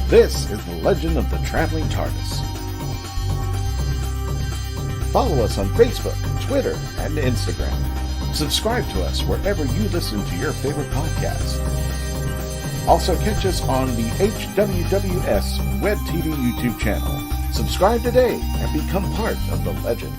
This is the Legend of the Traveling TARDIS. Follow us on Facebook, Twitter, and Instagram. Subscribe to us wherever you listen to your favorite podcasts. Also catch us on the HWWS Web TV YouTube channel. Subscribe today and become part of the legend.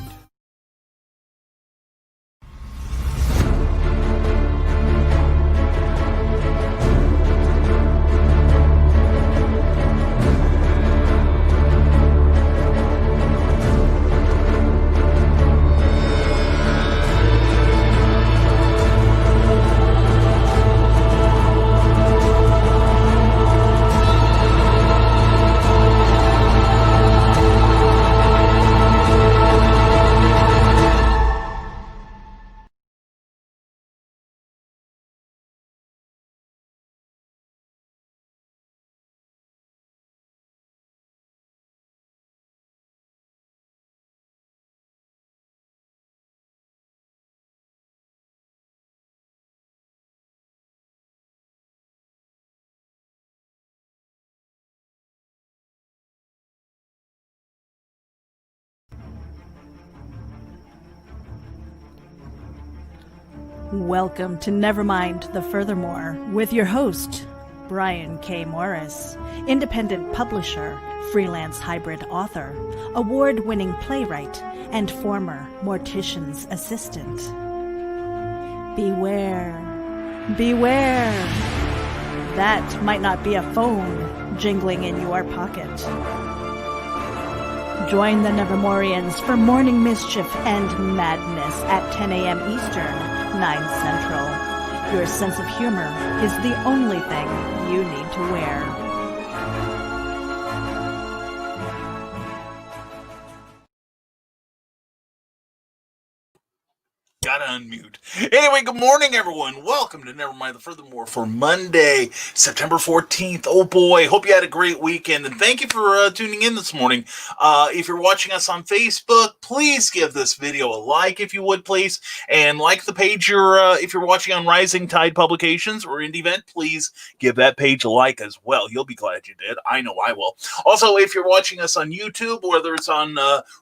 Welcome to Nevermind the Furthermore with your host, Brian K. Morris, independent publisher, freelance hybrid author, award-winning playwright, and former mortician's assistant. Beware, beware. That might not be a phone jingling in your pocket. Join the Nevermorians for morning mischief and madness at 10 a.m. Eastern, 9 Central. Your sense of humor is the only thing you need to wear. Gotta unmute. Anyway, good morning, everyone. Welcome to Nevermind the Furthermore for Monday, September 14th. Oh boy, hope you had a great weekend, and thank you for tuning in this morning. If you're watching us on Facebook, please give this video a like if you would, please, and like the page. If you're watching on Rising Tide Publications or Indie Event, please give that page a like as well. You'll be glad you did. I know I will. Also, if you're watching us on YouTube, whether it's on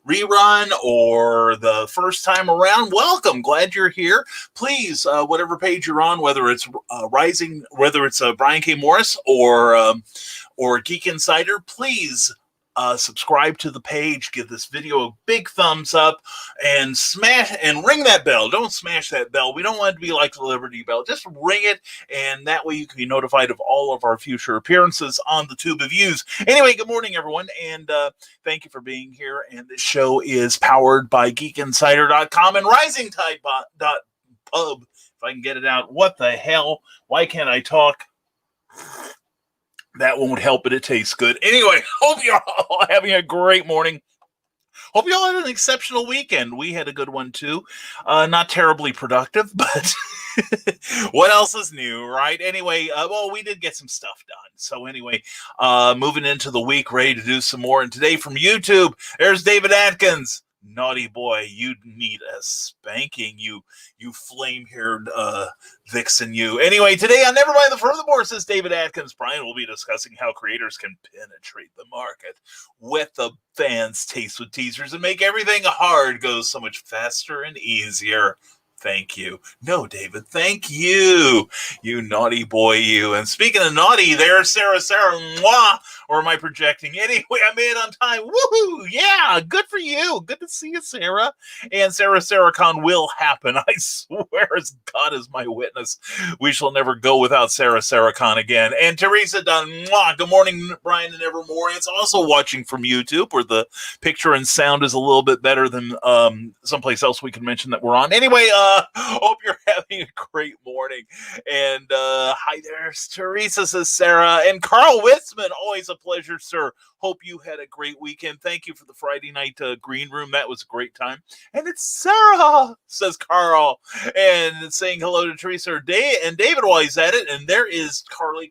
rerun or the first time around, welcome. Glad you're here. Please, whatever page you're on, whether it's Rising, whether it's Brian K. Morris or Geek Insider, please subscribe to the page. Give this video a big thumbs up and smash and ring that bell. Don't smash that bell. We don't want it to be like the Liberty Bell. Just ring it, and that way you can be notified of all of our future appearances on the Tube of Views. Anyway, good morning, everyone, and thank you for being here. And this show is powered by GeekInsider.com and RisingTide.pub. If I can get it out. What the hell? Why can't I talk? That won't help, but it tastes good. Anyway, hope you're all having a great morning. Hope you all had an exceptional weekend. We had a good one, too. Not terribly productive, but what else is new, right? Anyway, well, we did get some stuff done. So anyway, moving into the week, ready to do some more. And today from YouTube, there's David Atkins. Naughty boy, you need a spanking, you flame-haired vixen, you. Anyway, today on Nevermind the Furthermore, says David Atkins, Brian will be discussing how creators can penetrate the market, whet the fans' taste with teasers, and make everything hard go so much faster and easier. Thank you. No, David, thank you. You naughty boy, you. And speaking of naughty, there's Sarah, mwah! Or am I projecting? Anyway, I made it on time. Woohoo! Yeah, good for you. Good to see you, Sarah. And SarahCon will happen. I swear as God is my witness. We shall never go without SarahCon again. And Teresa Dunn, mwah! Good morning, Brian and Nevermorians. Also watching from YouTube, where the picture and sound is a little bit better than someplace else we can mention that we're on. Anyway, hope you're having a great morning. And hi there, Teresa, says Sarah. And Carl Witzman, always a pleasure, sir. Hope you had a great weekend. Thank you for the Friday night green room. That was a great time. And it's Sarah, says Carl. And saying hello to Teresa and David while he's at it. And there is Carly.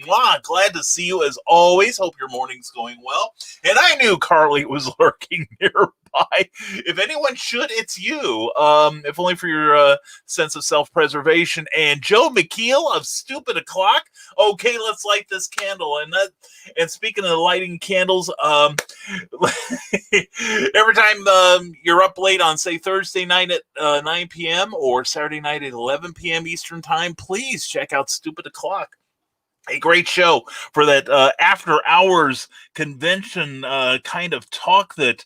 Mwah, glad to see you as always. Hope your morning's going well. And I knew Carly was lurking nearby. by. If anyone should, it's you. If only for your sense of self-preservation. And Joe McKeel of Stupid O'Clock. Okay, let's light this candle. And speaking of lighting candles, every time you're up late on, say, Thursday night at 9 p.m. or Saturday night at 11 p.m. Eastern Time, please check out Stupid O'Clock. A great show for that after hours convention kind of talk that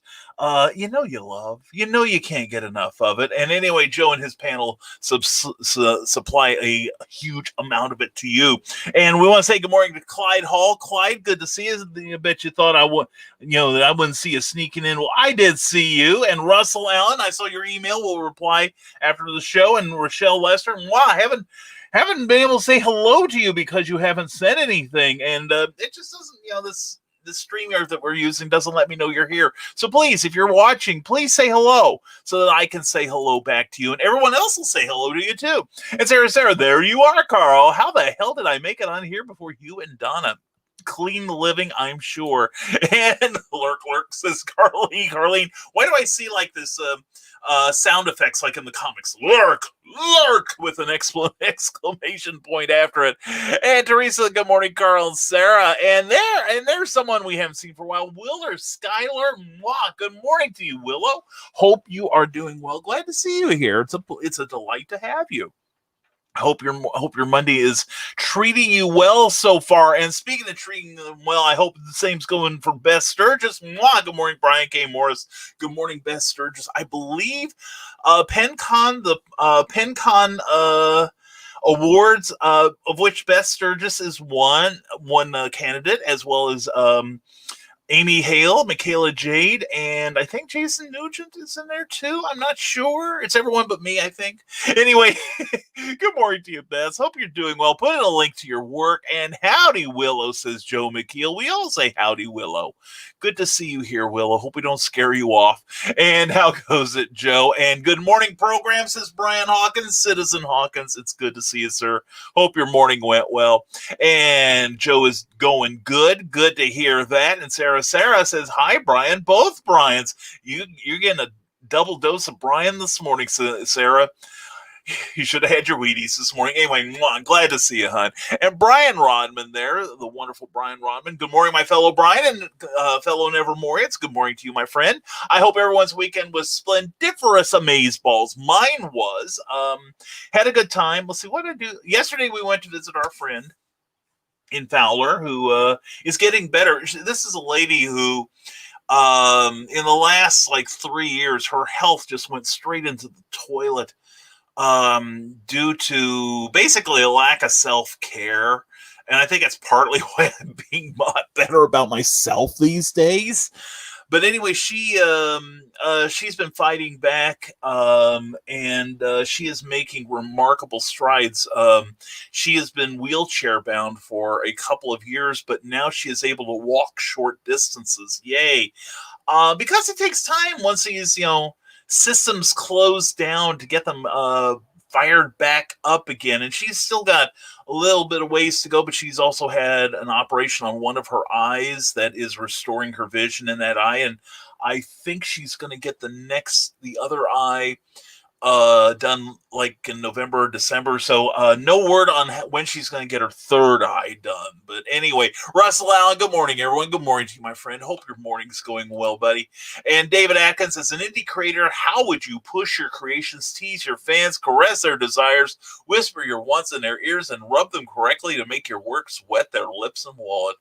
you love. You can't get enough of it. And anyway, Joe and his panel supply a huge amount of it to you. And we want to say good morning to Clyde Hall. Clyde, good to see you. I bet you thought that I wouldn't see you sneaking in. Well, I did see you. And Russell Allen, I saw your email. We'll reply after the show. And Rochelle Lester, wow, I haven't been able to say hello to you because you haven't said anything. And it just doesn't, this StreamYard that we're using doesn't let me know you're here. So please, if you're watching, please say hello so that I can say hello back to you. And everyone else will say hello to you too. And Sarah, there you are, Carl. How the hell did I make it on here before you and Donna? Clean the living, I'm sure. And lurk, says Carlene, why do I see like this sound effects like in the comics? Lurk with an exclamation point after it. And Teresa, good morning, Carl and Sarah. And there's someone we haven't seen for a while. Willer Skylar, good morning to you, Willow. Hope you are doing well. Glad to see you here. It's a delight to have you. I hope your Monday is treating you well so far. And speaking of treating them well, I hope the same's going for Beth Sturgis. Good morning, Brian K. Morris. Good morning, Beth Sturgis. I believe PenCon, the PenCon awards, of which Beth Sturgis is one candidate, as well as Amy Hale, Michaela Jade, and I think Jason Nugent is in there too. I'm not sure. It's everyone but me, I think. Anyway, good morning to you, Beth. Hope you're doing well. Put in a link to your work. And howdy, Willow, says Joe McKeel. We all say howdy, Willow. Good to see you here, Willow. Hope we don't scare you off. And how goes it, Joe? And good morning, program, says Brian Hawkins. Citizen Hawkins, it's good to see you, sir. Hope your morning went well. And Joe is going good. Good to hear that. And Sarah says, hi, Brian. Both Brians. You're getting a double dose of Brian this morning, Sarah. You should have had your Wheaties this morning. Anyway, I'm glad to see you, hon. And Brian Rodman there, the wonderful Brian Rodman. Good morning, my fellow Brian and fellow Nevermorians. Good morning to you, my friend. I hope everyone's weekend was splendiferous amazeballs. Mine was. Had a good time. Let's see, what did I do? Yesterday we went to visit our friend in Fowler, who is getting better. This is a lady who, in the last 3 years, her health just went straight into the toilet due to basically a lack of self-care. And I think it's partly why I'm being better about myself these days. But anyway, she's been fighting back, and she is making remarkable strides. She has been wheelchair bound for a couple of years, but now she is able to walk short distances. Yay! Because it takes time once these systems close down to get them fired back up again. And she's still got a little bit of ways to go, but she's also had an operation on one of her eyes that is restoring her vision in that eye. And I think she's going to get the other eye done in November or December. So no word on when she's going to get her third eye done. But anyway, Russell Allen, good morning, everyone. Good morning to you, my friend. Hope your morning's going well, buddy. And David Atkins, as an indie creator, how would you push your creations, tease your fans, caress their desires, whisper your wants in their ears, and rub them correctly to make your work sweat their lips and wallet?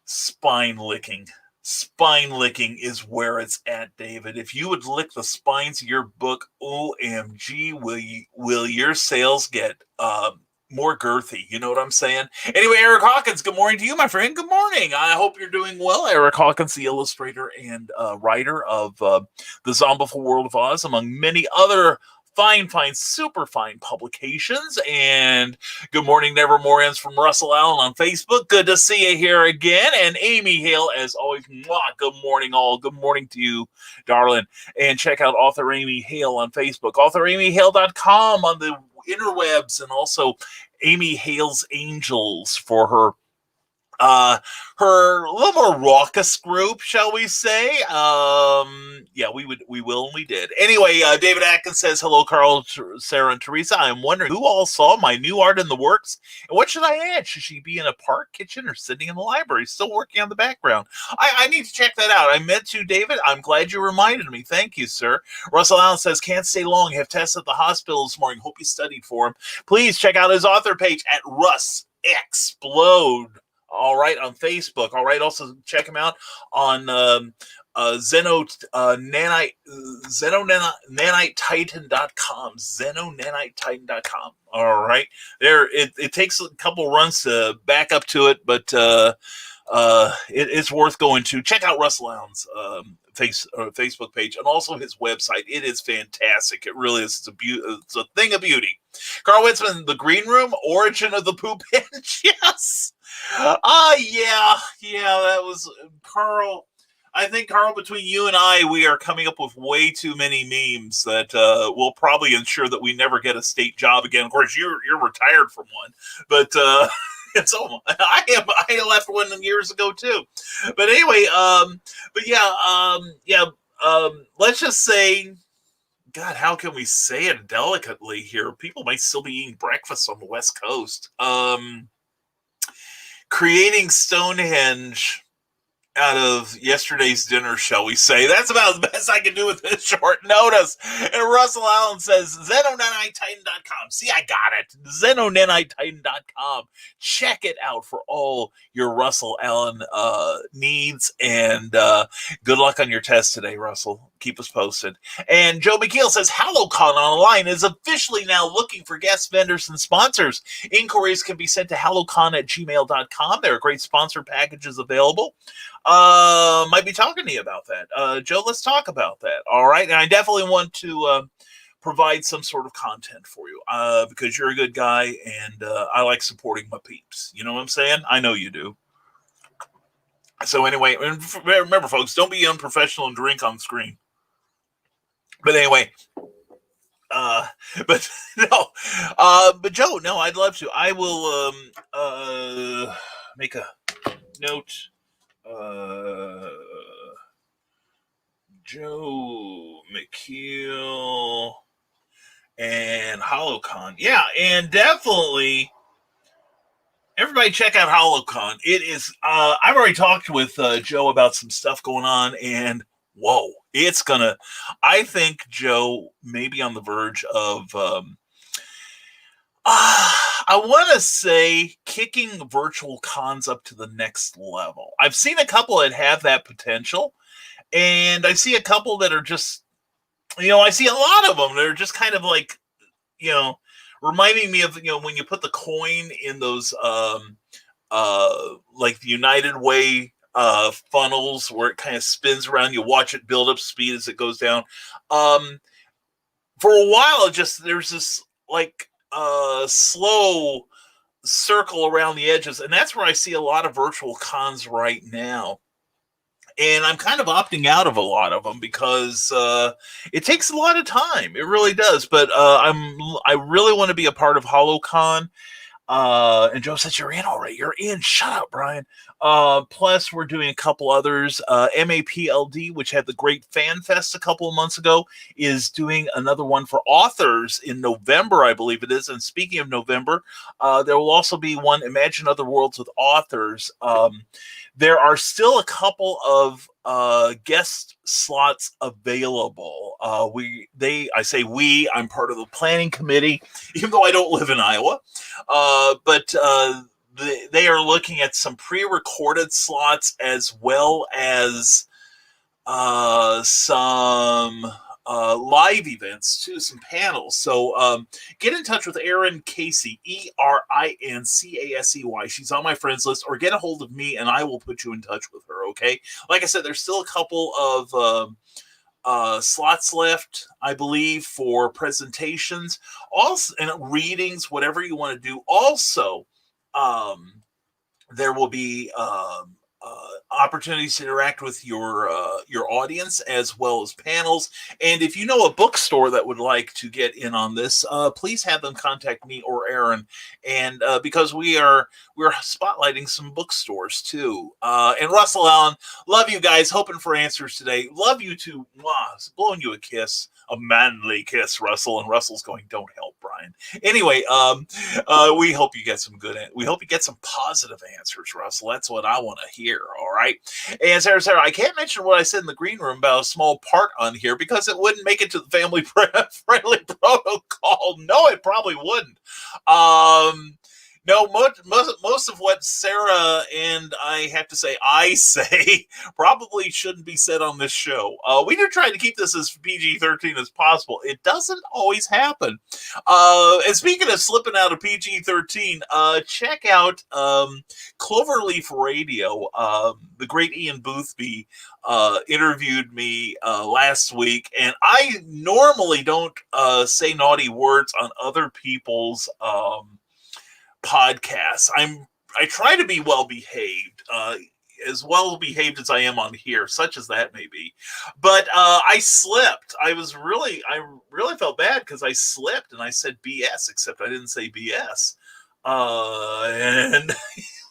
Spine licking. Spine licking is where it's at, David. If you would lick the spines of your book, OMG, will your sales get more girthy? You know what I'm saying? Anyway, Eric Hawkins, good morning to you, my friend. Good morning. I hope you're doing well. Eric Hawkins, the illustrator and writer of The Zombieful World of Oz, among many other fine, super fine publications. And good morning, Nevermorians, from Russell Allen on Facebook. Good to see you here again. And Amy Hale, as always, good morning, all. Good morning to you, darling. And check out author Amy Hale on Facebook, authoramyhale.com on the interwebs, and also Amy Hale's Angels for her her little more raucous group, shall we say. Yeah, we will, and we did. Anyway, David Atkins says, hello, Carl, Sarah, and Teresa. I'm wondering who all saw my new art in the works, and what should I add? Should she be in a park kitchen or sitting in the library, still working on the background? I need to check that out. I meant to, David. I'm glad you reminded me. Thank you, sir. Russell Allen says, can't stay long. Have tests at the hospital this morning. Hope you studied for him. Please check out his author page at Russ Explode. All right, on Facebook. All right, also check him out on Zenonanitetitan.com. Zenonanitetitan.com. All right, there. It takes a couple runs to back up to it, but it's worth going to. Check out Russell Allen's Facebook page and also his website. It is fantastic. It really is. It's a thing of beauty. Carl Witzman, The Green Room, Origin of the Poop Bench. Yes. Yeah, that was Carl. I think, Carl, between you and I, we are coming up with way too many memes that will probably ensure that we never get a state job again. Of course, you're retired from one, but it's almost, I left one years ago too. But anyway, let's just say, God, how can we say it delicately here? People might still be eating breakfast on the West Coast. Creating Stonehenge out of yesterday's dinner, shall we say. That's about the best I can do with this short notice. And Russell Allen says, Zenonanitetitan.com. See, I got it. Zenonanitetitan.com. Check it out for all your Russell Allen needs. And good luck on your test today, Russell. Keep us posted. And Joe McKeel says, HalloCon Online is officially now looking for guest vendors and sponsors. Inquiries can be sent to hallocon@gmail.com. There are great sponsor packages available. Might be talking to you about that. Joe, let's talk about that. All right. And I definitely want to provide some sort of content for you because you're a good guy and I like supporting my peeps. You know what I'm saying? I know you do. So anyway, remember, folks, don't be unprofessional and drink on screen. But anyway, but Joe, no, I'd love to. I will make a note. Joe McKeel and HoloCon. Yeah, and definitely everybody check out HoloCon. It is, I've already talked with Joe about some stuff going on, and whoa, it's gonna, I think Joe may be on the verge of, I want to say kicking virtual cons up to the next level. I've seen a couple that have that potential, and I see a couple that are just, I see a lot of them that are just kind of like, reminding me of, when you put the coin in those, like the United Way funnels where it kind of spins around, you watch it build up speed as it goes down. For a while, there's this like slow circle around the edges, and that's where I see a lot of virtual cons right now. And I'm kind of opting out of a lot of them because it takes a lot of time. It really does. But I really want to be a part of HoloCon. And Joe says, you're in already. You're in. Shut up, Brian. Plus, we're doing a couple others. MAPLD, which had the Great Fan Fest a couple of months ago, is doing another one for authors in November, I believe it is. And speaking of November, there will also be one, Imagine Other Worlds with Authors. There are still a couple of guest slots available. I say we, I'm part of the planning committee, even though I don't live in Iowa. But they are looking at some pre-recorded slots as well as some live events too, some panels. So get in touch with Erin Casey, ERINCASEY. She's on my friends list, or get a hold of me and I will put you in touch with her. Okay. Like I said, there's still a couple of slots left, I believe, for presentations, also, and readings, whatever you want to do. Also, there will be opportunities to interact with your audience as well as panels. And if you know a bookstore that would like to get in on this, please have them contact me or Aaron. And because we're spotlighting some bookstores too. And Russell Allen, love you guys. Hoping for answers today. Love you too. Mwah, blowing you a kiss. A manly kiss, Russell, and Russell's going, "Don't help, Brian." Anyway, we hope you get some we hope you get some positive answers, Russell. That's what I want to hear. All right. And Sarah, I can't mention what I said in the green room about a small part on here because it wouldn't make it to the family friendly protocol. No, it probably wouldn't. No, most of what Sarah and I say probably shouldn't be said on this show. We do try to keep this as PG-13 as possible. It doesn't always happen. And speaking of slipping out of PG-13, check out Cloverleaf Radio. The great Ian Boothby interviewed me last week, and I normally don't say naughty words on other people's podcasts. I try to be well behaved, as well behaved as I am on here, such as that may be. But I slipped. I really felt bad because I slipped and I said BS, except I didn't say BS. And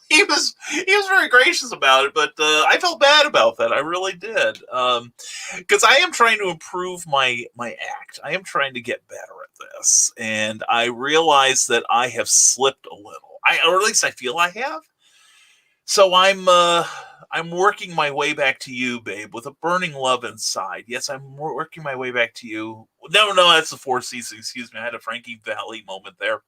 he was very gracious about it, but I felt bad about that. I really did, because I am trying to improve my act. I am trying to get better at this, and I realize that I have slipped a little. Or at least I feel I have. So I'm working my way back to you, babe, with a burning love inside. Yes, I'm working my way back to you. No, that's the Four Seasons. Excuse me, I had a Frankie Valli moment there.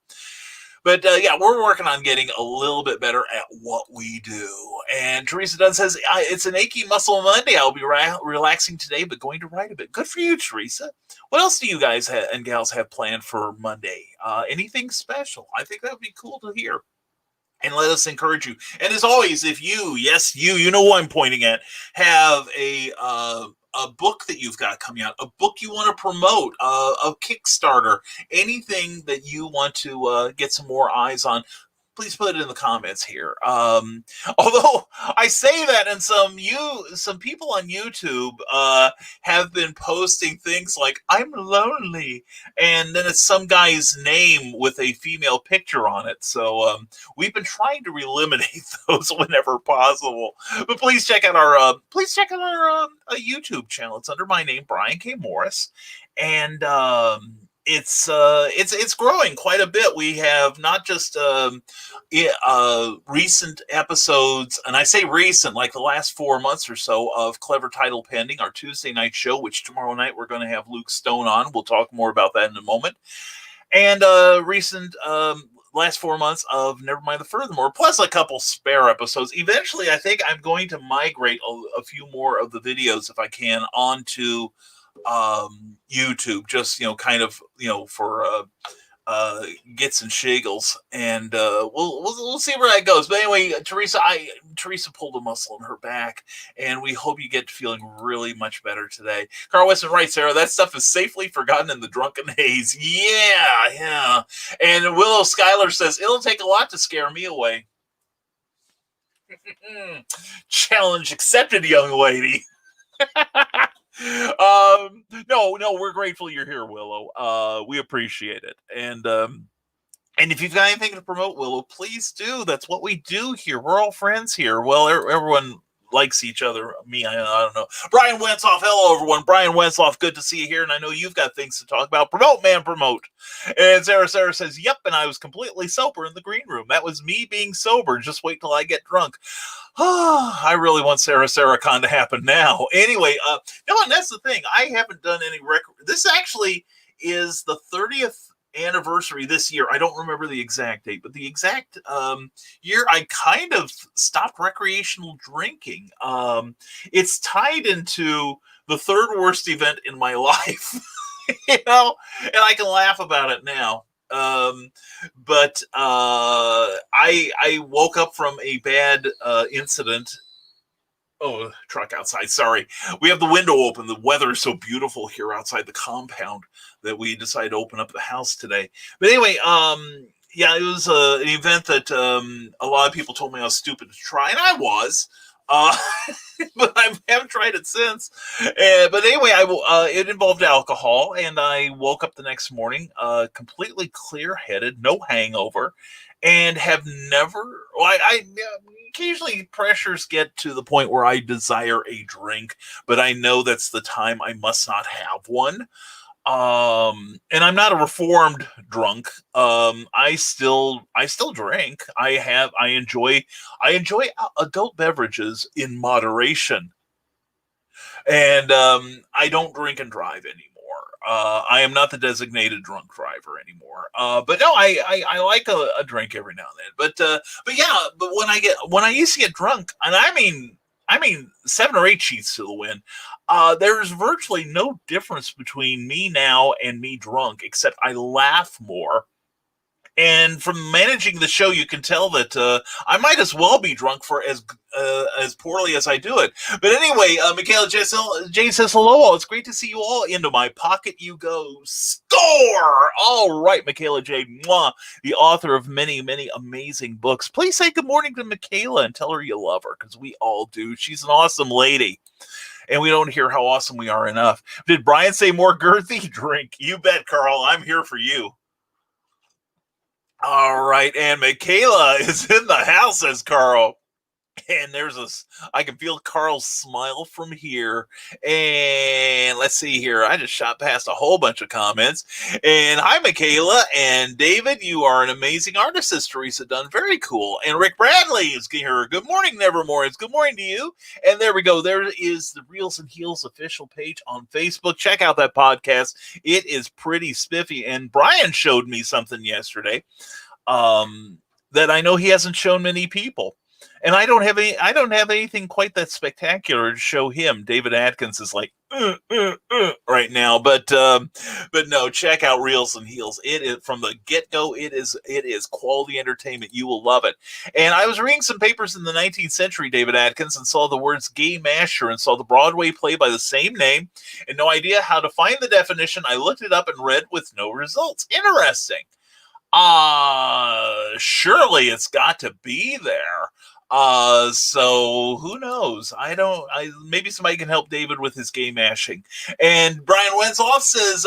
But yeah, we're working on getting a little bit better at what we do. And Teresa Dunn says, it's an achy muscle Monday. I'll be relaxing today, but going to write a bit. Good for you, Teresa. What else do you guys and gals have planned for Monday? Anything special? I think that would be cool to hear. And let us encourage you. And as always, if you know who I'm pointing at, have a book that you've got coming out, a book you want to promote, a Kickstarter, anything that you want to get some more eyes on, please put it in the comments here. Although I say that, and some people on YouTube have been posting things like "I'm lonely," and then it's some guy's name with a female picture on it. So we've been trying to eliminate those whenever possible. But please check out our YouTube channel. It's under my name, Brian K. Morris, and it's growing quite a bit. We have not just recent episodes, and I say recent, like the last 4 months or so, of Clever Title Pending, our Tuesday night show, which tomorrow night we're going to have Luke Stone on. We'll talk more about that in a moment. And recent last 4 months of Nevermind the Furthermore, plus a couple spare episodes. Eventually, I think I'm going to migrate a few more of the videos, if I can, onto YouTube, just for gets and shiggles, and we'll see where that goes. But anyway, Teresa pulled a muscle in her back, and we hope you get feeling really much better today. Carl Weston writes, Sarah, that stuff is safely forgotten in the drunken haze. Yeah. And Willow Schuyler says, it'll take a lot to scare me away. Challenge accepted, young lady. No, we're grateful you're here, Willow. We appreciate it. And if you've got anything to promote, Willow, please do. That's what we do here. We're all friends here. Well, everyone likes each other. Me, I don't know. Brian Wentzoff, hello, everyone. Brian Wentzoff, good to see you here. And I know you've got things to talk about. Promote, man, promote. And Sarah says, yep, and I was completely sober in the green room. That was me being sober. Just wait till I get drunk. I really want Sarah Con to happen now. Anyway, no, and that's the thing. I haven't done any record. This actually is the 30th anniversary this year. I don't remember the exact date, but the exact year I kind of stopped recreational drinking. It's tied into the third worst event in my life, and I can laugh about it now. But I woke up from a bad incident. Oh, truck outside. Sorry. We have the window open. The weather is so beautiful here outside the compound that we decided to open up the house today. But anyway, yeah, it was an event that a lot of people told me I was stupid to try, and I was. Uh, but I haven't tried it since. But anyway, it involved alcohol, and I woke up the next morning completely clear-headed, no hangover, and have never. Well, I occasionally pressures get to the point where I desire a drink, but I know that's the time I must not have one. And I'm not a reformed drunk. I still drink. I enjoy adult beverages in moderation, and I don't drink and drive anymore. I am not the designated drunk driver anymore. But no, I like a drink every now and then. But yeah, but when I used to get drunk, and I mean 7 or 8 sheets to the wind. There's virtually no difference between me now and me drunk, except I laugh more. And from managing the show, you can tell that I might as well be drunk for as poorly as I do it. But anyway, Michaela Jane says hello. It's great to see you all. Into my pocket you go. Score! All right, Michaela J. Mwah, the author of many, many amazing books. Please say good morning to Michaela and tell her you love her, because we all do. She's an awesome lady. And we don't hear how awesome we are enough. Did Brian say more girthy? Drink. You bet, Carl. I'm here for you. All right, and Michaela is in the house, says Carl. And I can feel Carl's smile from here. And let's see here. I just shot past a whole bunch of comments. And hi, Michaela. And David, you are an amazing artist, says Teresa Dunn. Very cool. And Rick Bradley is here. Good morning, Nevermorians. Good morning to you. And there we go. There is the Reels and Heels official page on Facebook. Check out that podcast. It is pretty spiffy. And Brian showed me something yesterday that I know he hasn't shown many people. And I don't have anything quite that spectacular to show him. David Atkins is like right now, but no, check out Reels and Heels. It is from the get-go. It is quality entertainment. You will love it. And I was reading some papers in the 19th century, David Atkins, and saw the words gay masher and saw the Broadway play by the same name, and no idea how to find the definition. I looked it up and read with no results. Interesting. Surely it's got to be there. So who knows? Maybe somebody can help David with his gay mashing. And Brian Wenzoff says,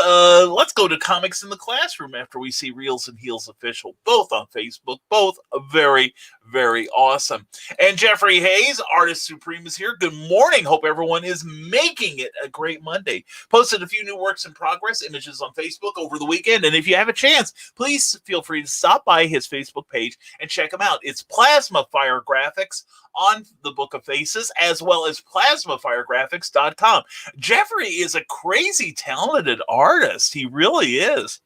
let's go to Comics in the Classroom after we see Reels and Heels official, both on Facebook, both very, very awesome. And Jeffrey Hayes, Artist Supreme, is here. Good morning. Hope everyone is making it a great Monday. Posted a few new works in progress images on Facebook over the weekend. And if you have a chance, please feel free to stop by his Facebook page and check him out. It's Plasma Fire Graphics on the Book of Faces, as well as plasmafiregraphics.com. Jeffrey is a crazy talented artist. He really is.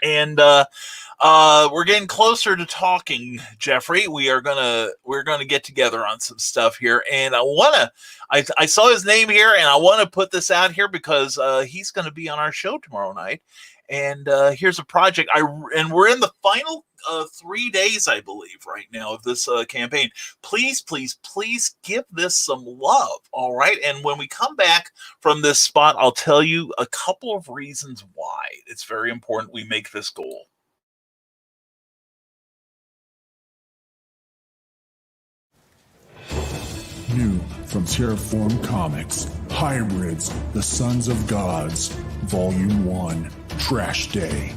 And we're getting closer to talking, Jeffrey. We're gonna get together on some stuff here, and I saw his name here, and I want to put this out here because he's going to be on our show tomorrow night. And here's a project. And we're in the final 3 days, I believe, right now of this campaign. Please, please, please give this some love. All right. And when we come back from this spot, I'll tell you a couple of reasons why it's very important we make this goal. New from Terraform Comics, Hybrids, The Sons of Gods, Volume 1, Trash Day.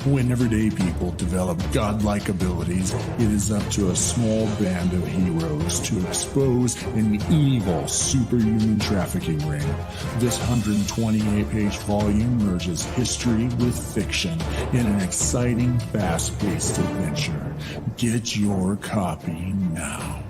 When everyday people develop godlike abilities, it is up to a small band of heroes to expose an evil superhuman trafficking ring. This 128-page volume merges history with fiction in an exciting, fast-paced adventure. Get your copy now.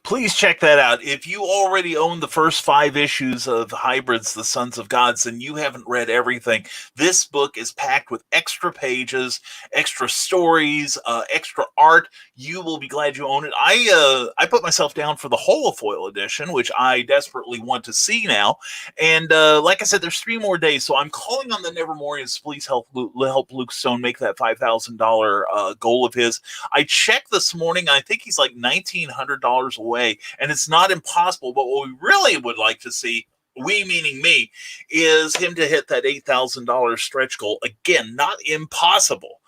Please check that out. If you already own the first 5 issues of Hybrids, The Sons of Gods, and you haven't read everything, this book is packed with extra pages, extra stories, extra art. You will be glad you own it. I put myself down for the holofoil edition, which I desperately want to see now. And like I said, there's 3 more days, so I'm calling on the Nevermorians to please help Luke Stone make that $5,000 goal of his. I checked this morning. I think he's like $1,900 away, and it's not impossible. But what we really would like to see, we meaning me, is him to hit that $8,000 stretch goal. Again, not impossible.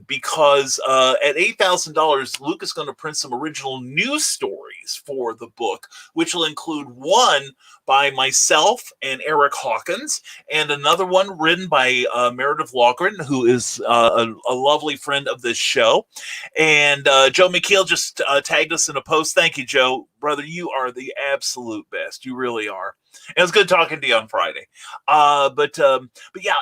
Because at $8,000, Luke is going to print some original news stories for the book, which will include one by myself and Eric Hawkins, and another one written by Meredith Logren, who is a lovely friend of this show. And Joe McKeel just tagged us in a post. Thank you, Joe. Brother, you are the absolute best. You really are. And it was good talking to you on Friday. But yeah,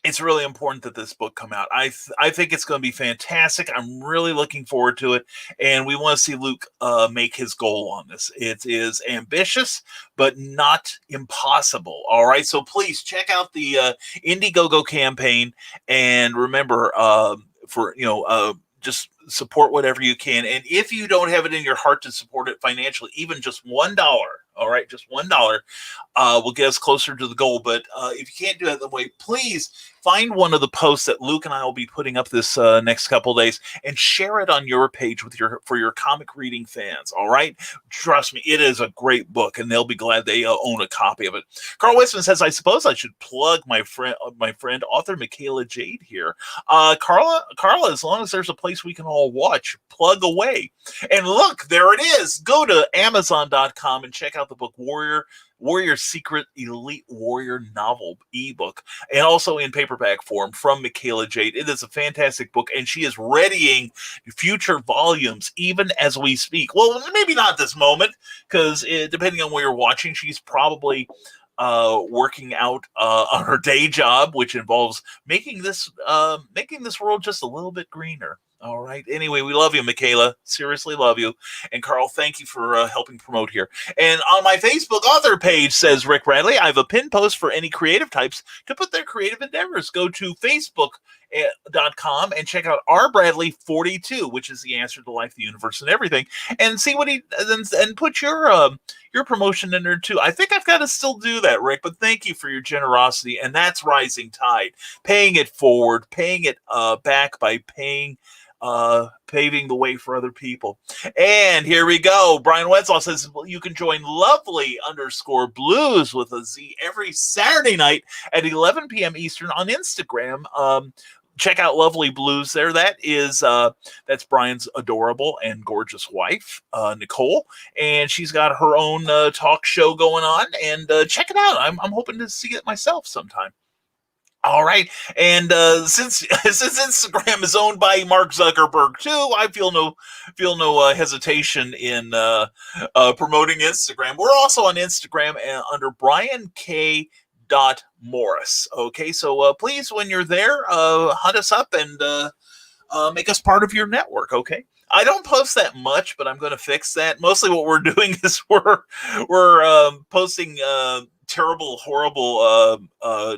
it's really important that this book come out. I think it's going to be fantastic. I'm really looking forward to it, and we want to see Luke make his goal on this. It is ambitious, but not impossible. All right, so please check out the Indiegogo campaign, and remember, just support whatever you can. And if you don't have it in your heart to support it financially, even just $1. All right, just $1 will get us closer to the goal. But if you can't do it that way, please find one of the posts that Luke and I will be putting up this next couple of days and share it on your page for your comic reading fans. All right, trust me, it is a great book, and they'll be glad they own a copy of it. Carl Westman says, "I suppose I should plug my friend author Michaela Jade here." Carla, as long as there's a place we can all watch, plug away. And look, there it is. Go to Amazon.com and check out the book Warrior Secret Elite Warrior Novel ebook, and also in paperback form from Michaela Jade. It is a fantastic book, and she is readying future volumes even as we speak. Well, maybe not this moment, because depending on where you're watching, she's probably working out on her day job, which involves making this world just a little bit greener. All right. Anyway, we love you, Michaela. Seriously love you. And Carl, thank you for helping promote here. And on my Facebook author page, says Rick Bradley, I have a pinned post for any creative types to put their creative endeavors. Go to Facebook.com and check out R. Bradley 42, which is the answer to life, the universe, and everything, and see what and put your promotion in there too. I think I've got to still do that, Rick, but thank you for your generosity. And that's Rising Tide, paying it forward, paying it back by paving the way for other people. And here we go. Brian Wenzel says you can join Lovely_Blues with a Z every Saturday night at 11 p.m. Eastern on Instagram. Check out Lovely Blues there. That's Brian's adorable and gorgeous wife, Nicole, and she's got her own talk show going on. And check it out. I'm hoping to see it myself sometime. All right, and since Instagram is owned by Mark Zuckerberg too, I feel no hesitation in promoting Instagram. We're also on Instagram under Brian K. Morris. Okay, so please, when you're there, hunt us up and make us part of your network. Okay. I don't post that much, but I'm going to fix that. Mostly what we're doing is we're posting terrible, horrible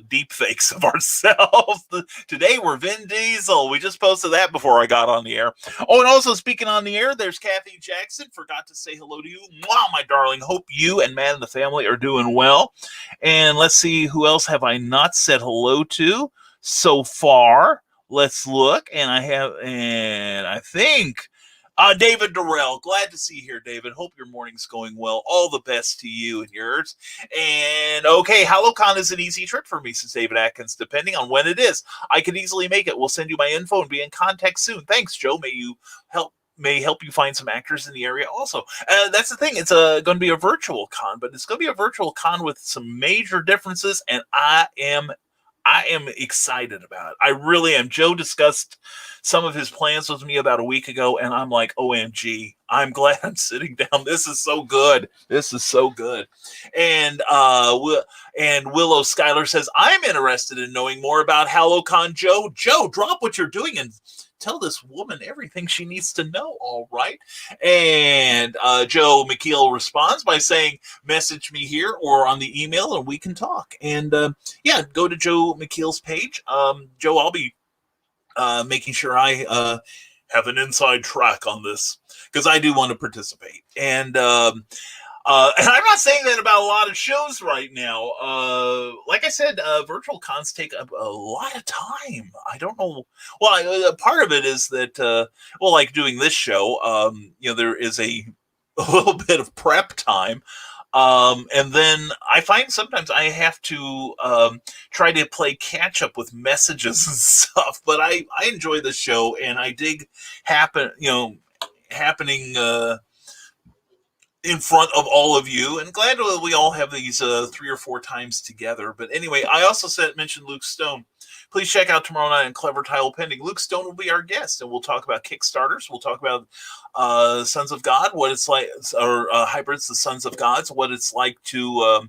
deep fakes of ourselves. Today we're Vin Diesel. We just posted that before I got on the air. Oh, and also speaking on the air, there's Kathy Jackson. Forgot to say hello to you. Wow, my darling. Hope you and Matt and the family are doing well. And let's see, who else have I not said hello to so far? Let's look. And I think David Durrell, glad to see you here, David. Hope your morning's going well. All the best to you and yours. And okay, HalloCon is an easy trip for me, says David Atkins, depending on when it is. I could easily make it. We'll send you my info and be in contact soon. Thanks, Joe. May help you find some actors in the area also. That's the thing. It's going to be a virtual con, but it's going to be a virtual con with some major differences, and I am excited about it. I really am. Joe discussed some of his plans with me about a week ago, and I'm like, OMG, I'm glad I'm sitting down. This is so good. This is so good. And Willow Schuyler says, I'm interested in knowing more about HalloCon, Joe. Joe, drop what you're doing and tell this woman everything she needs to know. All right. And Joe McKeel responds by saying, message me here or on the email and we can talk. And go to Joe McKeel's page. Joe, I'll be making sure I have an inside track on this because I do want to participate. And I'm not saying that about a lot of shows right now. Like I said, virtual cons take up a lot of time. I don't know. Well, part of it is that, like doing this show, there is a little bit of prep time. And then I find sometimes I have to try to play catch up with messages and stuff. But I enjoy the show, and I dig happening in front of all of you, and glad we all have these 3 or 4 times together. But anyway, I also mentioned Luke Stone. Please check out tomorrow night on Clever Title Pending. Luke Stone will be our guest, and we'll talk about Kickstarters. We'll talk about Sons of God, what it's like, or hybrids, the Sons of Gods, what it's like to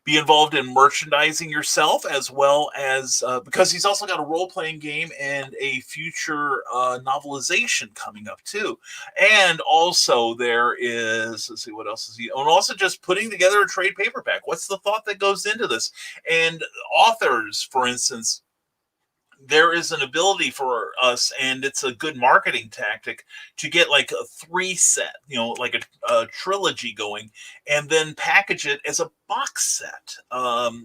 be involved in merchandising yourself, as well as because he's also got a role-playing game and a future novelization coming up too. And also there is, let's see, what else is he, and also just putting together a trade paperback. What's the thought that goes into this? And authors, for instance, there is an ability for us, and it's a good marketing tactic, to get like a 3 set, like a trilogy going, and then package it as a box set.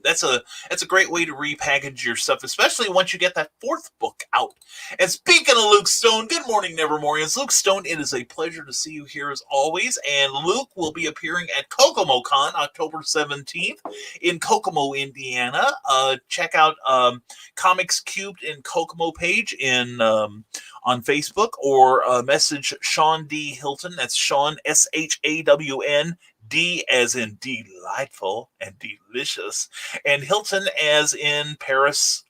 That's a great way to repackage your stuff, especially once you get that 4th book out. And speaking of Luke Stone, good morning, Nevermorians. Luke Stone, it is a pleasure to see you here as always. And Luke will be appearing at KokomoCon October 17th in Kokomo, Indiana. Check out Comics Cubed in Kokomo page on Facebook, or message Sean D. Hilton. That's Sean, SHAWN, D as in delightful and delicious, and Hilton as in Paris,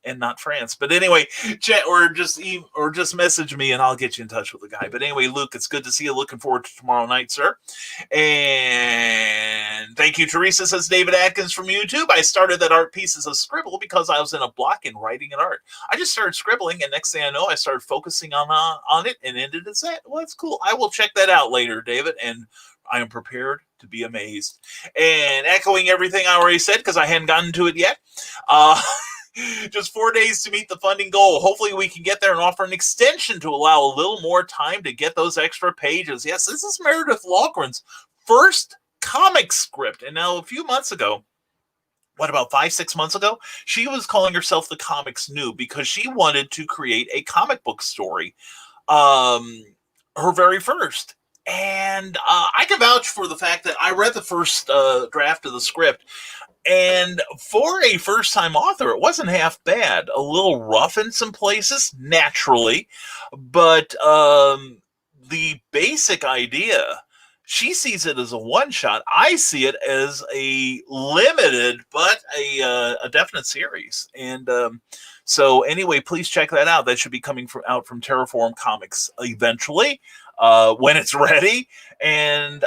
and not France. But anyway, chat or just message me, and I'll get you in touch with the guy. But anyway, Luke, it's good to see you. Looking forward to tomorrow night, sir. And thank you, Teresa, says David Atkins from YouTube. I started that art piece as a scribble because I was in a block in writing and art. I just started scribbling, and next thing I know, I started focusing on it and ended it saying, well, that's cool. I will check that out later, David, and I am prepared to be amazed. And echoing everything I already said, because I hadn't gotten to it yet, just 4 days to meet the funding goal. Hopefully we can get there and offer an extension to allow a little more time to get those extra pages. Yes, this is Meredith Loughran's first comic script. And now a few months ago, about 5-6 months ago, she was calling herself the Comics Noob because she wanted to create a comic book story, her very first. And I can vouch for the fact that I read the first draft of the script, and for a first-time author, it wasn't half bad. A little rough in some places, naturally, but the basic idea, she sees it as a one-shot. I see it as a limited but a definite series. And so anyway, please check that out. That should be coming out from Terraform Comics eventually, when it's ready. And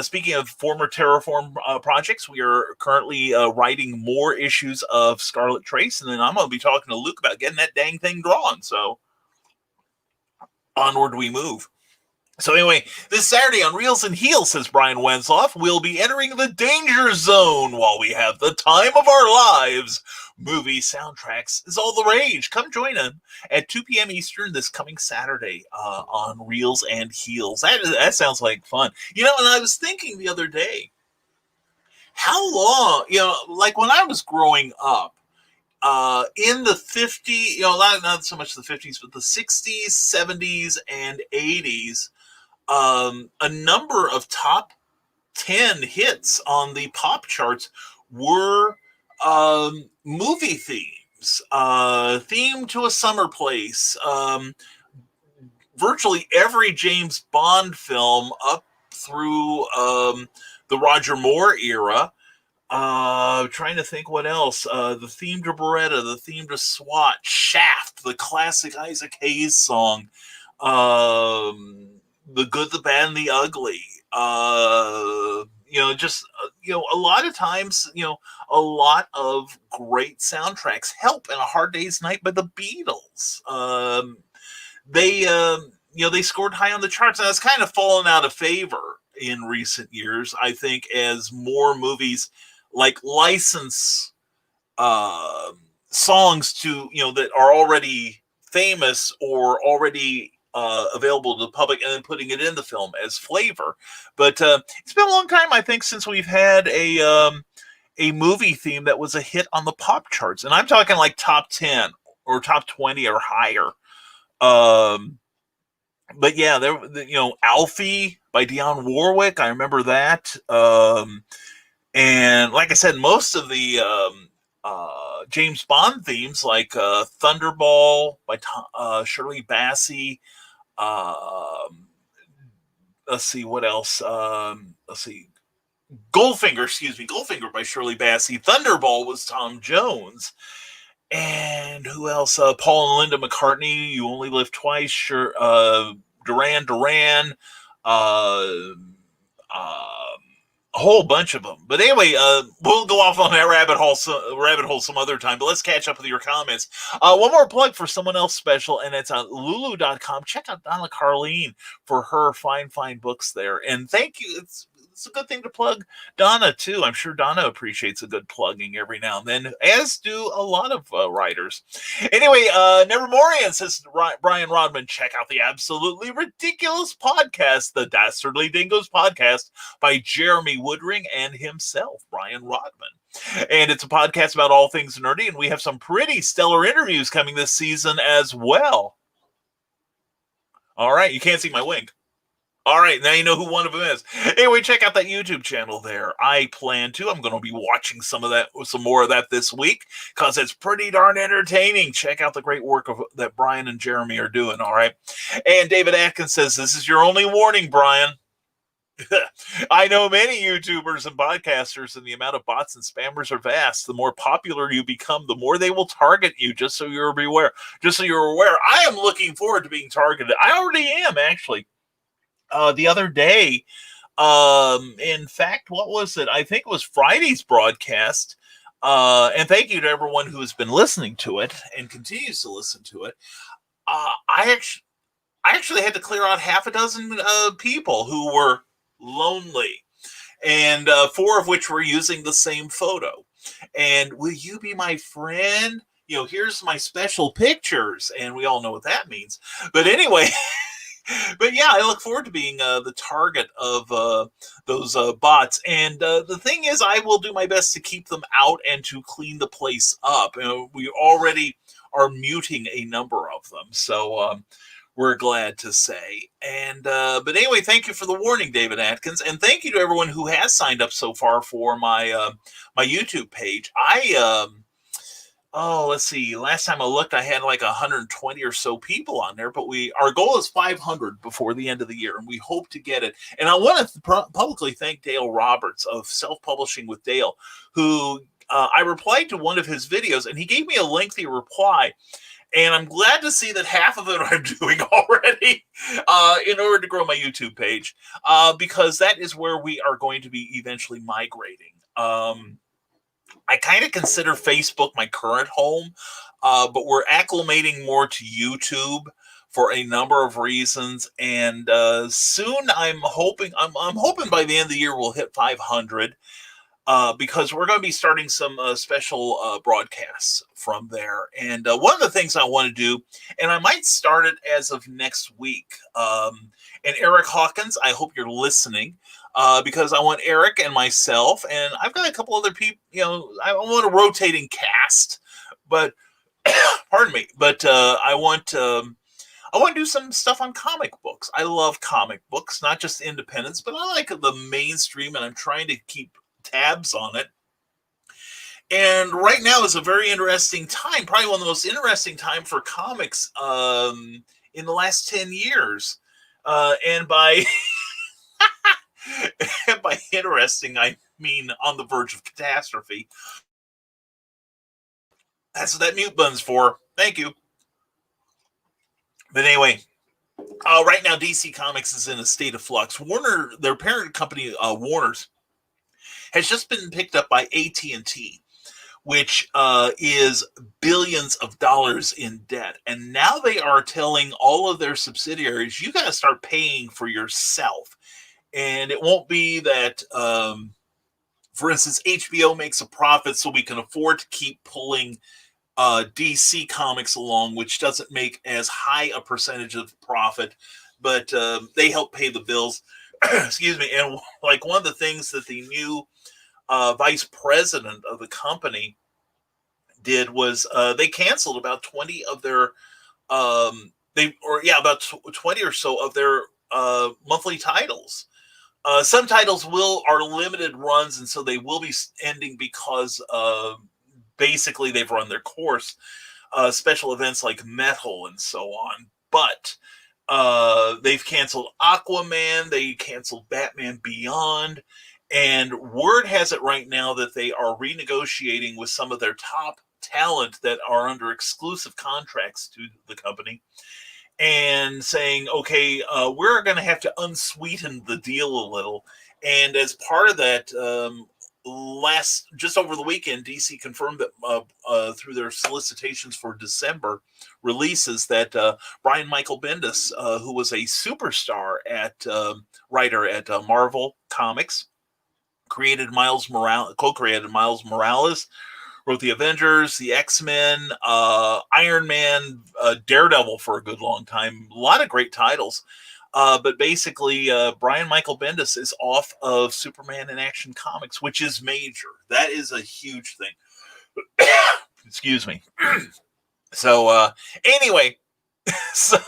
speaking of former Terraform projects, we are currently writing more issues of Scarlet Trace, and then I'm going to be talking to Luke about getting that dang thing drawn. So onward we move. So anyway, this Saturday on Reels and Heels, says Brian Wensloff, we'll be entering the danger zone while we have the time of our lives. Movie soundtracks is all the rage. Come join him at 2 p.m. Eastern this coming Saturday on Reels and Heels. That sounds like fun. And I was thinking the other day, how long, like when I was growing up, in the 50s, not so much the 50s, but the 60s, 70s, and 80s, a number of top 10 hits on the pop charts were movie themes, theme to a summer place. Virtually every James Bond film up through the Roger Moore era. Trying to think what else. The theme to Beretta, the theme to SWAT, Shaft, the classic Isaac Hayes song, The Good, the Bad, and the Ugly. A lot of times, a lot of great soundtracks. Help in a Hard Day's Night by the Beatles. They scored high on the charts, and that's kind of fallen out of favor in recent years, I think, as more movies like license songs to, that are already famous or already available to the public, and then putting it in the film as flavor. But it's been a long time, I think, since we've had a movie theme that was a hit on the pop charts, and I'm talking like top 10 or top 20 or higher. But yeah, Alfie by Dionne Warwick. I remember that. And like I said, most of the James Bond themes, like Thunderball by Shirley Bassey. Let's see what else. Let's see. Goldfinger by Shirley Bassey. Thunderball was Tom Jones. And who else? Paul and Linda McCartney, You Only Live Twice. Sure. Duran Duran. A whole bunch of them. But anyway, we'll go off on that rabbit hole some other time. But let's catch up with your comments. One more plug for someone else special, and it's on Lulu.com. Check out Donna Carlene for her fine books there. And thank you. It's a good thing to plug Donna, too. I'm sure Donna appreciates a good plugging every now and then, as do a lot of writers. Anyway, Nevermorians, says Brian Rodman. Check out the absolutely ridiculous podcast, the Dastardly Dingoes podcast by Jeremy Woodring and himself, Brian Rodman. And it's a podcast about all things nerdy, and we have some pretty stellar interviews coming this season as well. All right, you can't see my wink. All right, now you know who one of them is. Anyway, check out that YouTube channel there. I'm going to be watching some more of that this week, because it's pretty darn entertaining. Check out the great work that Brian and Jeremy are doing, all right? And David Atkins says, this is your only warning, Brian. I know many YouTubers and podcasters, and the amount of bots and spammers are vast. The more popular you become, the more they will target you, just so you're aware. I am looking forward to being targeted. I already am, actually. The other day, in fact, what was it? I think it was Friday's broadcast. And thank you to everyone who has been listening to it and continues to listen to it. I actually had to clear out half a dozen people who were lonely, and 4 of which were using the same photo. And will you be my friend? Here's my special pictures, and we all know what that means. But anyway. But yeah, I look forward to being the target of those bots. And the thing is, I will do my best to keep them out and to clean the place up. We already are muting a number of them, so we're glad to say. And but anyway, thank you for the warning, David Atkins, and thank you to everyone who has signed up so far for my my YouTube page. Let's see. Last time I looked, I had like 120 or so people on there, but our goal is 500 before the end of the year, and we hope to get it. And I want to publicly thank Dale Roberts of Self-Publishing with Dale, who I replied to one of his videos, and he gave me a lengthy reply. And I'm glad to see that half of it I'm doing already in order to grow my YouTube page, because that is where we are going to be eventually migrating. I kind of consider Facebook my current home, but we're acclimating more to YouTube for a number of reasons. And soon I'm hoping by the end of the year we'll hit 500, because we're going to be starting some special broadcasts from there. And one of the things I want to do, and I might start it as of next week. And Eric Hawkins, I hope you're listening. Because I want Eric and myself, and I've got a couple other people, I want a rotating cast, but pardon me, but I want to do some stuff on comic books. I love comic books, not just independents, but I like the mainstream, and I'm trying to keep tabs on it. And right now is a very interesting time, probably one of the most interesting time for comics in the last 10 years. And by and by interesting, I mean on the verge of catastrophe. That's what that mute button's for. Thank you. But anyway, right now DC Comics is in a state of flux. Warner, their parent company, Warner's, has just been picked up by AT&T, which is billions of dollars in debt. And now they are telling all of their subsidiaries, you got to start paying for yourself. And it won't be that, for instance, HBO makes a profit so we can afford to keep pulling DC Comics along, which doesn't make as high a percentage of profit, but they help pay the bills. Excuse me. And like one of the things that the new vice president of the company did was they canceled about 20 of their about 20 or so of their monthly titles. Some titles are limited runs, and so they will be ending because basically they've run their course. Special events like Metal and so on. But they've canceled Aquaman, they canceled Batman Beyond, and word has it right now that they are renegotiating with some of their top talent that are under exclusive contracts to the company, and saying, okay, we're going to have to unsweeten the deal a little. And as part of that, just over the weekend, DC confirmed that through their solicitations for December releases that Brian Michael Bendis, who was a superstar writer at Marvel Comics, co-created Miles Morales, wrote the Avengers, the X-Men, Iron Man, Daredevil for a good long time. A lot of great titles. But basically, Brian Michael Bendis is off of Superman in Action Comics, which is major. That is a huge thing. Excuse me. So anyway, so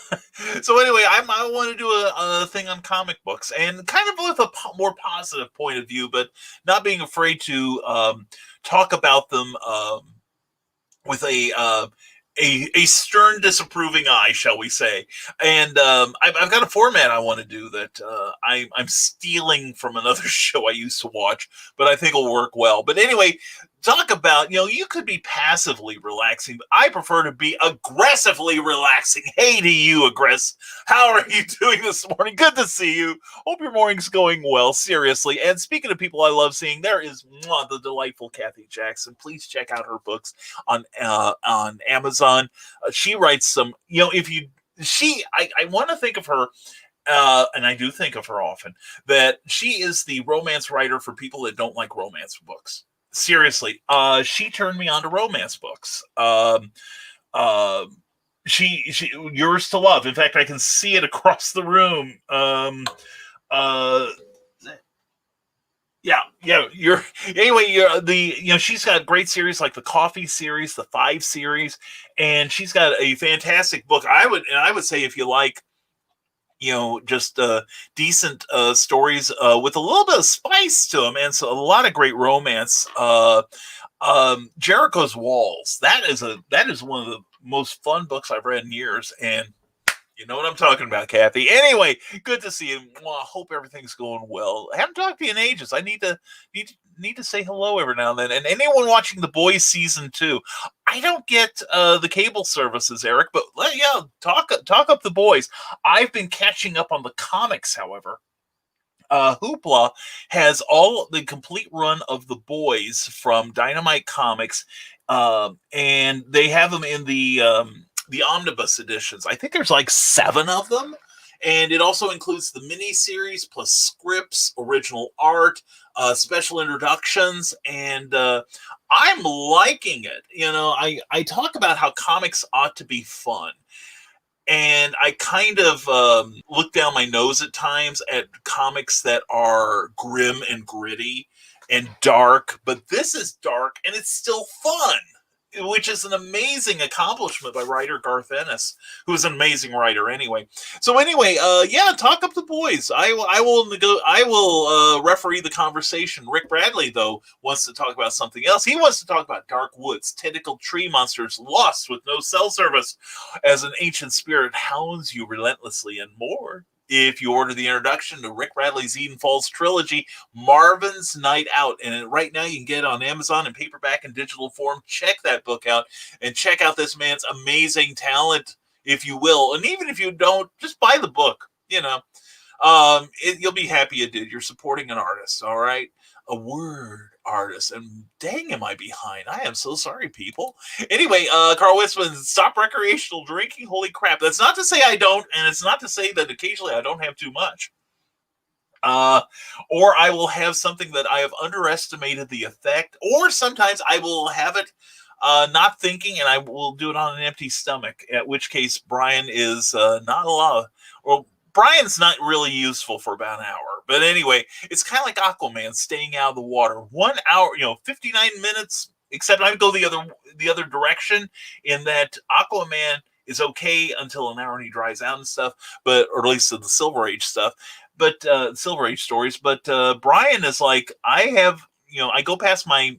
anyway, I want to do a thing on comic books, and kind of with a more positive point of view, but not being afraid to talk about them with a stern, disapproving eye, shall we say. And I've got a format I want to do that I'm stealing from another show I used to watch, but I think will work well. But anyway, talk about, you could be passively relaxing, but I prefer to be aggressively relaxing. Hey to you, Aggress. How are you doing this morning? Good to see you. Hope your morning's going well, seriously. And speaking of people I love seeing, there is the delightful Kathy Jackson. Please check out her books on Amazon. She writes some, I want to think of her, and I do think of her often, that she is the romance writer for people that don't like romance books. Seriously, she turned me on to romance books. She Yours to Love. In fact, I can see it across the room. She's got great series like the Coffee series, the 5 series, and she's got a fantastic book. I would say, if you like, just decent stories with a little bit of spice to them, and so a lot of great romance. Jericho's Walls. That is one of the most fun books I've read in years, and you know what I'm talking about, Kathy. Anyway, good to see you. Well, I hope everything's going well. I haven't talked to you in ages. I need to say hello every now and then. And anyone watching The Boys season 2, I don't get the cable services, Eric, but talk up The Boys. I've been catching up on the comics, however. Hoopla has the complete run of The Boys from Dynamite Comics, and they have them in the omnibus editions. I think there's like 7 of them, and it also includes the mini series plus scripts, original art, special introductions, and I'm liking it. I talk about how comics ought to be fun, and I kind of look down my nose at times at comics that are grim and gritty and dark, but this is dark and it's still fun, which is an amazing accomplishment by writer Garth Ennis, who is an amazing writer anyway. So anyway, talk up The Boys. I will referee the conversation. Rick Bradley, though, wants to talk about something else. He wants to talk about dark woods, tentacled tree monsters, lost with no cell service, as an ancient spirit hounds you relentlessly, and more. If you order the introduction to Rick Bradley's Eden Falls trilogy, Marvin's Night Out, and right now you can get it on Amazon in paperback and digital form. Check that book out and check out this man's amazing talent, if you will. And even if you don't, just buy the book. You'll be happy you did. You're supporting an artist, all right? A word artist. And dang, am I behind? I am so sorry, people. Anyway, Carl Witzman, stop recreational drinking. Holy crap. That's not to say I don't, and it's not to say that occasionally I don't have too much. Or I will have something that I have underestimated the effect, or sometimes I will have it not thinking, and I will do it on an empty stomach, at which case Brian is not allowed, or Brian's not really useful for about an hour. But anyway, it's kind of like Aquaman staying out of the water. 1 hour, 59 minutes, except I go the other direction, in that Aquaman is okay until an hour and he dries out and stuff, or at least the Silver Age stuff, but Silver Age stories. But Brian is like, I go past my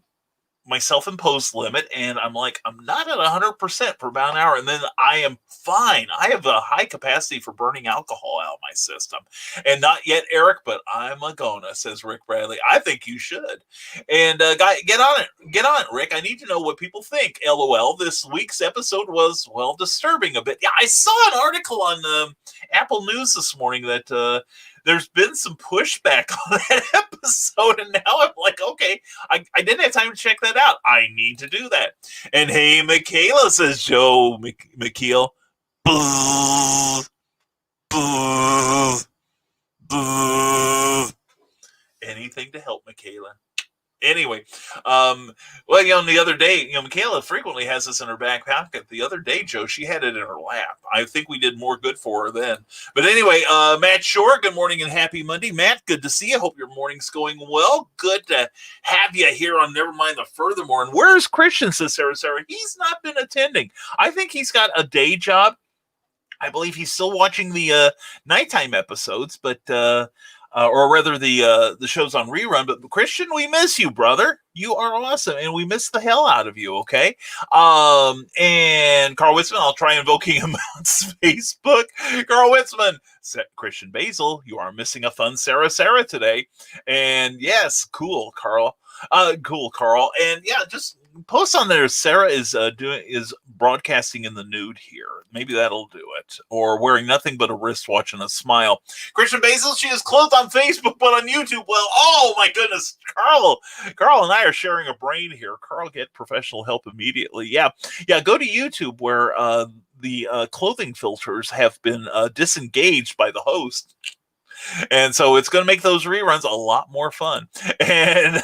self-imposed limit, and I'm like, I'm not at 100% for about an hour, and then I am fine. I have a high capacity for burning alcohol out of my system. And not yet, Eric, but I'm a gonna, says Rick Bradley. I think you should. And get on it, Rick. I need to know what people think. LOL. This week's episode was, well, disturbing a bit. Yeah, I saw an article on Apple News this morning that there's been some pushback on that episode, and now I'm like, okay, I didn't have time to check that out. I need to do that. And hey, Michaela, says Joe McKeel. Boo, boo, boo. Anything to help, Michaela. Anyway, well, the other day, Michaela frequently has this in her back pocket. The other day, Joe, she had it in her lap. I think we did more good for her then. But anyway, Matt Shore, good morning and happy Monday. Matt, good to see you. Hope your morning's going well. Good to have you here on Nevermind the Furthermore. And where's Christian, says Sarah? He's not been attending. I think he's got a day job. I believe he's still watching the nighttime episodes, but or rather the shows on rerun. But Christian, we miss you, brother. You are awesome, and we miss the hell out of you. Okay. And Carl Witzman, I'll try invoking him on Facebook. Carl Witzman, Christian Basil, you are missing a fun Sarah today. And yes, cool, Carl. Cool, Carl. And yeah, just post on there. Sarah is broadcasting in the nude here. Maybe that'll do it. Or wearing nothing but a wristwatch and a smile. Christian Basil, she is closed on Facebook, but on YouTube. Well, oh my goodness, Carl and I are sharing a brain here. Carl, get professional help immediately. Yeah. Go to YouTube where the clothing filters have been disengaged by the host. And so it's going to make those reruns a lot more fun. And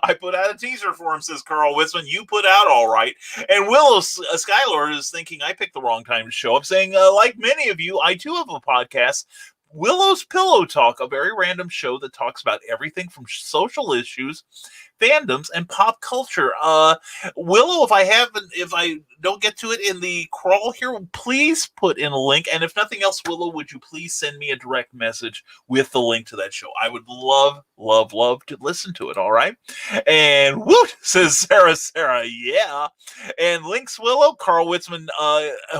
I put out a teaser for him, says Carl Witzman. You put out all right. And Willow Skylord is thinking I picked the wrong time to show up, saying, like many of you, I too have a podcast, Willow's Pillow Talk, a very random show that talks about everything from social issues, fandoms, and pop culture. Willow, if I don't get to it in the crawl here, please put in a link. And if nothing else, Willow, would you please send me a direct message with the link to that show? I would love to listen to it. All right. And woot, says Sarah, yeah. And links, Willow. Carl Witzman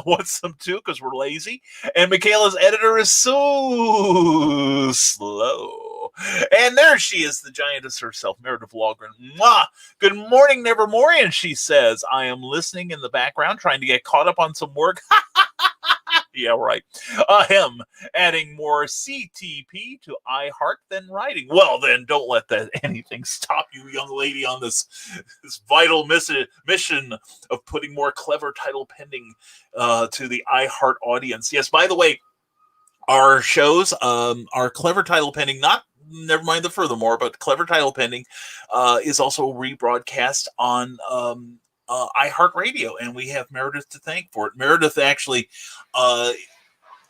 wants them too because we're lazy. And Michaela's editor is so slow. And there she is, the giantess herself, Meredith Walgren. Mwah! Good morning, Nevermorians, she says. I am listening in the background, trying to get caught up on some work. Yeah, right. Him adding more CTP to iHeart than writing. Well, then, don't let anything stop you, young lady, on this vital mission of putting more clever title pending to the iHeart audience. Yes, by the way, our shows are clever title pending, not Nevermind the Furthermore, but clever title pending is also rebroadcast on iHeartRadio, and we have Meredith to thank for it. Meredith actually,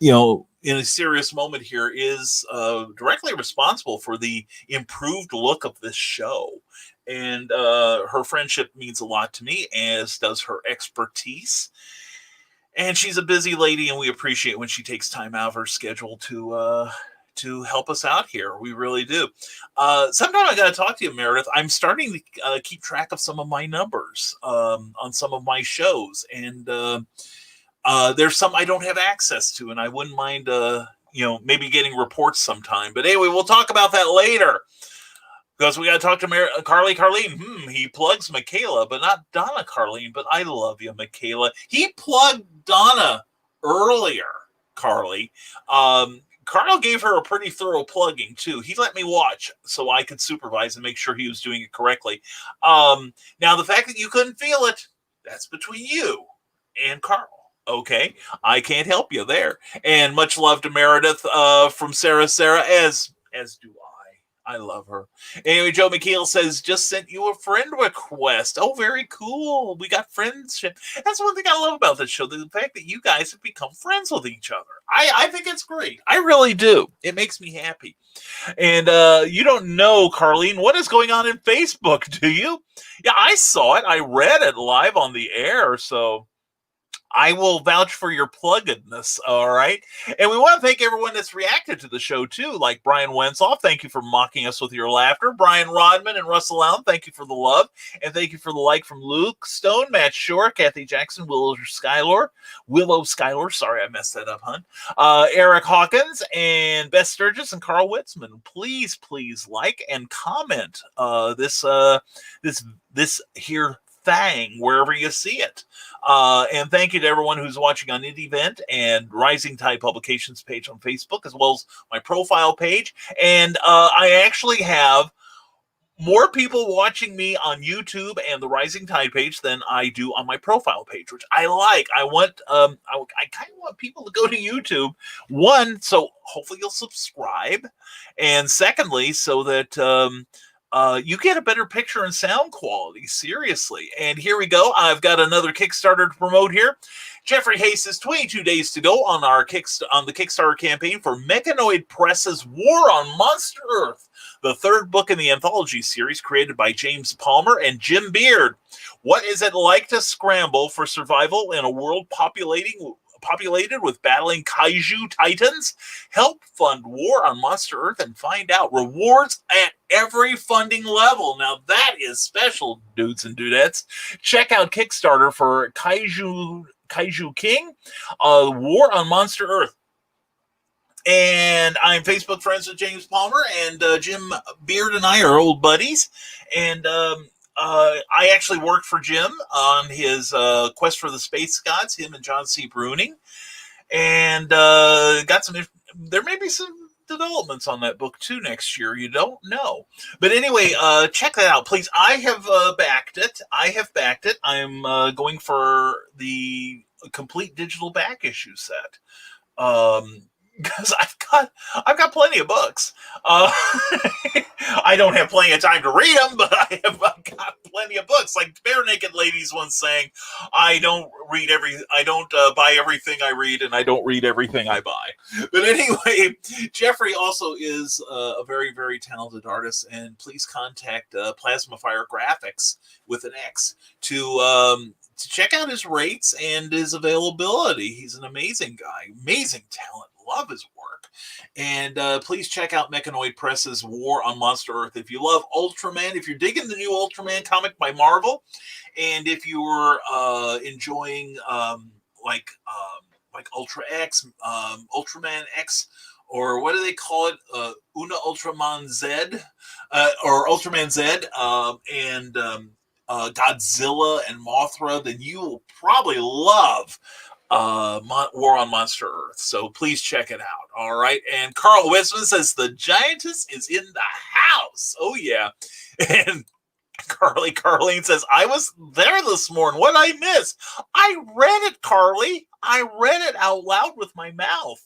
in a serious moment here, is directly responsible for the improved look of this show. And her friendship means a lot to me, as does her expertise. And she's a busy lady, and we appreciate when she takes time out of her schedule to help us out here. We really do. Sometime I got to talk to you, Meredith. I'm starting to keep track of some of my numbers on some of my shows. And there's some I don't have access to, and I wouldn't mind, maybe getting reports sometime. But anyway, we'll talk about that later. Because we got to talk to Carlene. He plugs Michaela, but not Donna Carlene. But I love you, Michaela. He plugged Donna earlier, Carly. Carl gave her a pretty thorough plugging, too. He let me watch so I could supervise and make sure he was doing it correctly. Now, the fact that you couldn't feel it, that's between you and Carl. Okay? I can't help you there. And much love to Meredith from Sarah, as do I. I love her. Anyway, Joe McKeel says, just sent you a friend request. Oh, very cool. We got friendship. That's one thing I love about this show, the fact that you guys have become friends with each other. I think it's great. I really do. It makes me happy. And you don't know, Carlene, what is going on in Facebook, do you? Yeah, I saw it. I read it live on the air, so I will vouch for your pluggedness, all right? And we want to thank everyone that's reacted to the show, too, like Brian Wensoff. Thank you for mocking us with your laughter. Brian Rodman and Russell Allen, thank you for the love. And thank you for the like from Luke Stone, Matt Shore, Kathy Jackson, Willow Schuyler. Sorry, I messed that up, hon. Eric Hawkins, and Beth Sturgis, and Carl Witzman. Please like and comment this here thing wherever you see it. And thank you to everyone who's watching on Indie Vent and Rising Tide Publications page on Facebook, as well as my profile page. And I actually have more people watching me on YouTube and the Rising Tide page than I do on my profile page, which I like. I want, I kind of want people to go to YouTube. One, so hopefully you'll subscribe, and secondly, so that you get a better picture and sound quality. Seriously. And here we go. I've got another Kickstarter to promote here. Jeffrey Hayes says 22 days to go on the Kickstarter campaign for Mechanoid Press's War on Monster Earth, the third book in the anthology series created by James Palmer and Jim Beard. What is it like to scramble for survival in a world populated with battling kaiju titans? Help fund War on Monster Earth and find out. Rewards at every funding level. Now that is special, dudes and dudettes. Check out Kickstarter for Kaiju King, War on Monster Earth. And I'm Facebook friends with James Palmer, and Jim Beard and I are old buddies. And I actually worked for Jim on his Quest for the Space Gods, him and John C. Bruning. And there may be some developments on that book too next year. You don't know. But anyway, check that out, please. I have backed it. I'm going for the complete digital back issue set. Because I've got plenty of books. I don't have plenty of time to read them, but I've got plenty of books. Like Bare Naked Ladies once saying, I don't buy everything I read, and I don't read everything I buy. But anyway, Jeffrey also is a very, very talented artist, and please contact Plasma Fire Graphics with an X to check out his rates and his availability. He's an amazing guy, amazing talent. Love his work. And please check out Mechanoid Press's War on Monster Earth. If you love Ultraman, if you're digging the new Ultraman comic by Marvel, and if you're enjoying like Ultra X, Ultraman X, or what do they call it? Una Ultraman Z, or Ultraman Z, and Godzilla and Mothra, then you will probably love War on Monster Earth. So please check it out. All right. And Carl Wisman says the Giantess is in the house. Oh yeah. And Carlene says, I was there this morning. What did I miss? I read it, Carly. I read it out loud with my mouth.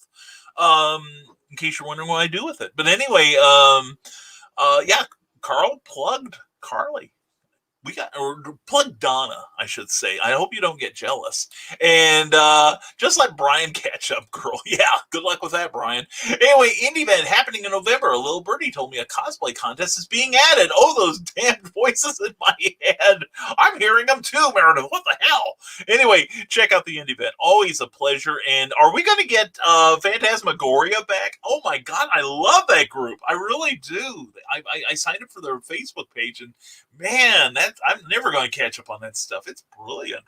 In case you're wondering what I do with it. But anyway, yeah, Carl plugged Carly. Plug Donna, I should say. I hope you don't get jealous. And just let Brian catch up, girl. Yeah, good luck with that, Brian. Anyway, Indie Event happening in November. A little birdie told me a cosplay contest is being added. Oh, those damn voices in my head. I'm hearing them too, Meredith. What the hell? Anyway, check out the Indie Event. Always a pleasure. And are we going to get Phantasmagoria back? Oh my God, I love that group. I really do. I signed up for their Facebook page, and man, I'm never going to catch up on that stuff. It's brilliant.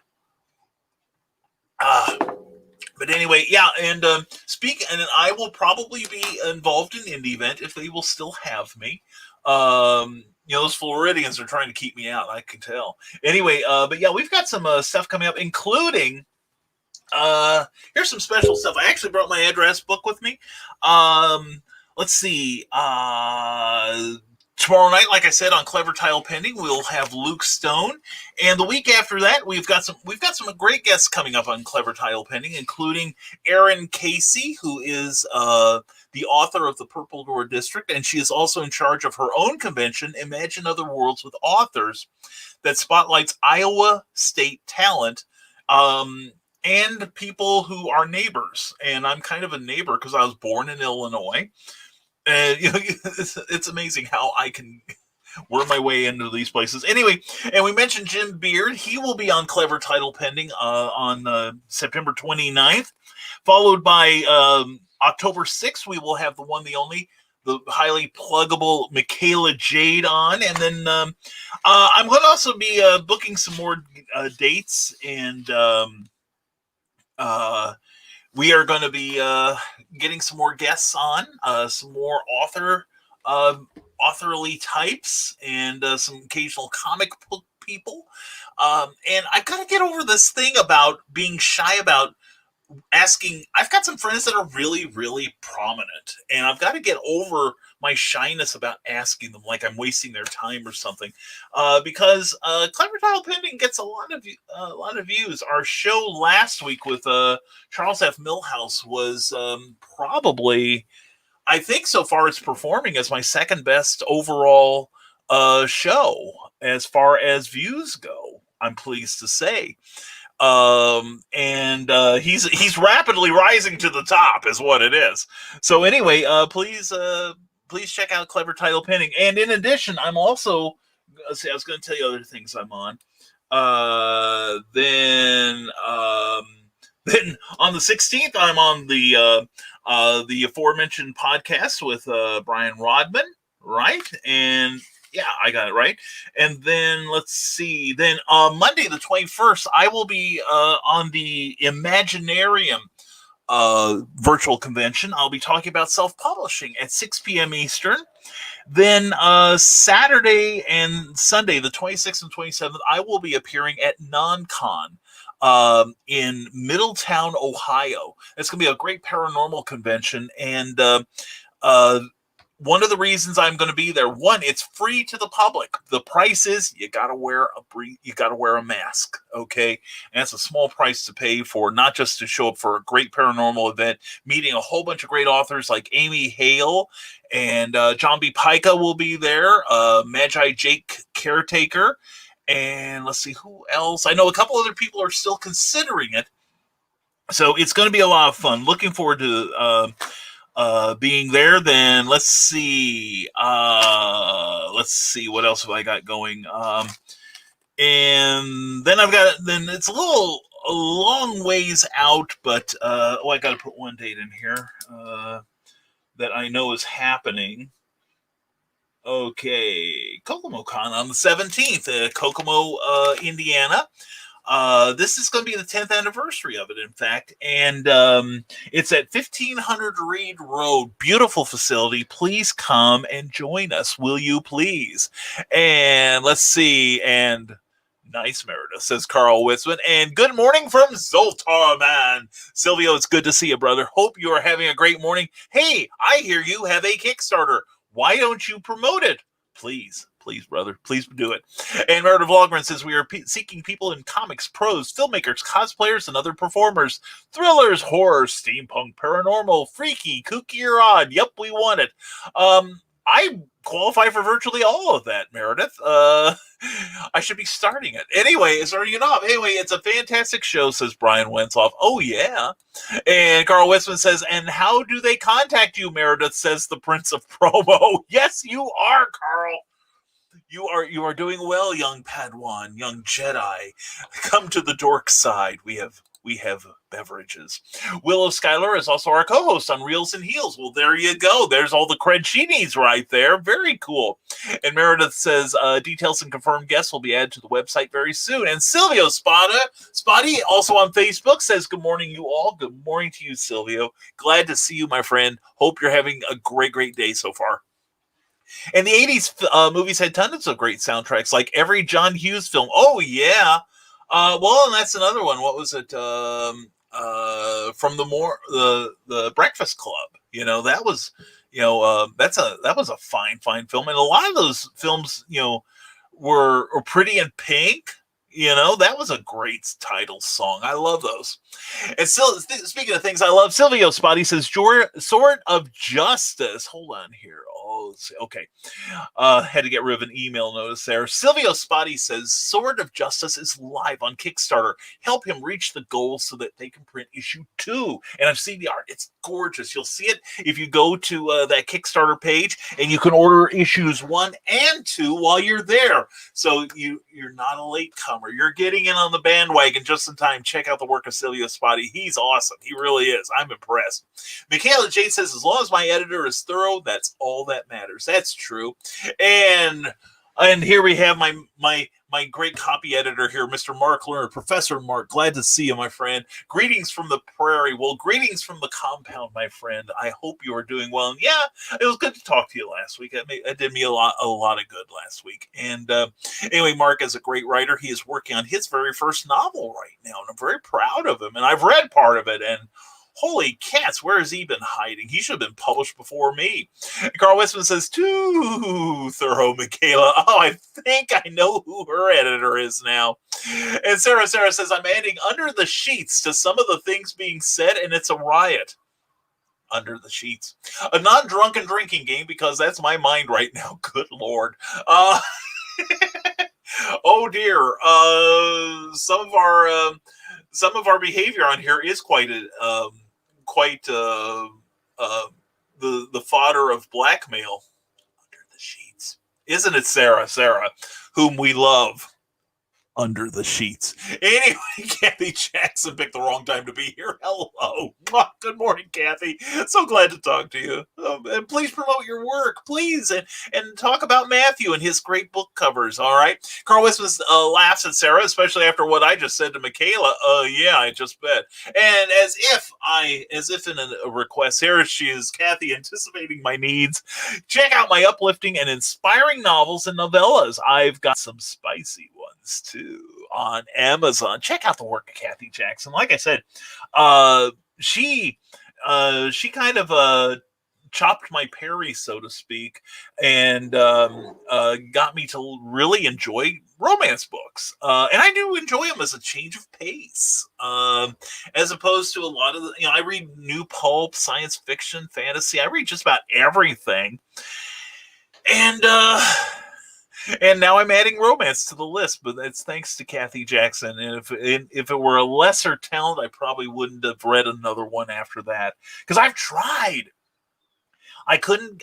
But anyway, yeah, and and I will probably be involved in Indie Event if they will still have me. Those Floridians are trying to keep me out, I can tell. Anyway, but yeah, we've got some stuff coming up, including here's some special stuff. I actually brought my address book with me. Let's see. Tomorrow night, like I said, on Clever Tile Pending, we'll have Luke Stone, and the week after that, we've got some great guests coming up on Clever Tile Pending, including Erin Casey, who is the author of the Purple Door District, and she is also in charge of her own convention, Imagine Other Worlds with Authors, that spotlights Iowa State talent and people who are neighbors. And I'm kind of a neighbor because I was born in Illinois. And it's amazing how I can worm my way into these places. Anyway, and we mentioned Jim Beard. He will be on Clever Title Pending on September 29th, followed by October 6th. We will have the one, the only, the highly pluggable Michaela Jade on. And then I'm going to also be booking some more dates, and we are going to be getting some more guests on, some more authorly types, and some occasional comic book people. And I've got to get over this thing about being shy about asking. I've got some friends that are really, really prominent, and I've got to get over my shyness about asking them like I'm wasting their time or something. Because Clever Title Pending gets a lot of views. Our show last week with Charles F. Millhouse was probably, I think so far it's performing as my second best overall show as far as views go, I'm pleased to say. And he's rapidly rising to the top is what it is. So anyway, please check out Clever Title Pending. And in addition, I'm also, I was going to tell you other things I'm on. Then on the 16th, I'm on the aforementioned podcast with Brian Rodman, right? And yeah, I got it right. And then let's see. Then Monday the 21st, I will be on the Imaginarium virtual convention. I'll be talking about self-publishing at 6 p.m. Eastern. Then Saturday and Sunday, the 26th and 27th, I will be appearing at NonCon in Middletown, Ohio. It's going to be a great paranormal convention, and one of the reasons I'm going to be there, one, it's free to the public. The price is you got to wear a mask, okay? And that's a small price to pay for, not just to show up for a great paranormal event, meeting a whole bunch of great authors like Amy Hale and John B. Pica will be there, Magi Jake Caretaker, and let's see who else. I know a couple other people are still considering it, so it's going to be a lot of fun. Looking forward to being there. Then let's see what else have I got going. And then then it's a long ways out, but I got to put one date in here that I know is happening. Okay, KokomoCon on the 17th, Kokomo, Indiana. This is going to be the 10th anniversary of it, in fact, and it's at 1500 Reed Road. Beautiful facility. Please come and join us, will you please? And let's see, and nice, Meredith, says Carl Witzman, and good morning from Zoltar, man. Silvio, it's good to see you, brother. Hope you are having a great morning. Hey, I hear you have a Kickstarter. Why don't you promote it? Please, brother, please do it. And Meredith Vlogman says we are seeking people in comics, prose, filmmakers, cosplayers, and other performers. Thrillers, horror, steampunk, paranormal, freaky, kooky, or odd. Yep, we want it. I qualify for virtually all of that, Meredith. I should be starting it. Anyway, it's a fantastic show, says Brian Wentzoff. Oh, yeah. And Carl Westman says, and how do they contact you, Meredith, says the Prince of Promo. Yes, you are, Carl. You are doing well, young Padawan, young Jedi. Come to the dork side. We have beverages. Willow Schuyler is also our co-host on Reels and Heels. Well, there you go. There's all the cred she needs right there. Very cool. And Meredith says details and confirmed guests will be added to the website very soon. And Silvio Spotty, also on Facebook, says good morning, you all. Good morning to you, Silvio. Glad to see you, my friend. Hope you're having a great, great day so far. And the 80s movies had tons of great soundtracks, like every John Hughes film. Oh, yeah. Well, and that's another one. What was it? From the Breakfast Club. That was, that was a fine film. And a lot of those films, were Pretty in Pink. That was a great title song. I love those. And still, speaking of things I love, Silvio Spotty says, Sword of Justice. Hold on here. Oh, okay. Had to get rid of an email notice there. Silvio Spotty says, Sword of Justice is live on Kickstarter. Help him reach the goal so that they can print issue 2. And I've seen the art. It's gorgeous. You'll see it if you go to that Kickstarter page, and you can order issues 1 and 2 while you're there. So you're not a latecomer. You're getting in on the bandwagon just in time. Check out the work of Silvio Spotty. He's awesome. He really is. I'm impressed. Michaela J says, as long as my editor is thorough, that's all that matters. That's true. And here we have my great copy editor here, Mr. Mark Lerner, Professor Mark. Glad to see you, my friend. Greetings from the prairie. Well, greetings from the compound, my friend. I hope you are doing well. And yeah, it was good to talk to you last week. It did me a lot of good last week. And anyway, Mark is a great writer. He is working on his very first novel right now, and I'm very proud of him. And I've read part of it, and holy cats, where has he been hiding? He should have been published before me. Carl Westman says, too thorough, Michaela. Oh, I think I know who her editor is now. And Sarah says, I'm adding Under the Sheets to some of the things being said, and it's a riot. Under the Sheets. A non-drunken drinking game, because that's my mind right now. Good Lord. Oh, dear. Some of our behavior on here is quite the fodder of blackmail. Under the Sheets, isn't it, Sarah, whom we love? Under the Sheets. Anyway, Kathy Jackson picked the wrong time to be here. Hello. Good morning, Kathy. So glad to talk to you. And please promote your work, please, and talk about Matthew and his great book covers, all right? Carl Westman laughs at Sarah, especially after what I just said to Michaela. Yeah, I just bet. And as if in a request, here she is, Kathy, anticipating my needs. Check out my uplifting and inspiring novels and novellas. I've got some spicy ones, too, on Amazon. Check out the work of Kathy Jackson. Like I said, she kind of chopped my Perry, so to speak, and got me to really enjoy romance books. And I do enjoy them as a change of pace, as opposed to a lot of I read new pulp, science fiction, fantasy. I read just about everything. And now I'm adding romance to the list, but it's thanks to Kathy Jackson. And if it were a lesser talent, I probably wouldn't have read another one after that. Because I've tried. I couldn't.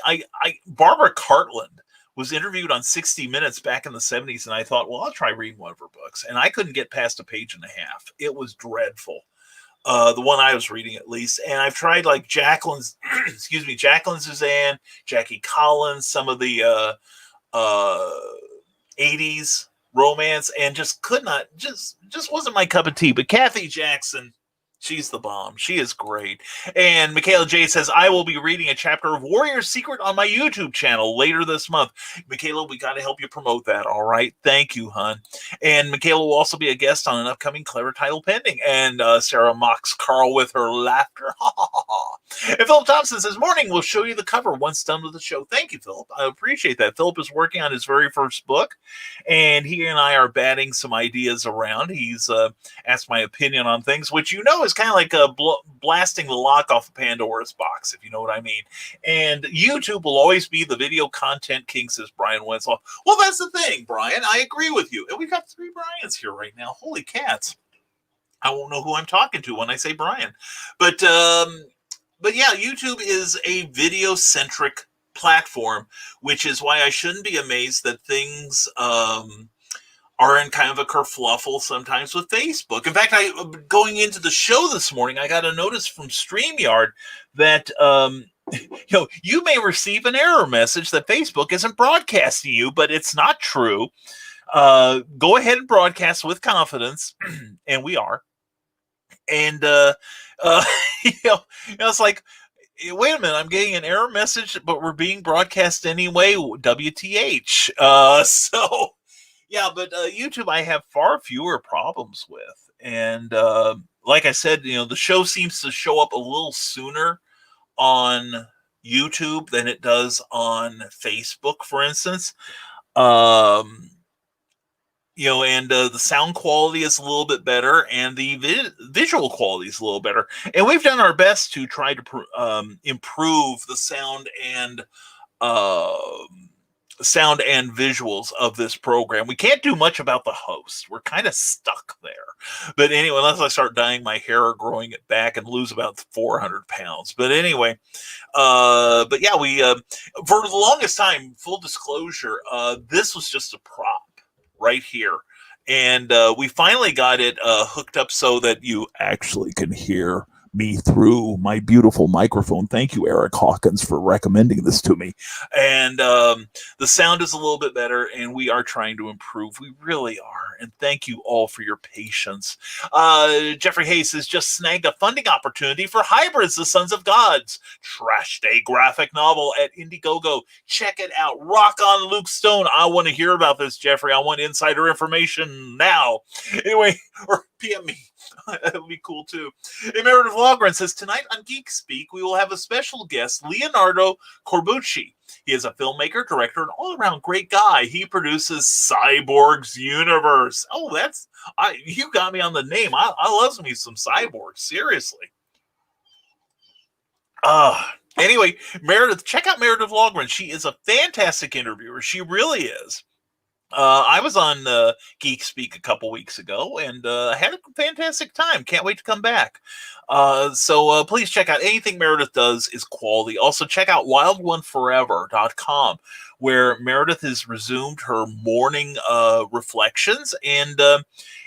Barbara Cartland was interviewed on 60 Minutes back in the 70s, and I thought, well, I'll try reading one of her books. And I couldn't get past a page and a half. It was dreadful. The one I was reading, at least. And I've tried like Jacqueline Suzanne, Jackie Collins, some of the 80s romance, and just could not, just wasn't my cup of tea. But Kathy Jackson, she's the bomb. She is great. And Michaela J says, I will be reading a chapter of Warrior's Secret on my YouTube channel later this month. Michaela, we got to help you promote that. All right. Thank you, hon. And Michaela will also be a guest on an upcoming Clever Title Pending. And Sarah mocks Carl with her laughter. And Philip Thompson says, morning, we'll show you the cover once done with the show. Thank you, Philip. I appreciate that. Philip is working on his very first book, and he and I are batting some ideas around. He's asked my opinion on things, which is kind of like blasting the lock off of Pandora's box, if you know what I mean. And YouTube will always be the video content king, says Brian Wenzel. Well, that's the thing, Brian. I agree with you. And we've got 3 Brians here right now. Holy cats. I won't know who I'm talking to when I say Brian. But yeah, YouTube is a video-centric platform, which is why I shouldn't be amazed that things are in kind of a kerfluffle sometimes with Facebook. In fact, going into the show this morning, I got a notice from StreamYard that you may receive an error message that Facebook isn't broadcasting you, but it's not true. Go ahead and broadcast with confidence, and we are. And it's like, wait a minute, I'm getting an error message, but we're being broadcast anyway. WTH. So. Yeah, but YouTube I have far fewer problems with. And like I said, the show seems to show up a little sooner on YouTube than it does on Facebook, for instance. And the sound quality is a little bit better, and the visual quality is a little better. And we've done our best to try to improve the sound and sound and visuals of this program. We can't do much about the host. We're kind of stuck there. But anyway, unless I start dyeing my hair or growing it back and lose about 400 pounds. But anyway, but yeah, we for the longest time, full disclosure, this was just a prop right here. And we finally got it hooked up so that you actually can hear me through my beautiful microphone. Thank you, Eric Hawkins, for recommending this to me. And the sound is a little bit better, and we are trying to improve. We really are. And thank you all for your patience. Jeffrey Hayes has just snagged a funding opportunity for Hybrids, the Sons of Gods Trash Day graphic novel at Indiegogo. Check it out. Rock on, Luke Stone. I want to hear about this, Jeffrey. I want insider information now. Anyway, or PM me. That would be cool too. And Meredith Logren says, tonight on Geek Speak, we will have a special guest, Leonardo Corbucci. He is a filmmaker, director, and all-around great guy. He produces Cyborg's Universe. Oh, you got me on the name. I love me some Cyborgs, seriously. Anyway, Meredith, check out Meredith Logren. She is a fantastic interviewer. She really is. I was on Geek Speak a couple weeks ago and had a fantastic time. Can't wait to come back. So please check out anything Meredith does is quality. Also check out wildoneforever.com, where Meredith has resumed her morning reflections. And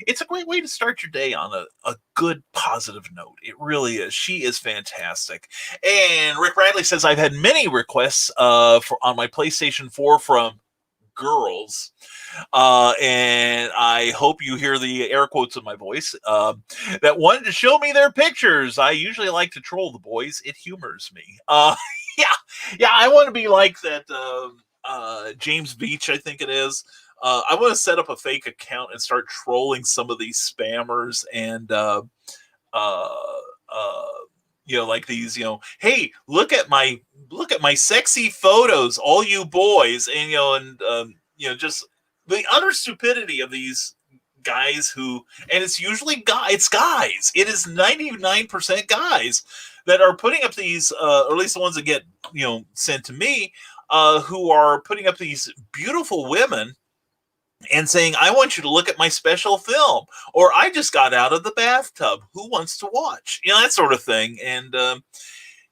it's a great way to start your day on a good, positive note. It really is. She is fantastic. And Rick Bradley says, I've had many requests on my PlayStation 4 from girls, and I hope you hear the air quotes in my voice, that wanted to show me their pictures. I usually like to troll the boys. It humors me. Yeah, I want to be like that James Beach, I think it is. I want to set up a fake account and start trolling some of these spammers and like these, hey, look at my sexy photos, all you boys, and just the utter stupidity of these guys who, and it's usually it's guys. It is 99% guys that are putting up these, or at least the ones that get sent to me, who are putting up these beautiful women and saying, I want you to look at my special film, or I just got out of the bathtub. Who wants to watch? That sort of thing. And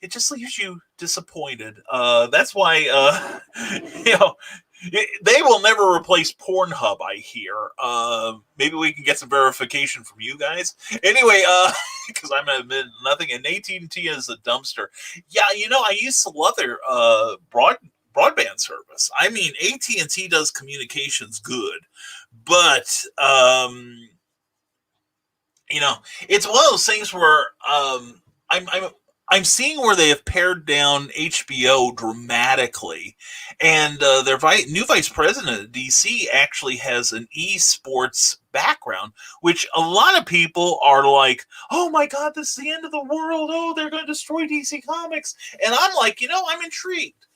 it just leaves you disappointed. That's why, they will never replace Pornhub, I hear. Maybe we can get some verification from you guys. Anyway, because I'm going to admit nothing. And AT&T is a dumpster. Yeah, I used to love their broadband service. I mean, AT&T does communications good, but it's one of those things where I'm seeing where they have pared down HBO dramatically, and their new vice president at DC actually has an esports background, which a lot of people are like, oh my God, this is the end of the world. Oh, they're going to destroy DC Comics. And I'm like, I'm intrigued.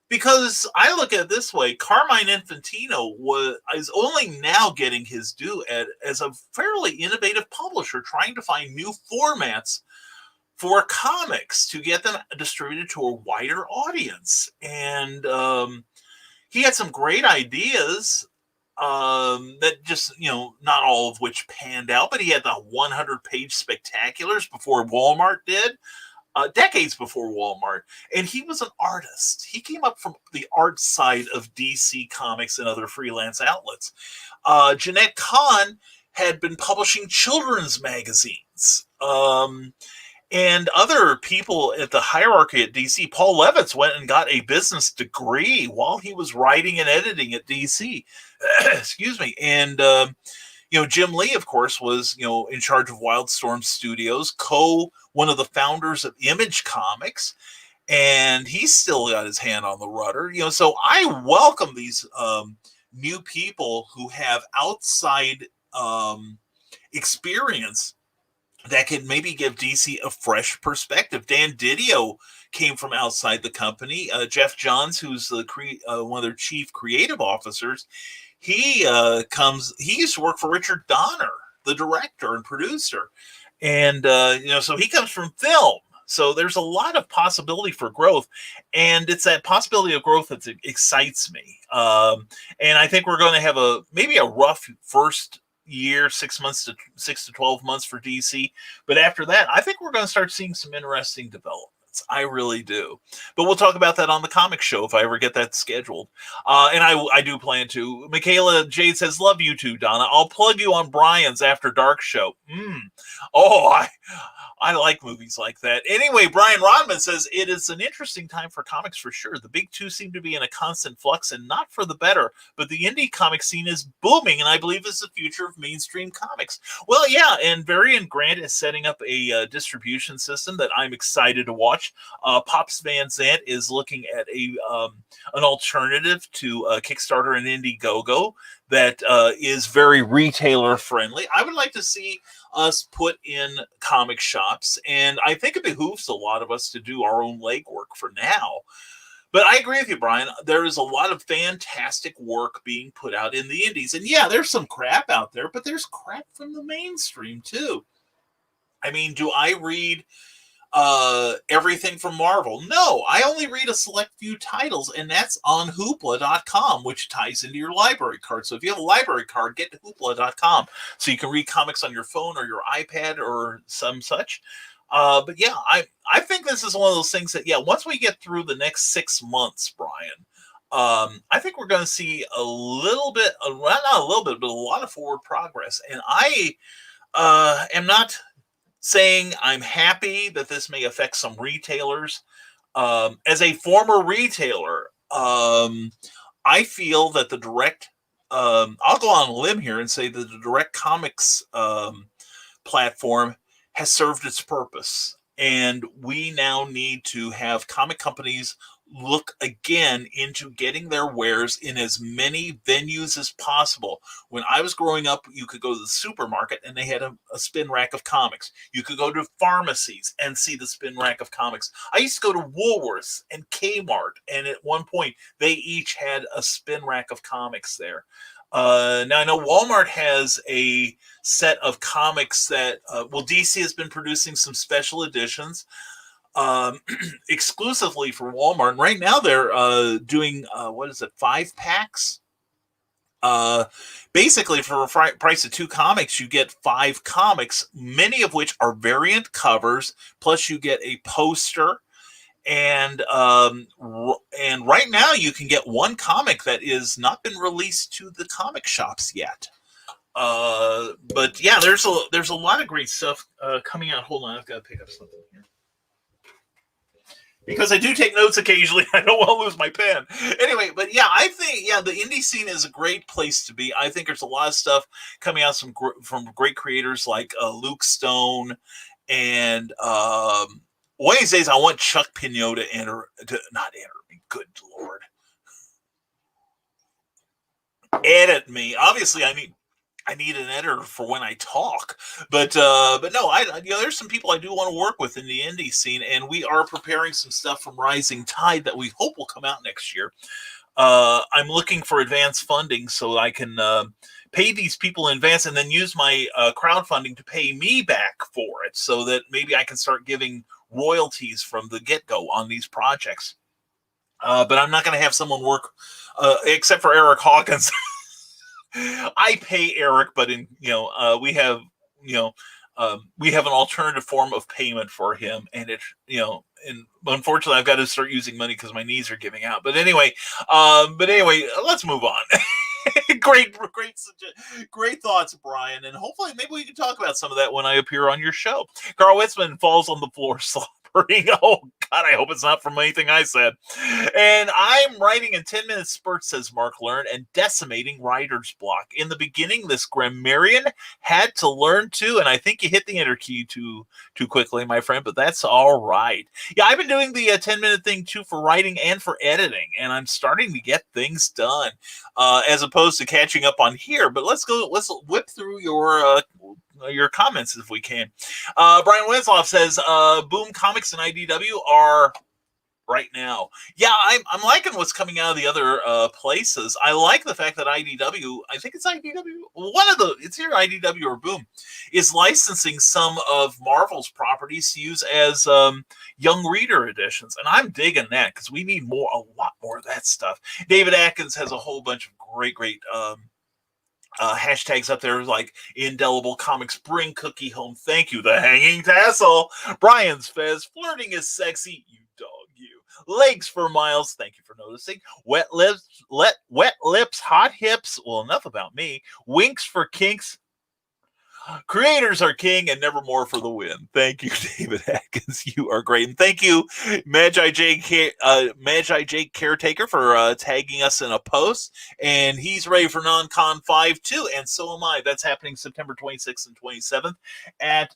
Because I look at it this way, Carmine Infantino is only now getting his due as a fairly innovative publisher, trying to find new formats for comics to get them distributed to a wider audience. And he had some great ideas that just, not all of which panned out, but he had the 100-page spectaculars before Walmart did. Decades before Walmart, and he was an artist. He came up from the art side of DC Comics and other freelance outlets. Jeanette Kahn had been publishing children's magazines. And other people at the hierarchy at DC, Paul Levitz went and got a business degree while he was writing and editing at DC. Excuse me. And Jim Lee, of course, was, in charge of Wildstorm Studios, one of the founders of Image Comics, and he's still got his hand on the rudder. So I welcome these new people who have outside experience that can maybe give DC a fresh perspective. Dan Didio came from outside the company. Jeff Johns, who's one of their chief creative officers, he used to work for Richard Donner, the director and producer. And, so he comes from film. So there's a lot of possibility for growth, and it's that possibility of growth that excites me. And I think we're going to have maybe a rough first year, 6 to 12 months for DC. But after that, I think we're going to start seeing some interesting developments. I really do. But we'll talk about that on the comic show if I ever get that scheduled. And I do plan to. Michaela Jade says, love you too, Donna. I'll plug you on Brian's After Dark show. Oh, I like movies like that. Anyway, Brian Rodman says, it is an interesting time for comics for sure. The big two seem to be in a constant flux and not for the better, but the indie comic scene is booming, and I believe it's the future of mainstream comics. Well, yeah, and Varian Grant is setting up a distribution system that I'm excited to watch. Pops Van Zandt is looking at an alternative to Kickstarter and Indiegogo that is very retailer friendly. I would like to see us put in comic shops, and I think it behooves a lot of us to do our own legwork for now. But I agree with you, Brian. There is a lot of fantastic work being put out in the indies. And yeah, there's some crap out there, but there's crap from the mainstream too. I mean, do I read everything from Marvel? No, I only read a select few titles, and that's on hoopla.com, which ties into your library card. So if you have a library card, get to hoopla.com so you can read comics on your phone or your iPad or some such. But yeah, I think this is one of those things that, yeah, once we get through the next 6 months, Brian, I think we're going to see a little bit, well, not a little bit, but a lot of forward progress. And I am not saying I'm happy that this may affect some retailers. As a former retailer, I feel that the direct, I'll go on a limb here and say that the direct comics platform has served its purpose. And we now need to have comic companies look again into getting their wares in as many venues as possible. When I was growing up, you could go to the supermarket and they had a spin rack of comics. You could go to pharmacies and see the spin rack of comics. I used to go to Woolworths and Kmart, and at one point they each had a spin rack of comics there. Now I know Walmart has a set of comics that, DC has been producing some special editions exclusively for Walmart. And right now they're doing 5 packs. Basically for a price of 2 comics, you get 5 comics, many of which are variant covers. Plus you get a poster. And right now you can get 1 comic that is not been released to the comic shops yet. But yeah, there's a lot of great stuff coming out. Hold on, I've got to pick up something here, because I do take notes occasionally. I don't want to lose my pen. Anyway, but yeah, I think, yeah, the indie scene is a great place to be. I think there's a lot of stuff coming out from great creators like Luke Stone, and one of these days I want Chuck Pignon to not enter me. Good Lord. Edit me. Obviously, I need an editor for when I talk, but no, there's some people I do want to work with in the indie scene, and we are preparing some stuff from Rising Tide that we hope will come out next year. I'm looking for advance funding so I can pay these people in advance and then use my crowdfunding to pay me back for it, so that maybe I can start giving royalties from the get-go on these projects. But I'm not going to have someone work, except for Eric Hawkins. I pay Eric, but we have an alternative form of payment for him, and and unfortunately I've got to start using money because my knees are giving out. But anyway, let's move on. Great thoughts, Brian, and hopefully maybe we can talk about some of that when I appear on your show. Carl Witzman falls on the floor slobbering. Oh God, I hope it's not from anything I said. And I'm writing in 10-minute spurts, says Mark Learn, and decimating writer's block. In the beginning, this grammarian had to learn too, and I think you hit the enter key too quickly, my friend, but that's all right. Yeah, I've been doing the 10-minute thing too for writing and for editing, and I'm starting to get things done, as opposed to catching up on here. But let's whip through your comments if we can. Brian Winslow says, Boom Comics and IDW are right now. Yeah, I'm liking what's coming out of the other places. I like the fact that IDW, I think it's IDW, it's either IDW or Boom, is licensing some of Marvel's properties to use as young reader editions. And I'm digging that because we need a lot more of that stuff. David Atkins has a whole bunch of great hashtags up there like Indelible Comics, Bring Cookie Home, Thank You, The Hanging Tassel, Brian's Fez, Flirting is Sexy, You Dog You, Legs for Miles, Thank You for Noticing, Wet Lips, Hot Hips, well, enough about me, Winks for Kinks, Creators are king, and Nevermore for the win. Thank you, David Atkins. You are great. And thank you, Magi Jake Caretaker, for tagging us in a post. And he's ready for Non-Con 5 too. And so am I. That's happening September 26th and 27th at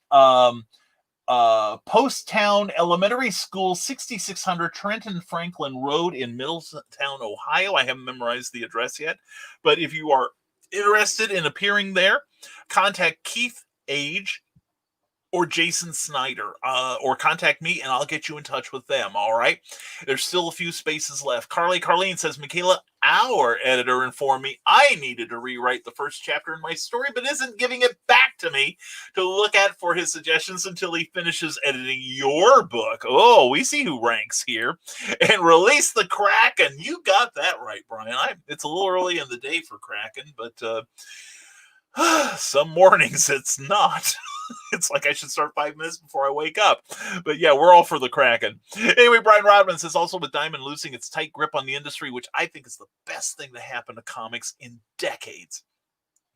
Post-Town Elementary School, 6600 Trenton Franklin Road in Middletown, Ohio. I haven't memorized the address yet. But if you are interested in appearing there, contact Keith Age or Jason Snyder, or contact me and I'll get you in touch with them. All right. There's still a few spaces left. Carlene says, Michaela, our editor informed me I needed to rewrite the first chapter in my story, but isn't giving it back to me to look at for his suggestions until he finishes editing your book. Oh, we see who ranks here. And release the Kraken. You got that right, Brian. It's a little early in the day for Kraken, but some mornings it's not. It's like I should start 5 minutes before I wake up. But yeah, we're all for the Kraken. Anyway, Brian Rodman says, also with Diamond losing its tight grip on the industry, which I think is the best thing to happen to comics in decades,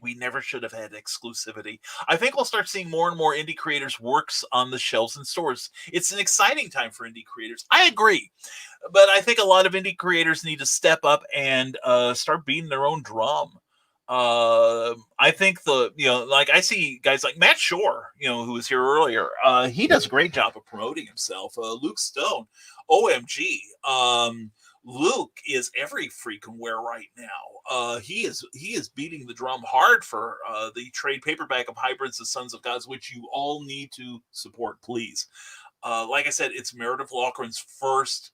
we never should have had exclusivity. I think we'll start seeing more and more indie creators' works on the shelves in stores. It's an exciting time for indie creators. I agree. But I think a lot of indie creators need to step up and start beating their own drum. I think like I see guys like Matt Shore, who was here earlier. He does a great job of promoting himself. Luke Stone, OMG. Luke is every freaking where right now. He is beating the drum hard for the trade paperback of Hybrids, the Sons of Gods, which you all need to support, please. Like I said, it's Meredith Loughran's first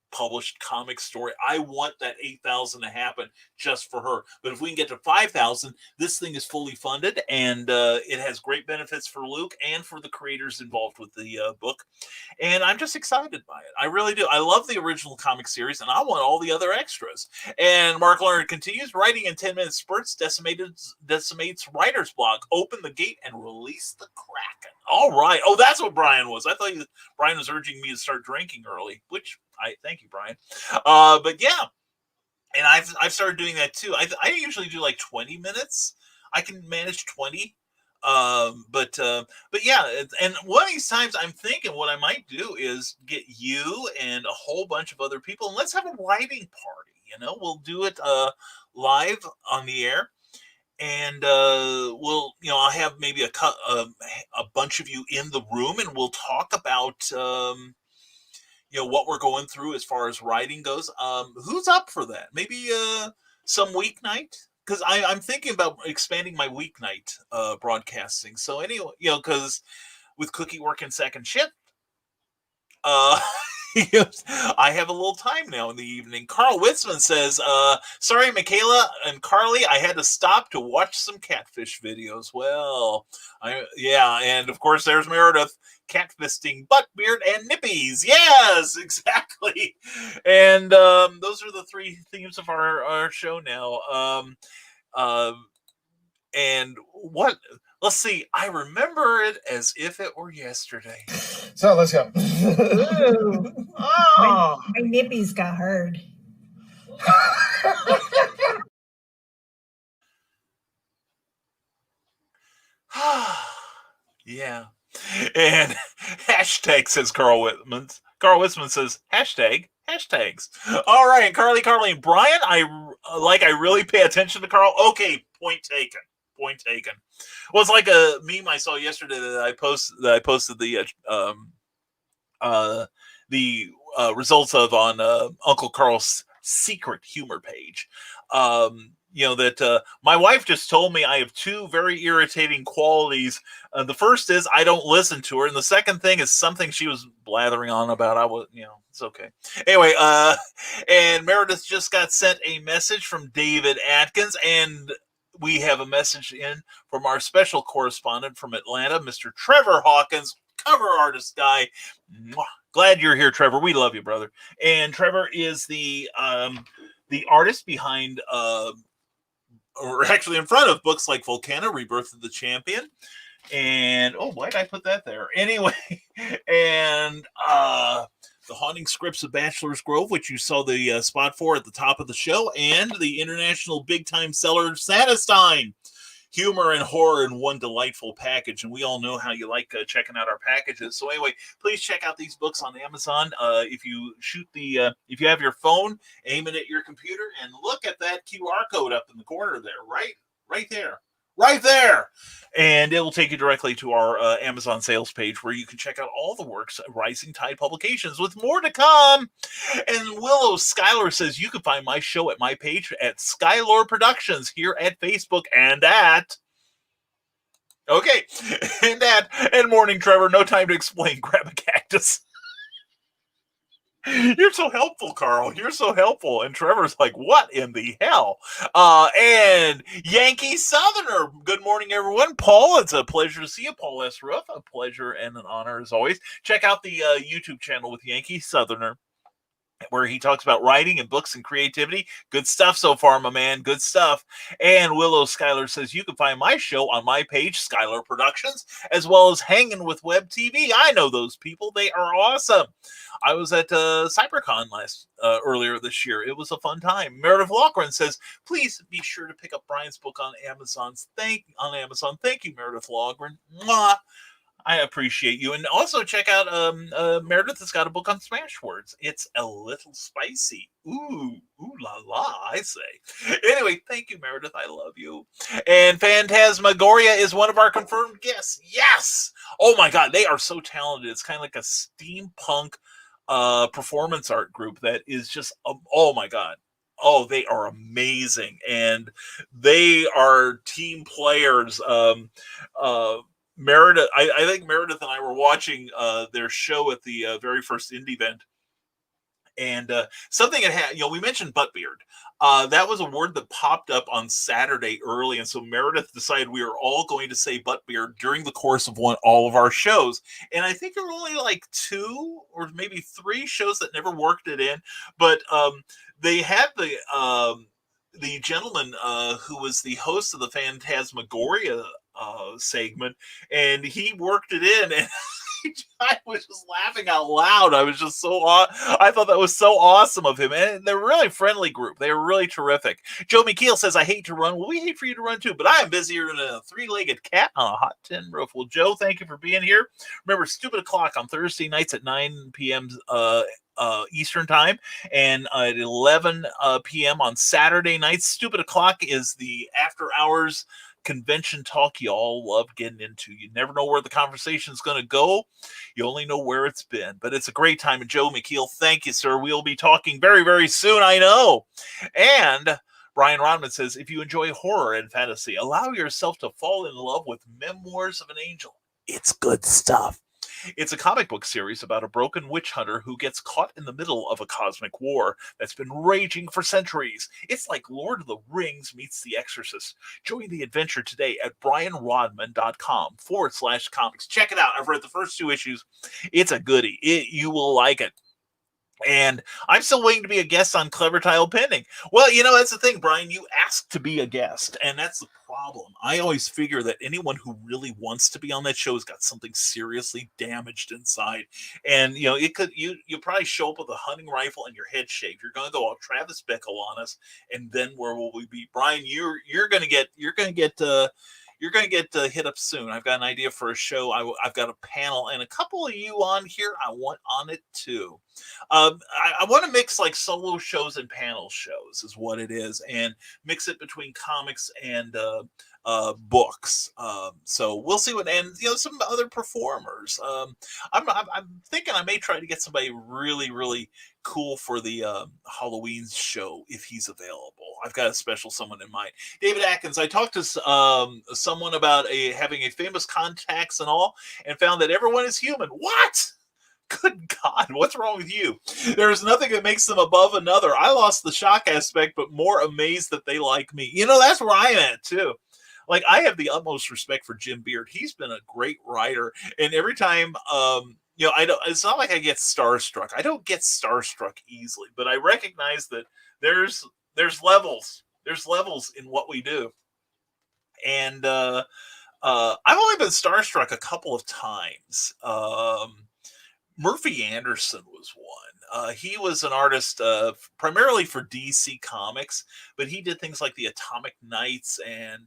published comic story. I want that 8,000 to happen just for her. But if we can get to 5,000, this thing is fully funded, and it has great benefits for Luke and for the creators involved with the book. And I'm just excited by it. I really do. I love the original comic series, and I want all the other extras. And Mark Leonard continues, writing in 10-minute spurts decimates writer's block. Open the gate and release the Kraken. All right. Oh, that's what Brian was. I thought Brian was urging me to start drinking early, which I thank you, Brian. But yeah, and I've started doing that too. I usually do like 20 minutes. I can manage 20. But yeah, and one of these times I'm thinking what I might do is get you and a whole bunch of other people, and let's have a writing party. We'll do it live on the air. And I'll have maybe a bunch of you in the room, and we'll talk about what we're going through as far as writing goes. Who's up for that? Maybe some weeknight, because I'm thinking about expanding my weeknight broadcasting. So anyway, because with Cookie working second shift, I have a little time now in the evening. Carl Witzman says, sorry, Michaela and Carly, I had to stop to watch some catfish videos. Well, and of course there's Meredith, catfisting, butt, beard, and nippies. Yes, exactly. And those are the three themes of our show now. And what... Let's see. I remember it as if it were yesterday. So let's go. Oh. My nippies got hurt. Yeah. And hashtag, says Carl Whitman. Carl Whitman says hashtags. All right, Carly, and Brian, I really pay attention to Carl. Okay, point taken. Well, it's like a meme I saw yesterday that I posted the results of on Uncle Carl's secret humor page. That my wife just told me I have two very irritating qualities. The first is I don't listen to her, and the second thing is something she was blathering on about. It's okay. Anyway, and Meredith just got sent a message from David Atkins, and we have a message in from our special correspondent from Atlanta, Mr. Trevor Hawkins, cover artist guy. Mwah. Glad you're here, Trevor. We love you, brother. And Trevor is the artist behind or actually in front of books like Volcano, Rebirth of the Champion. And why did I put that there? Anyway, and The Haunting Scripts of Bachelor's Grove, which you saw the spot for at the top of the show, and the international big-time seller Satistine. Humor and horror in one delightful package, and we all know how you like checking out our packages. So anyway, please check out these books on Amazon. If you if you have your phone, aim it at your computer, and look at that QR code up in the corner there, right there, and it will take you directly to our Amazon sales page where you can check out all the works of Rising Tide Publications with more to come. And Willow Skylar says you can find my show at my page at Skylore Productions here at Facebook and at Morning Trevor. No time to explain. Grab a cactus. You're so helpful, Carl. You're so helpful. And Trevor's like, what in the hell? And Yankee Southerner. Good morning, everyone. Paul, it's a pleasure to see you. Paul S. Roof, a pleasure and an honor as always. Check out the YouTube channel with Yankee Southerner, where he talks about writing and books and creativity. Good stuff so far, my man. Good stuff. And Willow Skylar says you can find my show on my page, Skylar Productions, as well as Hanging with Web TV. I know those people. They are awesome. I was at CyberCon earlier this year. It was a fun time. Meredith Loughran says, please be sure to pick up Brian's book on Amazon. Thank you, Meredith Loughran. Mwah. I appreciate you. And also check out Meredith has got a book on Smash Words. It's a little spicy. Ooh la la, I say. Anyway, thank you, Meredith. I love you. And Phantasmagoria is one of our confirmed guests. Yes! Oh my God, they are so talented. It's kind of like a steampunk performance art group that is just, oh my God. Oh, they are amazing. And they are team players. Meredith, I think Meredith and I were watching their show at the very first indie event, and something had we mentioned buttbeard. That was a word that popped up on Saturday early, and so Meredith decided we were all going to say buttbeard during the course of all of our shows. And I think there were only like 2 or maybe 3 shows that never worked it in, but they had the gentleman who was the host of the Phantasmagoria segment, and he worked it in, and I was just laughing out loud. I was just I thought that was so awesome of him, and they're a really friendly group. They're really terrific. Joe McKeel says, I hate to run. Well, we hate for you to run too, but I am busier than a 3-legged cat on a hot tin roof. Well, Joe, thank you for being here. Remember, Stupid O'Clock on Thursday nights at 9 p.m. Eastern time, and at 11 p.m. on Saturday nights. Stupid O'Clock is the after hours convention talk you all love getting into. You never know where the conversation is going to go. You only know where it's been, but it's a great time. And Joe McKeel, thank you, sir. We'll be talking very, very soon, I know. And Brian Rodman says, if you enjoy horror and fantasy, allow yourself to fall in love with Memoirs of an Angel. It's good stuff. It's a comic book series about a broken witch hunter who gets caught in the middle of a cosmic war that's been raging for centuries. It's like Lord of the Rings meets The Exorcist. Join the adventure today at brianrodman.com/comics. Check it out. I've read the first 2 issues. It's a goodie. You will like it. And I'm still waiting to be a guest on Clever Tile Pending. Well, that's the thing, Brian. You asked to be a guest, and that's the problem. I always figure that anyone who really wants to be on that show has got something seriously damaged inside. And you probably show up with a hunting rifle and your head shaved. You're going to go all Travis Bickle on us, and then where will we be, Brian? You're going to get hit up soon. I've got an idea for a show. I've got a panel, and a couple of you on here I want on it too. I want to mix like solo shows and panel shows is what it is, and mix it between comics and books. So we'll see and some other performers. I'm thinking I may try to get somebody really, really cool for the Halloween show if he's available. I've got a special someone in mind. David Atkins, I talked to someone about having a famous contacts and all, and found that everyone is human. What? Good God, what's wrong with you? There's nothing that makes them above another. I lost the shock aspect, but more amazed that they like me. That's where I'm at, too. Like, I have the utmost respect for Jim Beard. He's been a great writer. And every time, it's not like I get starstruck. I don't get starstruck easily, but I recognize that there's levels. There's levels in what we do. And I've only been starstruck a couple of times. Murphy Anderson was one. He was an artist primarily for DC Comics, but he did things like the Atomic Knights, and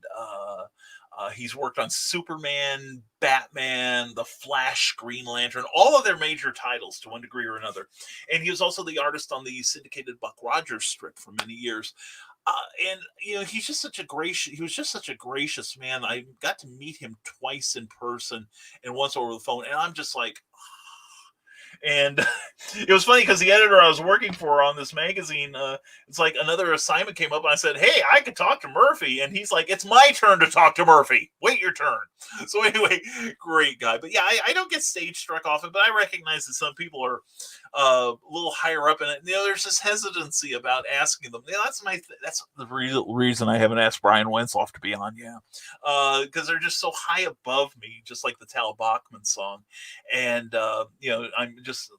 he's worked on Superman, Batman, The Flash, Green Lantern, all of their major titles to one degree or another. And he was also the artist on the syndicated Buck Rogers strip for many years. He's just such a gracious man. I got to meet him twice in person and once over the phone, and I'm just like, and it was funny because the editor I was working for on this magazine, it's like another assignment came up and I said, hey, I could talk to Murphy. And he's like, it's my turn to talk to Murphy. Wait your turn. So anyway, great guy. But yeah, I don't get stage struck often, but I recognize that some people are a little higher up in it. There's this hesitancy about asking them. That's the reason I haven't asked Brian Wentzloff to be on. Yeah. Because they're just so high above me, just like the Tal Bachman song. And, I'm just,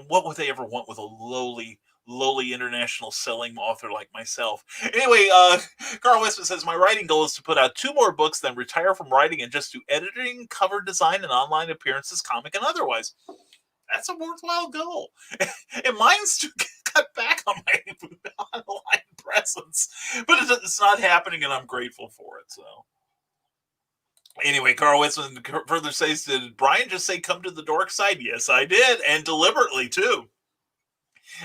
what would they ever want with a lowly international selling author like myself? Anyway, Carl Westman says, my writing goal is to put out 2 more books, then retire from writing and just do editing, cover design, and online appearances, comic and otherwise. That's a worthwhile goal. And mine's to cut back on my online presence. But it's not happening, and I'm grateful for it. So anyway, Carl Winston further says, did Brian just say come to the dork side? Yes, I did, and deliberately, too.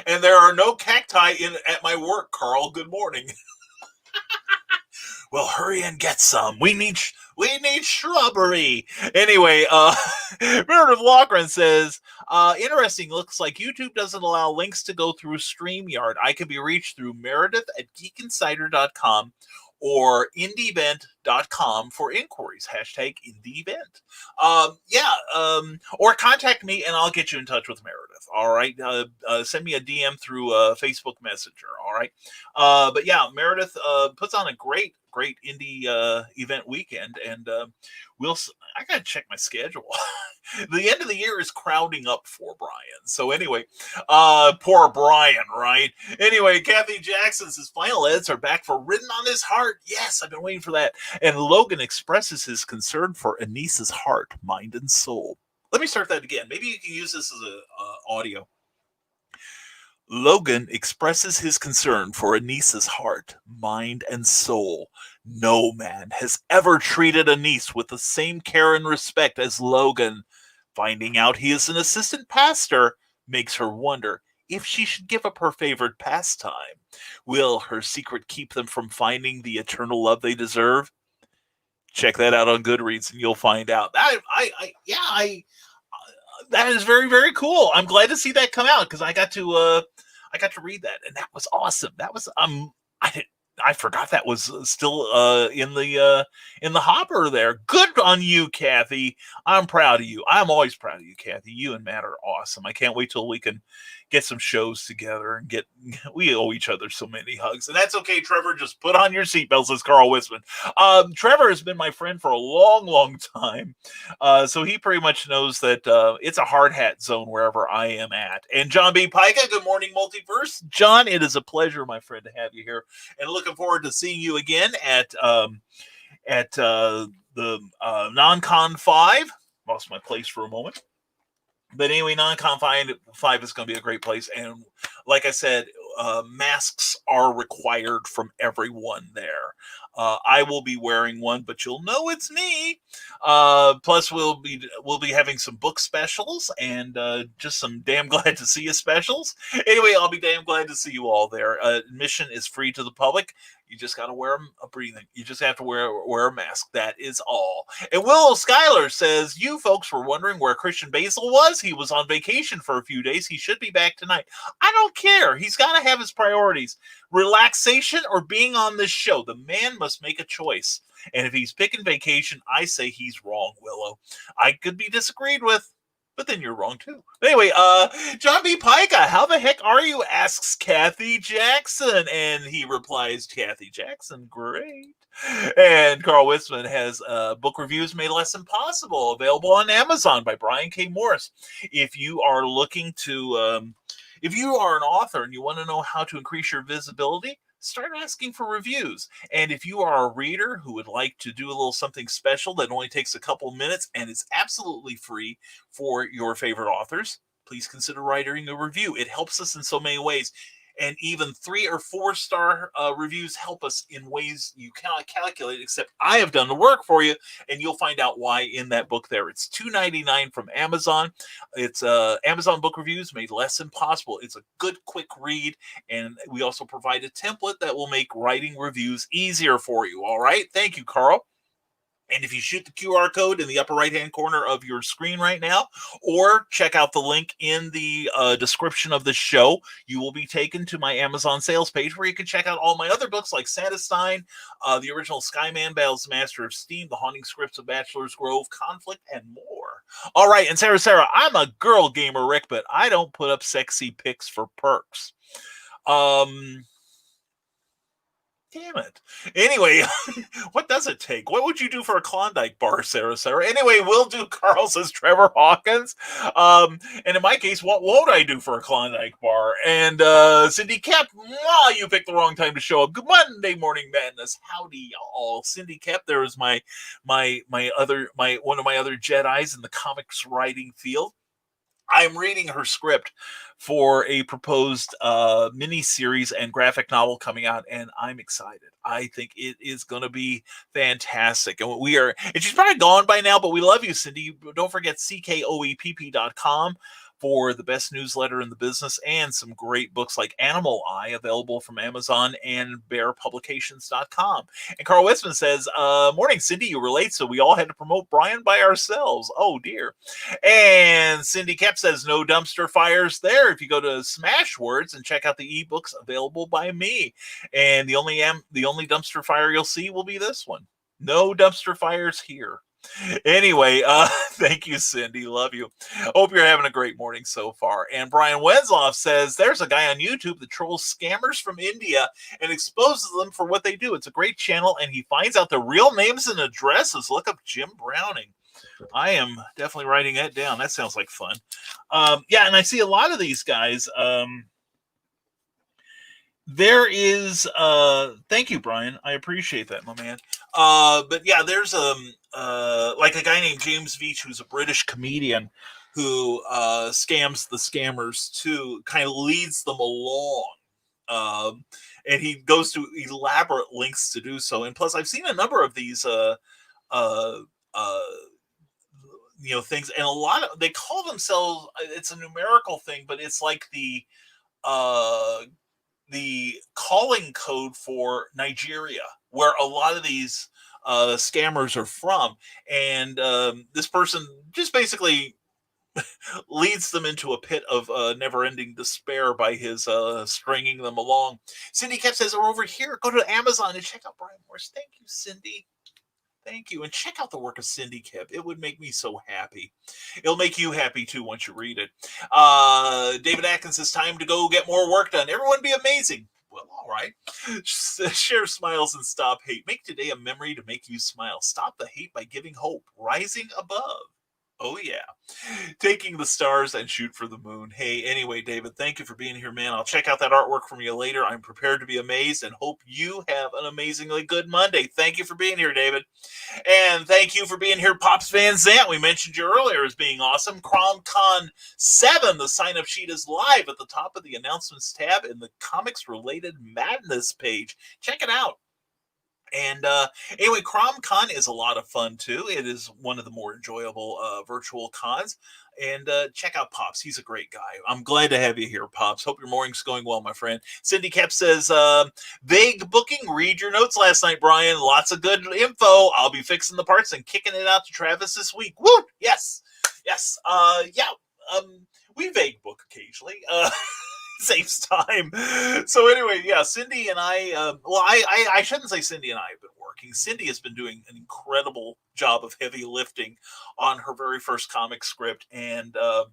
And there are no cacti at my work, Carl. Good morning. Well, hurry and get some. We need shrubbery. Anyway, Meredith Loughran says, interesting. Looks like YouTube doesn't allow links to go through StreamYard. I can be reached through Meredith at geekinsider.com or indievent.com for inquiries. Hashtag indieevent. Or contact me and I'll get you in touch with Meredith. All right. Send me a DM through Facebook Messenger. All right. But yeah, Meredith puts on a great indie event weekend, and I gotta check my schedule. The end of the year is crowding up for Brian. So anyway, poor Brian, right? Anyway, Kathy Jackson says final edits are back for Written on His Heart. Yes, I've been waiting for that. And Logan expresses his concern for Anissa's heart, mind, and soul. Let me start that again. Maybe you can use this as a audio. Logan expresses his concern for Anissa's heart, mind, and soul. No man has ever treated Anissa with the same care and respect as Logan. Finding out he is an assistant pastor makes her wonder if she should give up her favorite pastime. Will her secret keep them from finding the eternal love they deserve? Check that out on Goodreads and you'll find out. That is very, very cool. I'm glad to see that come out because I got to read that, and that was awesome. That was I forgot that was still in the hopper there. Good on you, Kathy. I'm proud of you. I'm always proud of you, Kathy. You and Matt are awesome. I can't wait till we can get some shows together and we owe each other so many hugs. And that's okay, Trevor. Just put on your seatbelts, says Carl Wisman. Trevor has been my friend for a long, long time. So he pretty much knows that it's a hard hat zone wherever I am at. And John B. Pica, good morning, Multiverse. John, it is a pleasure, my friend, to have you here. And looking forward to seeing you again at the Non-Con 5. Lost my place for a moment. But anyway, Non-Con 5 is going to be a great place. And like I said, masks are required from everyone there. I will be wearing one, but you'll know it's me. Plus, we'll be having some book specials and just some damn glad to see you specials. Anyway, I'll be damn glad to see you all there. Admission is free to the public. You just got to wear a breathing. You just have to wear a mask. That is all. And Willow Schuyler says, you folks were wondering where Christian Basil was. He was on vacation for a few days. He should be back tonight. I don't care. He's got to have his priorities. Relaxation or being on this show. The man must make a choice. And if he's picking vacation, I say he's wrong, Willow. I could be disagreed with, but then you're wrong too. Anyway, John B. Pica, how the heck are you? Asks Kathy Jackson. And he replies, Kathy Jackson, great. And Carl Witzman has book reviews made less impossible, available on Amazon by Brian K. Morris. If you are looking to, if you are an author and you want to know how to increase your visibility, start asking for reviews. And if you are a reader who would like to do a little something special that only takes a couple minutes and is absolutely free for your favorite authors, please consider writing a review. It helps us in so many ways. And even 3 or 4 star reviews help us in ways you cannot calculate, except I have done the work for you, and you'll find out why in that book there. It's $2.99 from Amazon. It's Amazon book reviews made less impossible. It's a good, quick read, and we also provide a template that will make writing reviews easier for you. All right? Thank you, Carl. And if you shoot the QR code in the upper right-hand corner of your screen right now, or check out the link in the description of the show, you will be taken to my Amazon sales page where you can check out all my other books like Santa Stein, the original Skyman, Battles Master of Steam, The Haunting Scripts of Bachelor's Grove, Conflict, and more. All right, and Sarah, I'm a girl gamer, Rick, but I don't put up sexy pics for perks. Damn it. Anyway, what does it take? What would you do for a Klondike bar, Sarah? Anyway, we'll do Carl, says Trevor Hawkins. And in my case, what won't I do for a Klondike bar? And Cindy Kep, you picked the wrong time to show up. Good Monday Morning Madness. Howdy, y'all. Cindy Kep, there is my one of my other Jedis in the comics writing field. I'm reading her script for a proposed mini-series and graphic novel coming out, and I'm excited. I think it is going to be fantastic. And she's probably gone by now, but we love you, Cindy. Don't forget CKOEPP.com for the best newsletter in the business and some great books like Animal Eye, available from Amazon, and bearpublications.com. And Carl Westman says, morning, Cindy, you were late, so we all had to promote Brian by ourselves. Oh, dear. And Cindy Kep says, no dumpster fires there. If you go to Smashwords and check out the ebooks available by me. And the only dumpster fire you'll see will be this one. No dumpster fires here. Anyway, thank you, Cindy. Love you. Hope you're having a great morning so far. And Brian Wensloff says, there's a guy on YouTube that trolls scammers from India and exposes them for what they do. It's a great channel, and he finds out their real names and addresses. Look up Jim Browning. I am definitely writing that down. That sounds like fun. Yeah, and I see a lot of these guys. There is thank you, Brian. I appreciate that, my man. But yeah, there's like a guy named James Veach, who's a British comedian who scams the scammers too, kind of leads them along. And he goes to elaborate lengths to do so. And plus, I've seen a number of these things, and a lot of, they call themselves, it's a numerical thing, but it's like the calling code for Nigeria, where a lot of these scammers are from. And this person just basically leads them into a pit of never-ending despair by his stringing them along. Cindy Kep says, we're over here. Go to Amazon and check out Brian Morris. Thank you, Cindy. Thank you. And check out the work of Cindy Kep. It would make me so happy. It'll make you happy, too, once you read it. David Atkins says, time to go get more work done. Everyone be amazing. Well, all right. Share smiles and stop hate. Make today a memory to make you smile. Stop the hate by giving hope. Rising above. Oh, yeah. Taking the stars and shoot for the moon. Hey, anyway, David, thank you for being here, man. I'll check out that artwork from you later. I'm prepared to be amazed and hope you have an amazingly good Monday. Thank you for being here, David. And thank you for being here, Pops Van Zant. We mentioned you earlier as being awesome. CromCon 7, the sign-up sheet is live at the top of the announcements tab in the Comics-Related Madness page. Check it out. And anyway, CromCon is a lot of fun, too. It is one of the more enjoyable virtual cons. And check out Pops. He's a great guy. I'm glad to have you here, Pops. Hope your morning's going well, my friend. Cindy Kep says, vague booking. Read your notes last night, Brian. Lots of good info. I'll be fixing the parts and kicking it out to Travis this week. Woo! Yes. Yes. We vague book occasionally. Saves time. So anyway, yeah, Cindy and I shouldn't say Cindy and I have been working. Cindy has been doing an incredible job of heavy lifting on her very first comic script. And, and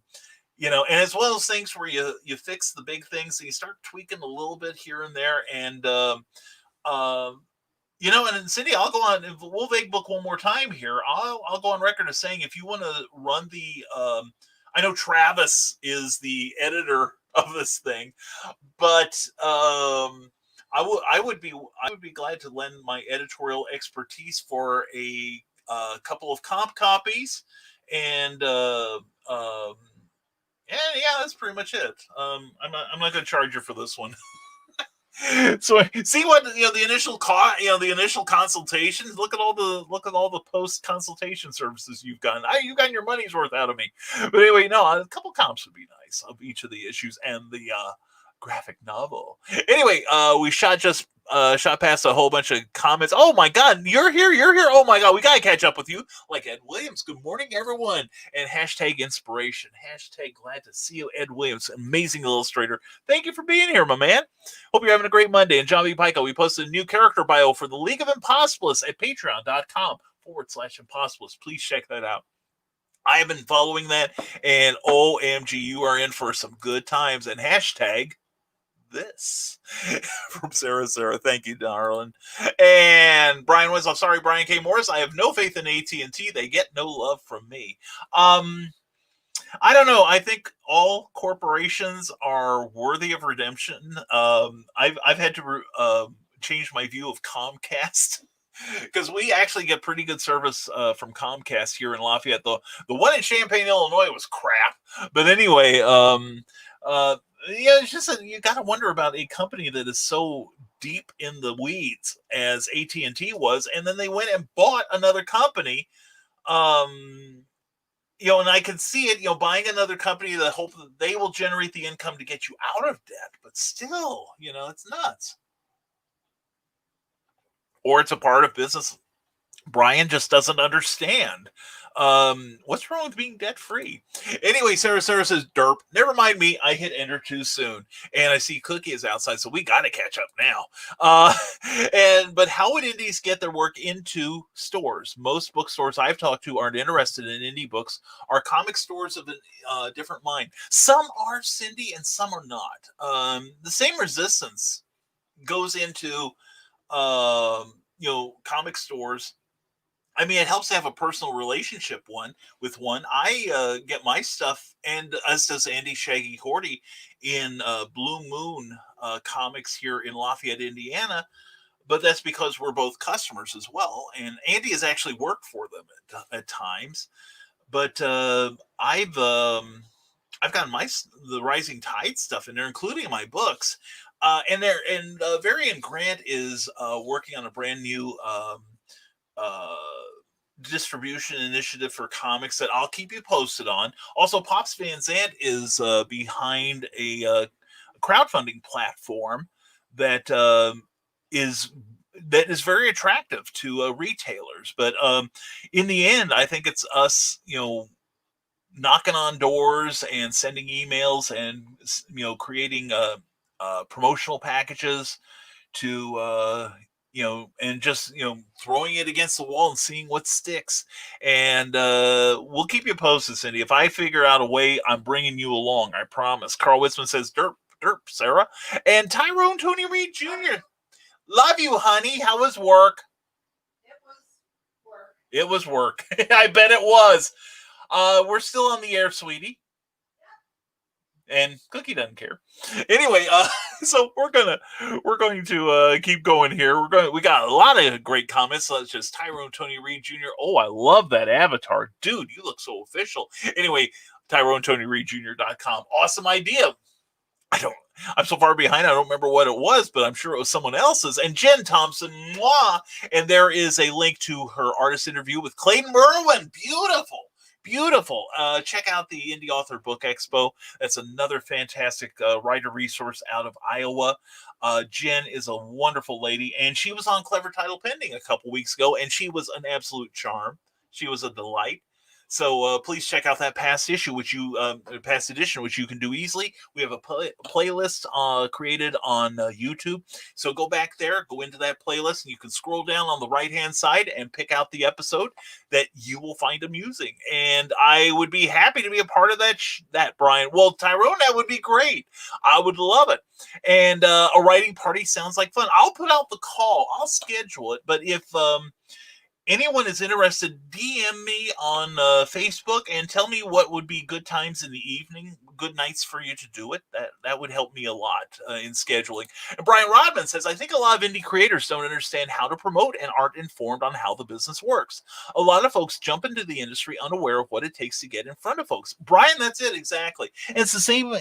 it's one of those things where you fix the big things and you start tweaking a little bit here and there. And, and Cindy, I'll go on, we'll vague book one more time here. I'll go on record as saying, if you want to run the, I know Travis is the editor of this thing, but I would be glad to lend my editorial expertise for a couple of comp copies, and yeah, that's pretty much it. I'm not going to charge you for this one. So see what the initial the initial consultations. Look at all the post consultation services you've gotten. You've gotten your money's worth out of me. But anyway, no, a couple comps would be nice of each of the issues and the graphic novel. Anyway, we shot past a whole bunch of comments. Oh my God, you're here. Oh my God, we gotta catch up with you. Like Ed Williams. Good morning, everyone. And hashtag inspiration. Hashtag glad to see you, Ed Williams. Amazing illustrator. Thank you for being here, my man. Hope you're having a great Monday. And John B. Pico, we posted a new character bio for the League of Impossibilists at patreon.com/impossibilists. Please check that out. I have been following that, and OMG, you are in for some good times. And hashtag this from Sarah. Thank you, darling. And Brian was, I'm sorry, Brian K. Morris. I have no faith in AT&T. They get no love from me. I don't know. I think all corporations are worthy of redemption. I've had to change my view of Comcast, because we actually get pretty good service from Comcast here in Lafayette. The one in Champaign, Illinois was crap. But anyway, it's just you got to wonder about a company that is so deep in the weeds as AT&T was, and then they went and bought another company. And I can see it, buying another company that hope that they will generate the income to get you out of debt. But still, it's nuts. Or it's a part of business Brian just doesn't understand. What's wrong with being debt free? Anyway, Sarah says, derp, never mind me. I hit enter too soon. And I see Cookie is outside, so we got to catch up now. But how would indies get their work into stores? Most bookstores I've talked to aren't interested in indie books. Are comic stores of a different mind? Some are, Cindy, and some are not. The same resistance goes into, comic stores. I mean, it helps to have a personal relationship with one. I get my stuff, and as does Andy Shaggy Horty, in Blue Moon Comics here in Lafayette, Indiana. But that's because we're both customers as well. And Andy has actually worked for them at times. But I've gotten the Rising Tide stuff in there, including my books. And Varian Grant is working on a brand new distribution initiative for comics that I'll keep you posted on. Also, Pops Van Zant is behind a crowdfunding platform that is very attractive to retailers. But in the end, I think it's us, knocking on doors and sending emails and creating promotional packages to and just throwing it against the wall and seeing what sticks. And we'll keep you posted, Cindy. If I figure out a way, I'm bringing you along, I promise. Carl Witzman says, derp, Sarah. And Tyrone Tony Reed Jr., love you, honey. How was work? It was work. I bet it was. We're still on the air, sweetie. And Cookie doesn't care. Anyway, so we're going to keep going here. We got a lot of great comments, such as Tyrone Tony Reed Jr. Oh, I love that avatar, dude. You look so official. Anyway, TyroneTonyReedJr.com. Awesome idea. I'm so far behind, I don't remember what it was, but I'm sure it was someone else's. And Jen Thompson, mwah. And there is a link to her artist interview with Clayton Merwin. Beautiful. Check out the Indie Author Book Expo. That's another fantastic writer resource out of Iowa. Jen is a wonderful lady, and she was on Clever Title Pending a couple weeks ago, and she was an absolute charm. She was a delight. So please check out that past edition, which you can do easily. We have a playlist created on YouTube. So go back there, go into that playlist, and you can scroll down on the right-hand side and pick out the episode that you will find amusing. And I would be happy to be a part of that, Brian. Well, Tyrone, that would be great. I would love it. And a writing party sounds like fun. I'll put out the call. I'll schedule it. But if anyone is interested, DM me on Facebook and tell me what would be good times in the evening, good nights for you to do it. That would help me a lot in scheduling. And Brian Rodman says, I think a lot of indie creators don't understand how to promote and aren't informed on how the business works. A lot of folks jump into the industry unaware of what it takes to get in front of folks. Brian, that's it, exactly. And it's the same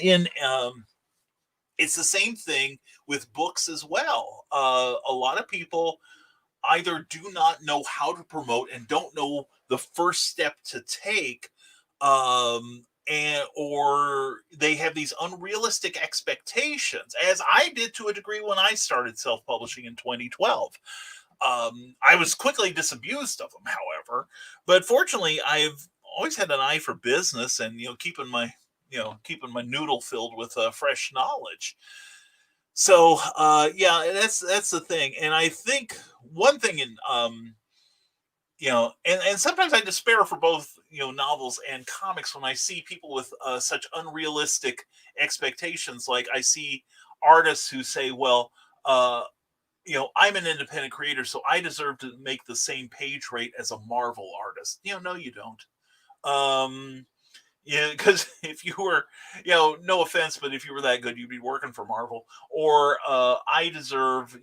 it's the same thing with books as well. A lot of people either do not know how to promote and don't know the first step to take, or they have these unrealistic expectations, as I did to a degree when I started self-publishing in 2012. I was quickly disabused of them, however, but fortunately I've always had an eye for business and, keeping my noodle filled with fresh knowledge. So, that's the thing. And I think one thing in, and sometimes I despair for both, novels and comics when I see people with such unrealistic expectations. Like I see artists who say, well, I'm an independent creator, so I deserve to make the same page rate as a Marvel artist. No, you don't. Yeah, because if you were, no offense, but if you were that good, you'd be working for Marvel. Or I deserve,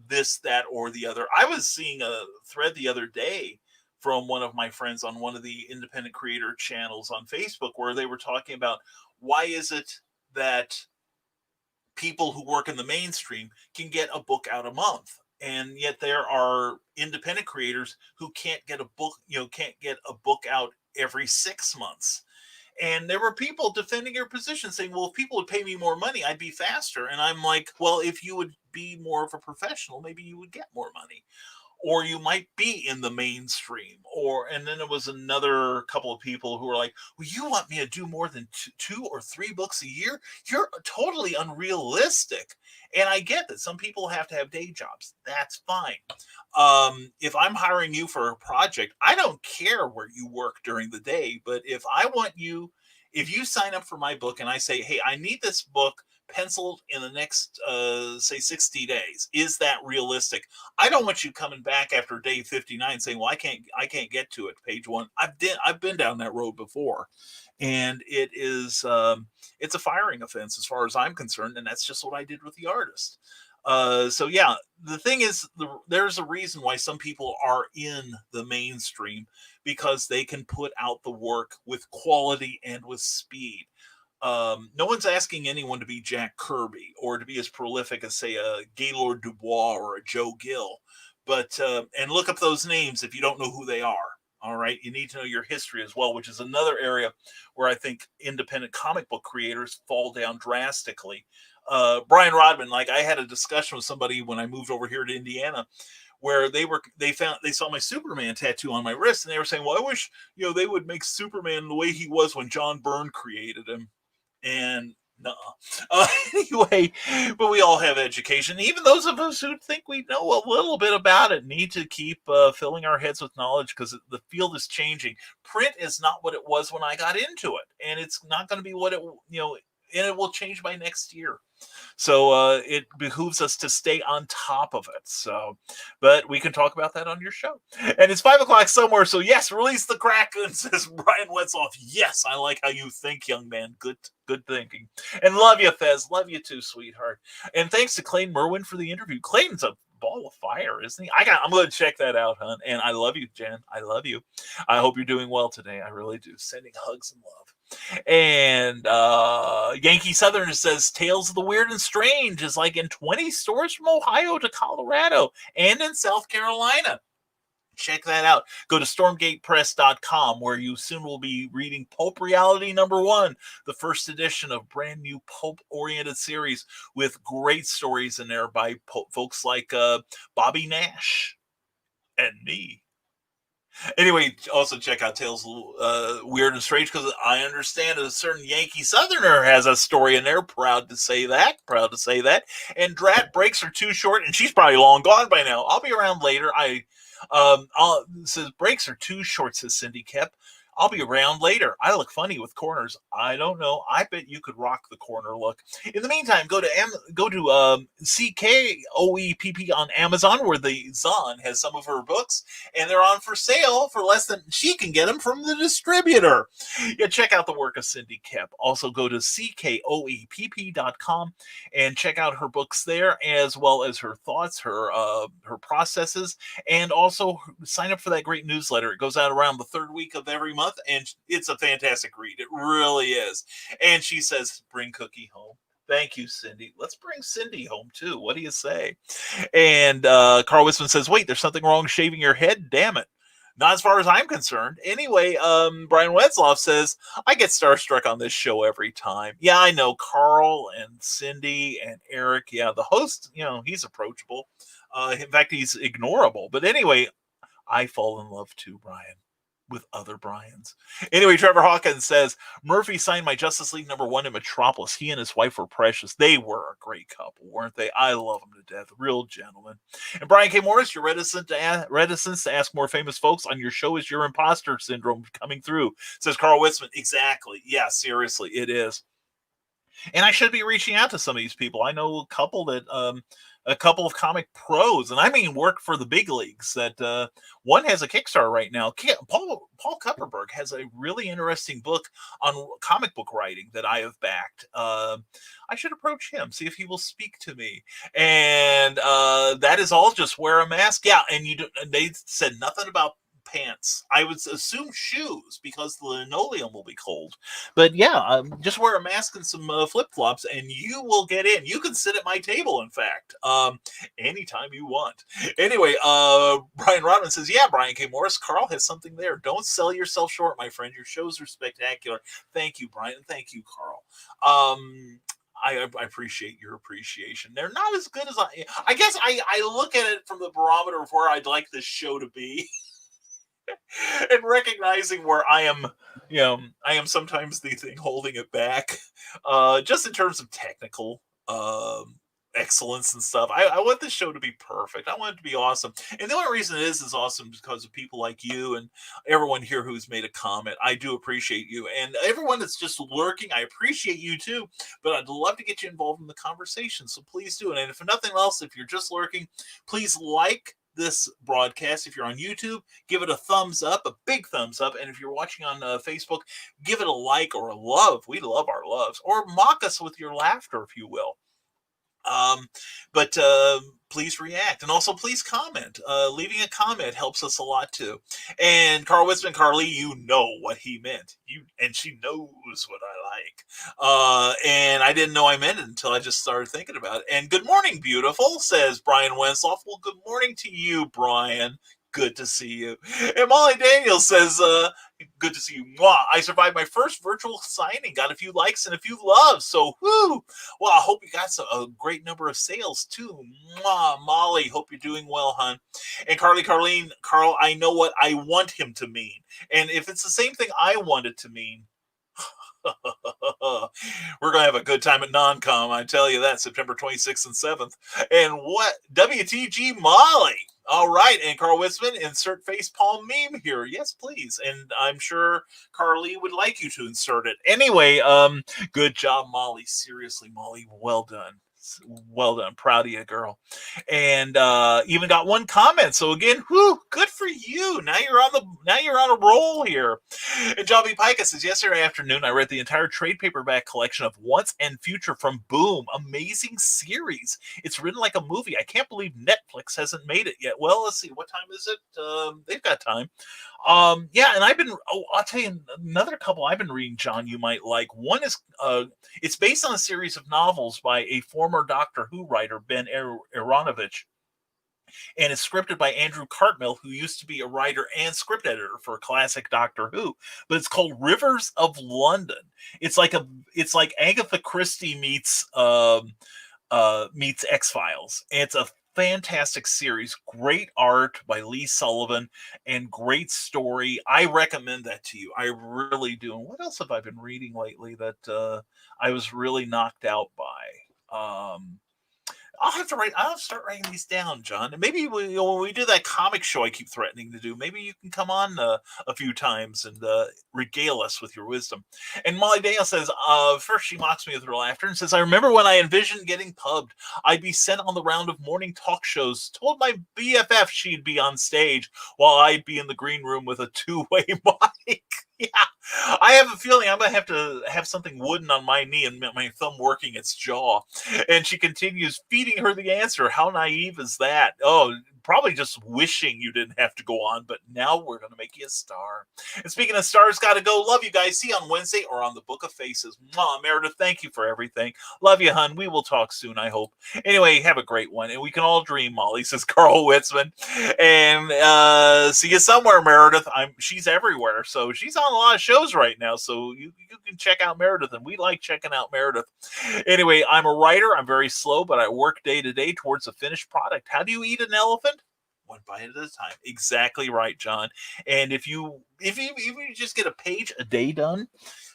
this, that, or the other. I was seeing a thread the other day from one of my friends on one of the independent creator channels on Facebook where they were talking about why is it that people who work in the mainstream can get a book out a month, and yet there are independent creators who can't get a book out every 6 months. And there were people defending your position saying, well, if people would pay me more money, I'd be faster. And I'm like, well, if you would be more of a professional, maybe you would get more money. Or you might be in the mainstream. And then there was another couple of people who were like, well, you want me to do more than 2 or 3 books a year? You're totally unrealistic. And I get that some people have to have day jobs. That's fine. If I'm hiring you for a project, I don't care where you work during the day. But if you sign up for my book and I say, hey, I need this book penciled in the next, say 60 days. Is that realistic? I don't want you coming back after day 59 saying, well, I can't get to it. Page 1. I've been down that road before, and it is, it's a firing offense as far as I'm concerned. And that's just what I did with the artist. So yeah, the thing is, there's a reason why some people are in the mainstream, because they can put out the work with quality and with speed. No one's asking anyone to be Jack Kirby or to be as prolific as, say, a Gaylord Dubois or a Joe Gill. But and look up those names if you don't know who they are. All right, you need to know your history as well, which is another area where I think independent comic book creators fall down drastically. Brian Rodman, like I had a discussion with somebody when I moved over here to Indiana, where they saw my Superman tattoo on my wrist, and they were saying, well, I wish they would make Superman the way he was when John Byrne created him. And no, anyway, but we all have education. Even those of us who think we know a little bit about it need to keep filling our heads with knowledge, because the field is changing. Print is not what it was when I got into it, and it's not going to be what it and it will change by next year. So it behooves us to stay on top of it. So, but we can talk about that on your show. And it's 5 o'clock somewhere. So yes, release the Kraken, says Brian Wetzloff. Yes, I like how you think, young man. Good thinking. And love you, Fez. Love you too, sweetheart. And thanks to Clayton Merwin for the interview. Clayton's a ball of fire, isn't he? I'm going to check that out, hon. And I love you, Jen. I love you. I hope you're doing well today. I really do. Sending hugs and love. And Yankee Southerner says Tales of the Weird and Strange is like in 20 stores from Ohio to Colorado and in South Carolina. Check that out. Go to stormgatepress.com, where you soon will be reading Pulp Reality #1, the first edition of brand new pulp-oriented series with great stories in there by folks like Bobby Nash and me. Anyway, also check out Tales of Weird and Strange, because I understand a certain Yankee Southerner has a story in there. Proud to say that. And Drat, breaks are too short, and she's probably long gone by now. I'll be around later. Says breaks are too short, says Cindy Kep. I'll be around later. I look funny with corners. I don't know. I bet you could rock the corner look. In the meantime, go to CKOEPP on Amazon, where the Zon has some of her books, and they're on for sale for less than she can get them from the distributor. Yeah, check out the work of Cindy Kep. Also go to CKOEPP.com and check out her books there, as well as her thoughts, her processes, and also sign up for that great newsletter. It goes out around the third week of every month, and it's a fantastic read. It really is. And she says, bring Cookie home. Thank you, Cindy. Let's bring Cindy home too. What do you say? And Carl Wisman says, wait, there's something wrong shaving your head? Damn it. Not as far as I'm concerned. Anyway, Brian Wetzloff says, I get starstruck on this show every time. Yeah, I know. Carl and Cindy and Eric. Yeah, the host, he's approachable. In fact, he's ignorable. But anyway, I fall in love too, Brian, with other Bryans. Anyway, Trevor Hawkins says, Murphy signed my Justice League #1 in Metropolis. He and his wife were precious. They were a great couple, weren't they? I love them to death. Real gentlemen. And Brian K. Morris, your reticence to ask more famous folks on your show is your imposter syndrome coming through, says Carl Witzman. Exactly. Yeah, seriously, it is. And I should be reaching out to some of these people. I know a couple of comic pros, and I mean work for the big leagues, that one has a Kickstarter right now. Paul Kupperberg has a really interesting book on comic book writing that I have backed. I should approach him, see if he will speak to me. And that is all just wear a mask. Yeah, and they said nothing about pants. I would assume shoes, because the linoleum will be cold. But yeah, just wear a mask and some flip-flops and you will get in. You can sit at my table, in fact, anytime you want. Anyway, Brian Rodman says, yeah, Brian K. Morris, Carl has something there. Don't sell yourself short, my friend. Your shows are spectacular. Thank you, Brian. Thank you, Carl. I appreciate your appreciation. They're not as good as I guess I look at it from the barometer of where I'd like this show to be. And recognizing where I am sometimes the thing holding it back, just in terms of technical excellence and stuff. I want this show to be perfect. I want it to be awesome. And the only reason it is awesome is because of people like you and everyone here who's made a comment. I do appreciate you. And everyone that's just lurking, I appreciate you too. But I'd love to get you involved in the conversation. So please do it. And if nothing else, if you're just lurking, please like this broadcast. If you're on YouTube, give it a thumbs up, a big thumbs up. And if you're watching on Facebook, give it a like or a love. We love our loves. Or mock us with your laughter, if you will. But please react, and also please comment. Leaving a comment helps us a lot too. And Carl Witzman, Carly, you know what he meant. And she knows what I like. And I didn't know I meant it until I just started thinking about it. And good morning, beautiful, says Brian Wensloff. Well, good morning to you, Brian. Good to see you. And Molly Daniels says, good to see you. Mwah. I survived my first virtual signing. Got a few likes and a few loves. So, whoo. Well, I hope you got a great number of sales, too. Mwah. Molly, hope you're doing well, hon. And Carl, I know what I want him to mean. And if it's the same thing I want it to mean, we're going to have a good time at Non-Com. I tell you that, September 26th and 7th. And what? WTG Molly. All right. And Carl Witzman, insert facepalm meme here. Yes, please. And I'm sure Carly would like you to insert it. Anyway, good job, Molly. Seriously, Molly, well done. Well done. Proud of you, girl. And even got one comment. So again, whoo, good for you. Now you're on a roll here. And John B. Pica says, yesterday afternoon I read the entire trade paperback collection of Once and Future from Boom. Amazing series. It's written like a movie. I can't believe Netflix hasn't made it yet. Well, let's see. What time is it? They've got time. Yeah, and I'll tell you another couple I've been reading, John, you might like. One is, it's based on a series of novels by a former Doctor Who writer, Ben Aronovich, and it's scripted by Andrew Cartmel, who used to be a writer and script editor for classic Doctor Who. But it's called Rivers of London. It's like Agatha Christie meets X-Files. It's a fantastic series, great art by Lee Sullivan, and great story. I recommend that to you. I really do. And what else have I been reading lately that I was really knocked out by? I'll have to start writing these down, John. And maybe when we do that comic show I keep threatening to do, maybe you can come on a few times and regale us with your wisdom. And Molly Dale says, first she mocks me with her laughter and says, I remember when I envisioned getting pubbed. I'd be sent on the round of morning talk shows, told my BFF she'd be on stage while I'd be in the green room with a two-way mic. Yeah, I have a feeling I'm going to have something wooden on my knee and my thumb working its jaw. And she continues, feeding her the answer. How naive is that? Oh, probably just wishing you didn't have to go on, but now we're going to make you a star. And speaking of stars, got to go. Love you guys. See you on Wednesday or on the Book of Faces. Mwah, Meredith, thank you for everything. Love you, hun. We will talk soon, I hope. Anyway, have a great one. And we can all dream, Molly, says Carl Witzman. And see you somewhere, Meredith. She's everywhere. So she's on a lot of shows right now. So you can check out Meredith, and we like checking out Meredith. Anyway, I'm a writer. I'm very slow, but I work day to day towards a finished product. How do you eat an elephant? One bite at a time. Exactly right, John. And if you just get a page a day done,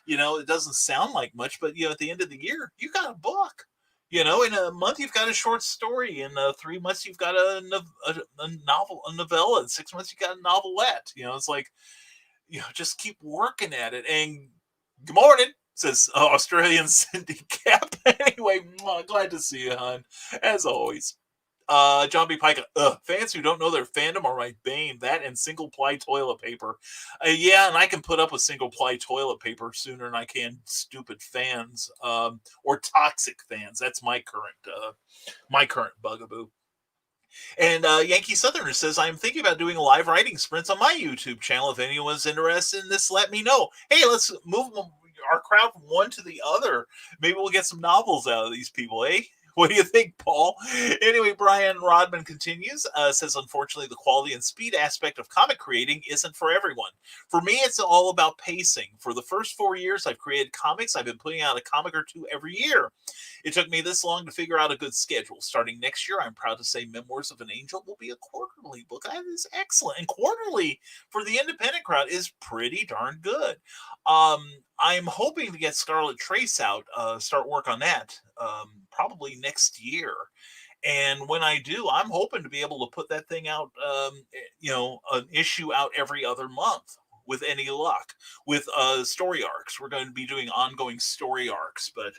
it doesn't sound like much, but at the end of the year, you got a book. In a month you've got a short story. In 3 months you've got a novel, a novella. In 6 months you got a novelette. It's like, just keep working at it. And good morning, says Australian Cindy Cap. Anyway, glad to see you, hon, as always. John B. Pica, fans who don't know their fandom are my bane. That and single-ply toilet paper. Yeah, and I can put up with single-ply toilet paper sooner than I can stupid fans or toxic fans. That's my current bugaboo. And Yankee Southerner says, I'm thinking about doing live writing sprints on my YouTube channel. If anyone's interested in this, let me know. Hey, let's move our crowd from one to the other. Maybe we'll get some novels out of these people, eh? What do you think, Paul? Anyway, Brian Rodman continues, says, unfortunately, the quality and speed aspect of comic creating isn't for everyone. For me, it's all about pacing. For the first 4 years I've created comics, I've been putting out a comic or two every year. It took me this long to figure out a good schedule. Starting next year, I'm proud to say Memoirs of an Angel will be a quarterly book. That is excellent. And quarterly for the independent crowd is pretty darn good. I'm hoping to get Scarlet Trace out, start work on that, probably next year. And when I do, I'm hoping to be able to put that thing out, an issue out every other month with any luck. With story arcs, we're going to be doing ongoing story arcs, but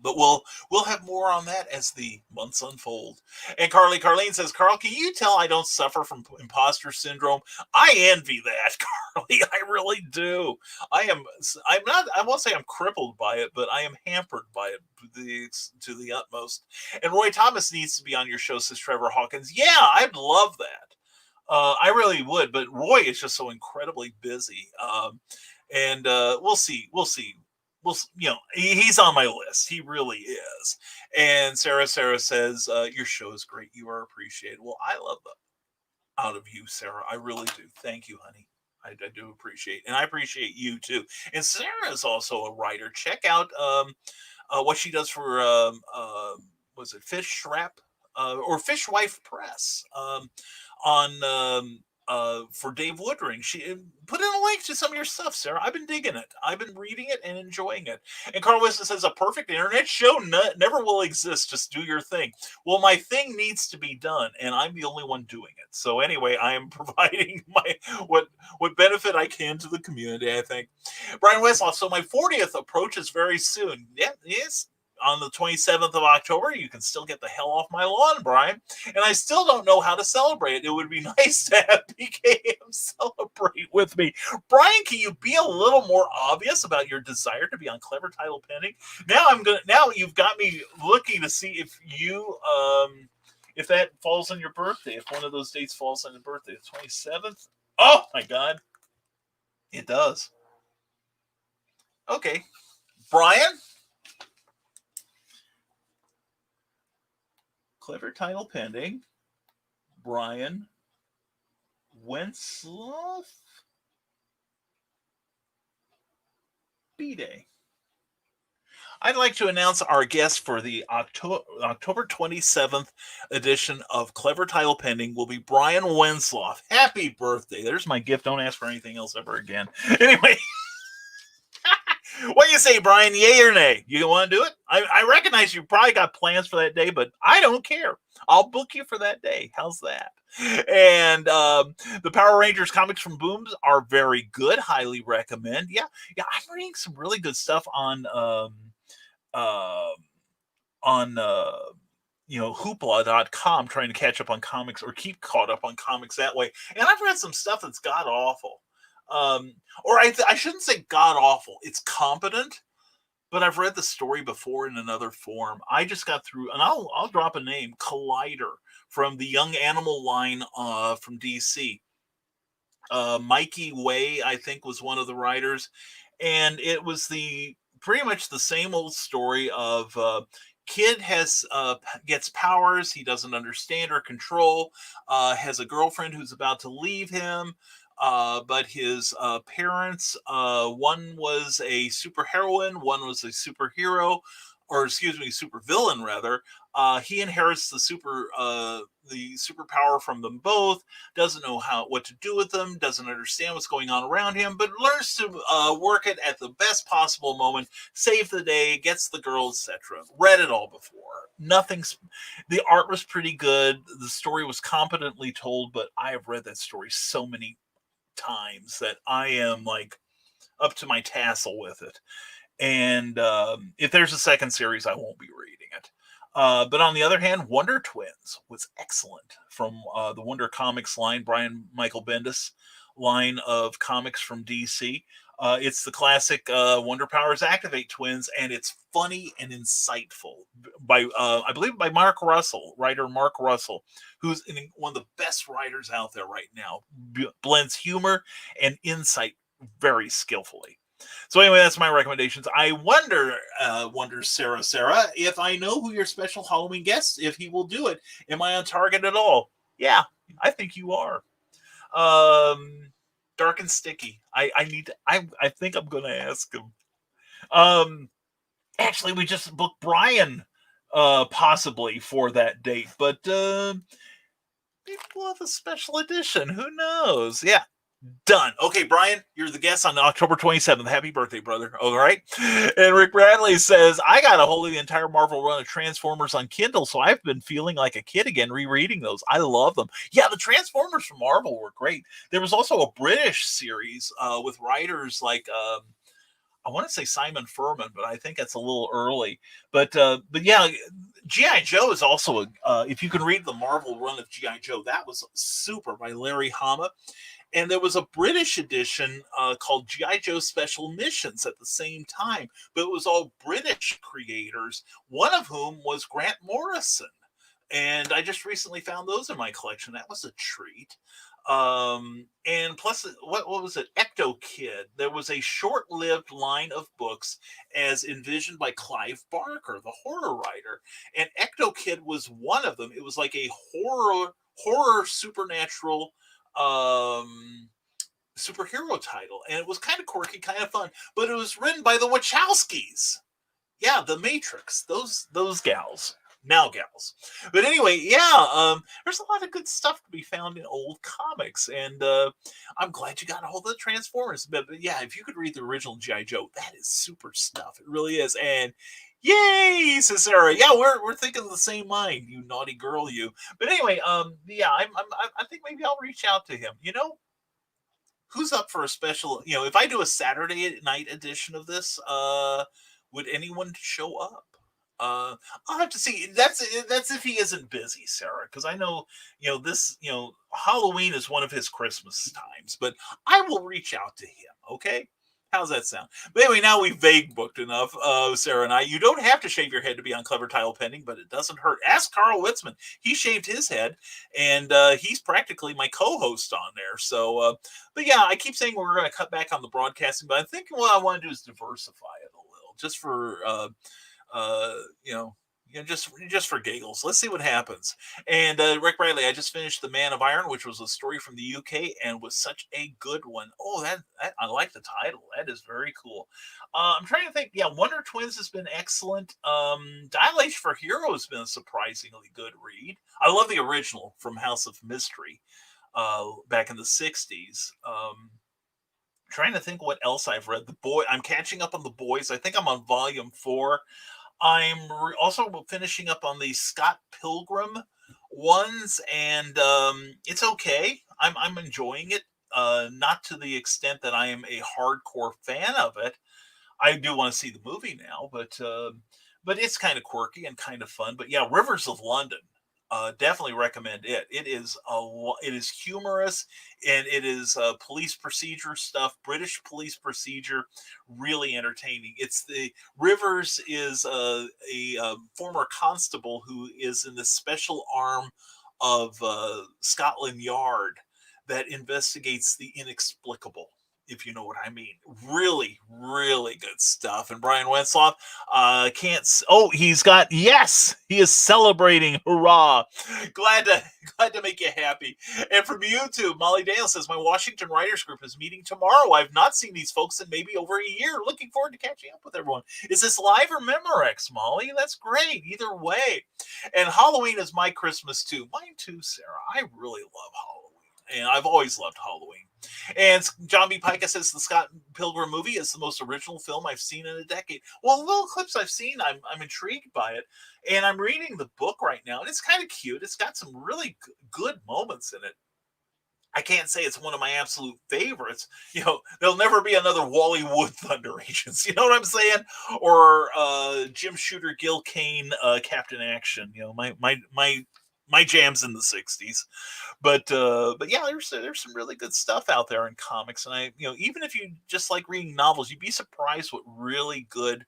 we'll have more on that as the months unfold. And Carlene says, Carl, can you tell I don't suffer from imposter syndrome? I envy that, Carly. I really do. I won't say I'm crippled by it, but I am hampered by it to the utmost. And Roy Thomas needs to be on your show, says Trevor Hawkins. Yeah, I'd love that. I really would, but Roy is just so incredibly busy. And we'll see. Well, he's on my list. He really is. And Sarah says, your show is great. You are appreciated. Well, I love that out of you, Sarah. I really do. Thank you, honey. I do appreciate, and I appreciate you too. And Sarah is also a writer. Check out what she does for was it Fish Wrap or Fishwife Press on for Dave Woodring. She put in a link to some of your stuff, Sarah. I've been digging it. I've been reading it and enjoying it. And Carl Wilson says, a perfect internet show never will exist. Just do your thing. Well, my thing needs to be done, and I'm the only one doing it. So anyway, I am providing what benefit I can to the community, I think. Brian Westlaw, so my 40th approaches very soon. Yeah, yes. on the 27th of October, you can still get the hell off my lawn, Brian. And I still don't know how to celebrate. It would be nice to have PKM celebrate with me. Brian, can you be a little more obvious about your desire to be on Clever Title Pending? Now you've got me looking to see if you if that falls on your birthday, if one of those dates falls on your birthday, the 27th. Oh my God. It does. Okay. Brian? Clever Title Pending. Brian Wentzloff. B-Day. I'd like to announce our guest for the October 27th edition of Clever Title Pending will be Brian Wentzloff. Happy birthday. There's my gift. Don't ask for anything else ever again. Anyway, what do you say, Brian? Yay or nay? You want to do it? I recognize you probably got plans for that day, but I don't care. I'll book you for that day. How's that? And the Power Rangers comics from Booms are very good. Highly recommend. Yeah. I'm reading some really good stuff on hoopla.com, trying to catch up on comics or keep caught up on comics that way. And I've read some stuff that's god awful. Or I shouldn't say god awful. It's competent, but I've read the story before in another form. I just got through, and I'll drop a name, Collider, from the Young Animal line from DC. Mikey Way, I think, was one of the writers, and it was pretty much the same old story of kid gets powers he doesn't understand or control, has a girlfriend who's about to leave him, but his parents, one was a superheroine, one was a superhero, or excuse me, supervillain rather. He inherits the superpower from them both, doesn't know what to do with them, doesn't understand what's going on around him, but learns to work it at the best possible moment, save the day, gets the girl, etc. Read it all before. The art was pretty good. The story was competently told, but I have read that story so many times that I am like up to my tassel with it. And if there's a second series, I won't be reading it. But on the other hand, Wonder Twins was excellent from the Wonder Comics line, Brian Michael Bendis line of comics from DC. It's the classic Wonder Powers Activate twins, and it's funny and insightful I believe by writer Mark Russell, who's one of the best writers out there right now. Blends humor and insight very skillfully. So anyway, that's my recommendations. I wonders Sarah, if I know who your special Halloween guest, if he will do it. Am I on target at all? Yeah, I think you are. Dark and Sticky. I think I'm going to ask him. Actually, we just booked Brian possibly for that date, but maybe we'll have a special edition. Who knows? Yeah. Done. Okay, Brian, you're the guest on October 27th. Happy birthday, brother. All right. And Rick Bradley says, I got a hold of the entire Marvel run of Transformers on Kindle, so I've been feeling like a kid again rereading those. I love them. Yeah, the Transformers from Marvel were great. There was also a British series with writers like I want to say Simon Furman, but I think that's a little early. But yeah, G.I. Joe is also if you can read the Marvel run of G.I. Joe, that was super by Larry Hama. And there was a British edition called G.I. Joe Special Missions at the same time, but it was all British creators, one of whom was Grant Morrison. And I just recently found those in my collection. That was a treat. And plus, what was it? Ecto Kid. There was a short-lived line of books as envisioned by Clive Barker, the horror writer. And Ecto Kid was one of them. It was like a horror supernatural superhero title, and it was kind of quirky, kind of fun, but it was written by the Wachowskis. Yeah, the Matrix, those gals. But anyway, yeah, there's a lot of good stuff to be found in old comics, and I'm glad you got a hold of the Transformers. But yeah, if you could read the original G.I. Joe, that is super stuff. It really is. And yay, Sarah. Yeah, we're thinking of the same mind, you naughty girl, you. But anyway, yeah, I think maybe I'll reach out to him. You know, who's up for a special? You know, if I do a Saturday night edition of this, would anyone show up? I'll have to see. That's if he isn't busy, Sarah, because I know this. Halloween is one of his Christmas times, but I will reach out to him. Okay. How's that sound? But anyway, now we've vague booked enough, Sarah and I. You don't have to shave your head to be on Clever Title Pending, but it doesn't hurt. Ask Carl Witzman. He shaved his head, and he's practically my co-host on there. So, but yeah, I keep saying we're going to cut back on the broadcasting, but I think what I want to do is diversify it a little, just for just for giggles. Let's see what happens. And Rick Bradley, I just finished The Man of Iron, which was a story from the UK and was such a good one. Oh, that I like the title. That is very cool. I'm trying to think. Yeah, Wonder Twins has been excellent. Dilation for Hero has been a surprisingly good read. I love the original from House of Mystery back in the 60s. Trying to think what else I've read. I'm catching up on The Boys. I think I'm on volume 4. I'm also finishing up on the Scott Pilgrim ones, and it's okay. I'm enjoying it. Not to the extent that I am a hardcore fan of it. I do want to see the movie now, but it's kind of quirky and kind of fun. But yeah, Rivers of London. Definitely recommend it. It is humorous, and it is police procedure stuff, British police procedure, really entertaining. It's the Rivers is a former constable who is in the special arm of Scotland Yard that investigates the inexplicable, if you know what I mean. Really, really good stuff. And Brian Wentzloff, he is celebrating. Hurrah. Glad to make you happy. And from YouTube, Molly Dale says, my Washington Writers Group is meeting tomorrow. I've not seen these folks in maybe over a year. Looking forward to catching up with everyone. Is this live or Memorex, Molly? That's great. Either way. And Halloween is my Christmas too. Mine too, Sarah. I really love Halloween. And I've always loved Halloween. And John B. Pica says the Scott Pilgrim movie is the most original film I've seen in a decade. Well, the little clips I've seen, I'm intrigued by it. And I'm reading the book right now, and it's kind of cute. It's got some really good moments in it. I can't say it's one of my absolute favorites. There'll never be another Wally Wood Thunder Agents. You know what I'm saying? Or Jim Shooter, Gil Kane, Captain Action. My jams in the 60s. But yeah, there's some really good stuff out there in comics. And even if you just like reading novels, you'd be surprised what really good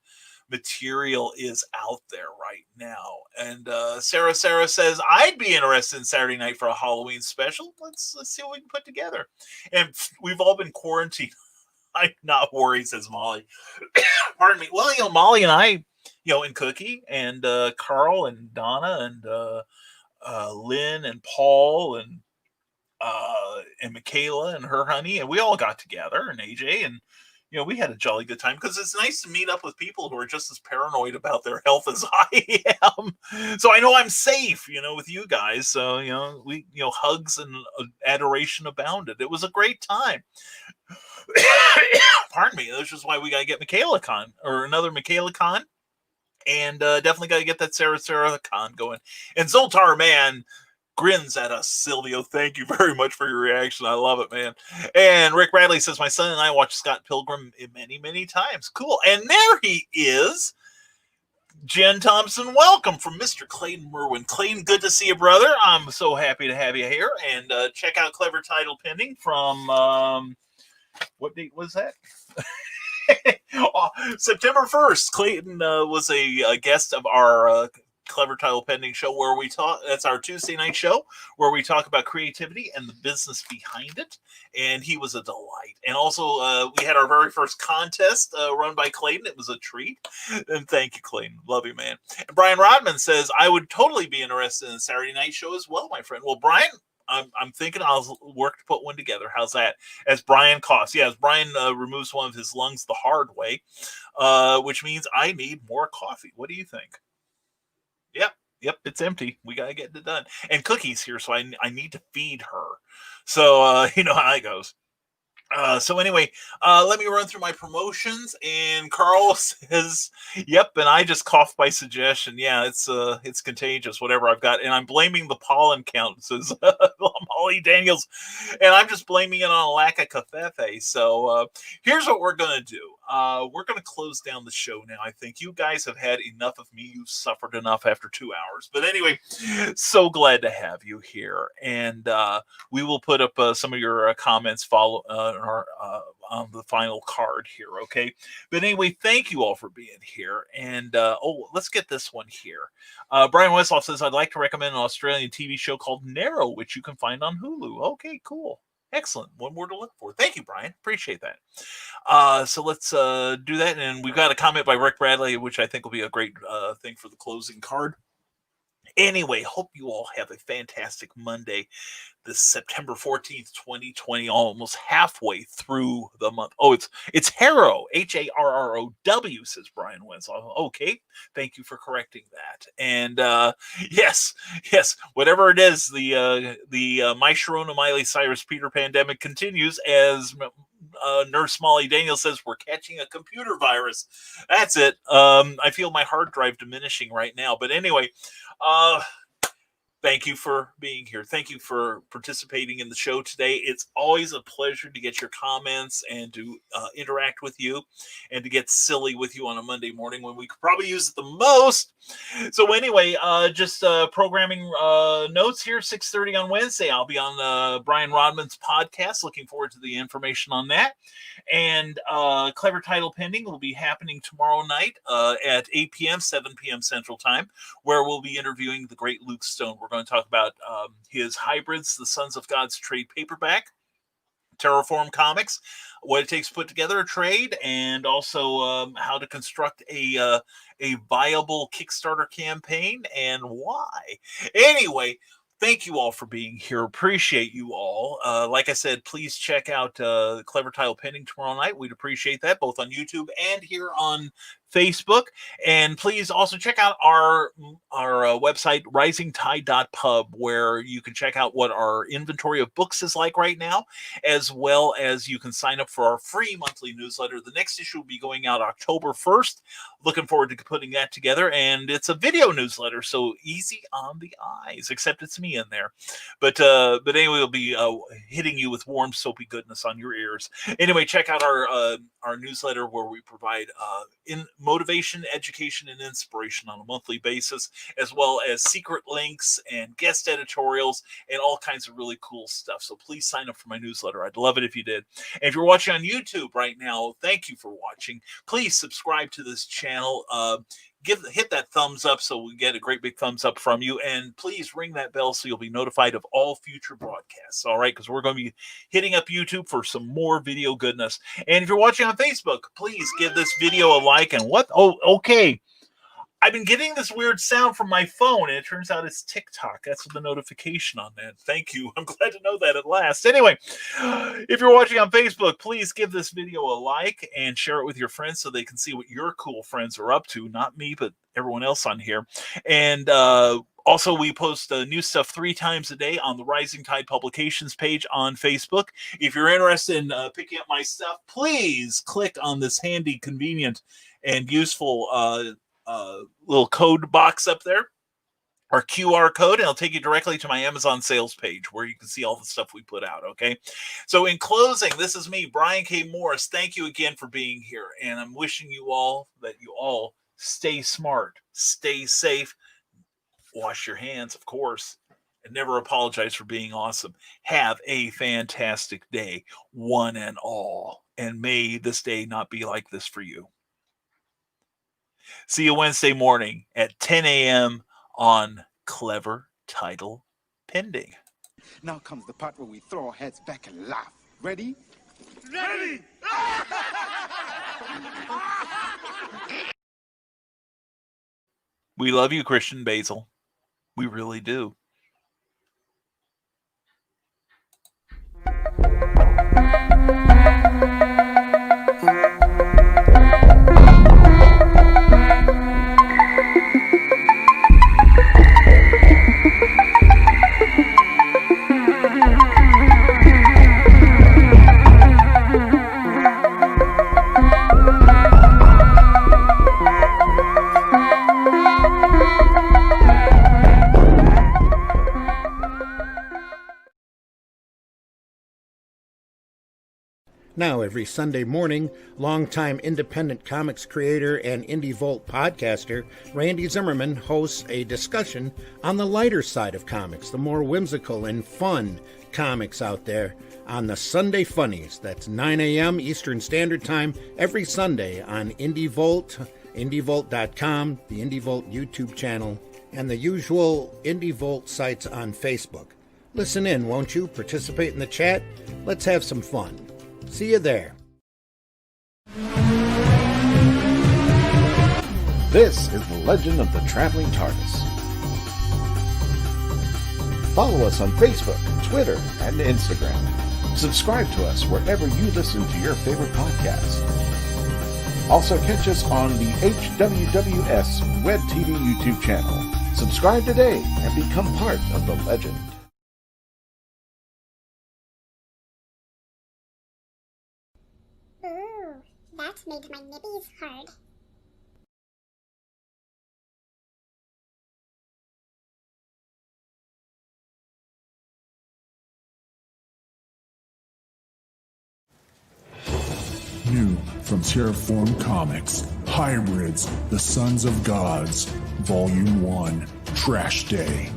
material is out there right now. And Sarah says, I'd be interested in Saturday night for a Halloween special. Let's see what we can put together. And we've all been quarantined. I'm not worried, says Molly. Pardon me. Well, Molly and I, and Cookie and Carl and Donna and Lynn and Paul and Michaela and her honey, and we all got together, and AJ, and we had a jolly good time, because it's nice to meet up with people who are just as paranoid about their health as I am. So I know I'm safe, with you guys. So we hugs and adoration abounded. It was a great time. Pardon me. That's just why we gotta get Michaela Con, or another Michaela Con. And definitely got to get that Sarah Con going. And Zoltar, man, grins at us, Silvio. Thank you very much for your reaction. I love it, man. And Rick Bradley says, my son and I watched Scott Pilgrim many, many times. Cool. And there he is. Jen Thompson, welcome from Mr. Clayton Merwin. Clayton, good to see you, brother. I'm so happy to have you here. And check out Clever Title Pending from, what date was that? September 1st. Clayton was a guest of our Clever Title Pending show, where we talk. That's our Tuesday night show where we talk about creativity and the business behind it. And he was a delight. And also, we had our very first contest run by Clayton. It was a treat. And thank you, Clayton. Love you, man. And Brian Rodman says, I would totally be interested in a Saturday night show as well, my friend. Well, Brian, I'm thinking I'll work to put one together. How's that? As Brian coughs. Yeah, as Brian removes one of his lungs the hard way, which means I need more coffee. What do you think? Yep, it's empty. We got to get it done. And Cookie's here, so I need to feed her. So, you know how it goes. So anyway, let me run through my promotions. And Carl says, yep, and I just coughed by suggestion. Yeah, it's contagious, whatever I've got. And I'm blaming the pollen count, says Molly Daniels. And I'm just blaming it on a lack of cafefe. So here's what we're going to do. we're going to close down the show now. I think you guys have had enough of me. You've suffered enough after 2 hours. But anyway, so glad to have you here. And we will put up some of your comments on the final card here, okay? But anyway, thank you all for being here. And, let's get this one here. Brian Westloff says, I'd like to recommend an Australian TV show called Narrow, which you can find on Hulu. Okay, cool. Excellent. One more to look for. Thank you, Brian. Appreciate that. So let's do that. And we've got a comment by Rick Bradley, which I think will be a great thing for the closing card. Anyway, hope you all have a fantastic Monday, this September 14th, 2020, almost halfway through the month. Oh, it's Harrow, Harrow, says Brian Winslow. Okay, thank you for correcting that. And yes, whatever it is, the My Sharona Miley Cyrus Peter pandemic continues as Nurse Molly Daniels says we're catching a computer virus. That's it. I feel my hard drive diminishing right now. But anyway, thank you for being here. Thank you for participating in the show today. It's always a pleasure to get your comments and to interact with you and to get silly with you on a Monday morning when we could probably use it the most. So anyway, just programming notes here, 6:30 on Wednesday. I'll be on Brian Rodman's podcast. Looking forward to the information on that. And Clever Title Pending will be happening tomorrow night at 8 p.m., 7 p.m. Central Time, where we'll be interviewing the great Luke Stone. We're going to talk about his Hybrids, the Sons of God's trade paperback, Terraform Comics, what it takes to put together a trade, and also how to construct a viable Kickstarter campaign and why. Anyway, thank you all for being here. Appreciate you all. Like I said, please check out Clever Title Pending tomorrow night. We'd appreciate that, both on YouTube and here on Facebook. And please also check out our website, risingtide.pub, where you can check out what our inventory of books is like right now, as well as you can sign up for our free monthly newsletter. The next issue will be going out October 1st. Looking forward to putting that together. And it's a video newsletter, so easy on the eyes, except it's me in there. But anyway, we'll be hitting you with warm, soapy goodness on your ears. Anyway, check out our newsletter, where we provide motivation, education, and inspiration on a monthly basis, as well as secret links and guest editorials and all kinds of really cool stuff. So please sign up for my newsletter. I'd love it if you did. And if you're watching on YouTube right now, thank you for watching. Please subscribe to this channel. Hit that thumbs up so we get a great big thumbs up from you, and please ring that bell so you'll be notified of all future broadcasts. All right, because we're going to be hitting up YouTube for some more video goodness. And if you're watching on Facebook, please give this video a like. And what? Oh, okay. I've been getting this weird sound from my phone, and it turns out it's TikTok. That's the notification on that. Thank you. I'm glad to know that at last. Anyway, if you're watching on Facebook, please give this video a like and share it with your friends so they can see what your cool friends are up to. Not me, but everyone else on here. And also, we post new stuff 3 times a day on the Rising Tide Publications page on Facebook. If you're interested in picking up my stuff, please click on this handy, convenient, and useful little code box up there, or QR code, and it'll take you directly to my Amazon sales page where you can see all the stuff we put out. Okay. So in closing, this is me, Brian K. Morris. Thank you again for being here. And I'm wishing you all that you all stay smart, stay safe, wash your hands, of course, and never apologize for being awesome. Have a fantastic day, one and all. And may this day not be like this for you. See you Wednesday morning at 10 a.m. on Clever Title Pending. Now comes the part where we throw our heads back and laugh. Ready? Ready! We love you, Christian Basil. We really do. Now, every Sunday morning, longtime independent comics creator and Indie Volt podcaster Randy Zimmerman hosts a discussion on the lighter side of comics, the more whimsical and fun comics out there on the Sunday Funnies. That's 9 a.m. Eastern Standard Time every Sunday on Indie Volt, indievolt.com, the Indie Volt YouTube channel, and the usual Indie Volt sites on Facebook. Listen in, won't you? Participate in the chat. Let's have some fun. See you there. This is the Legend of the Traveling TARDIS. Follow us on Facebook, Twitter, and Instagram. Subscribe to us wherever you listen to your favorite podcasts. Also catch us on the HWWS Web TV YouTube channel. Subscribe today and become part of the legend. Ooh, that made my nibbies hard. New from Terraform Comics, Hybrids, the Sons of Gods, Volume 1, Trash Day.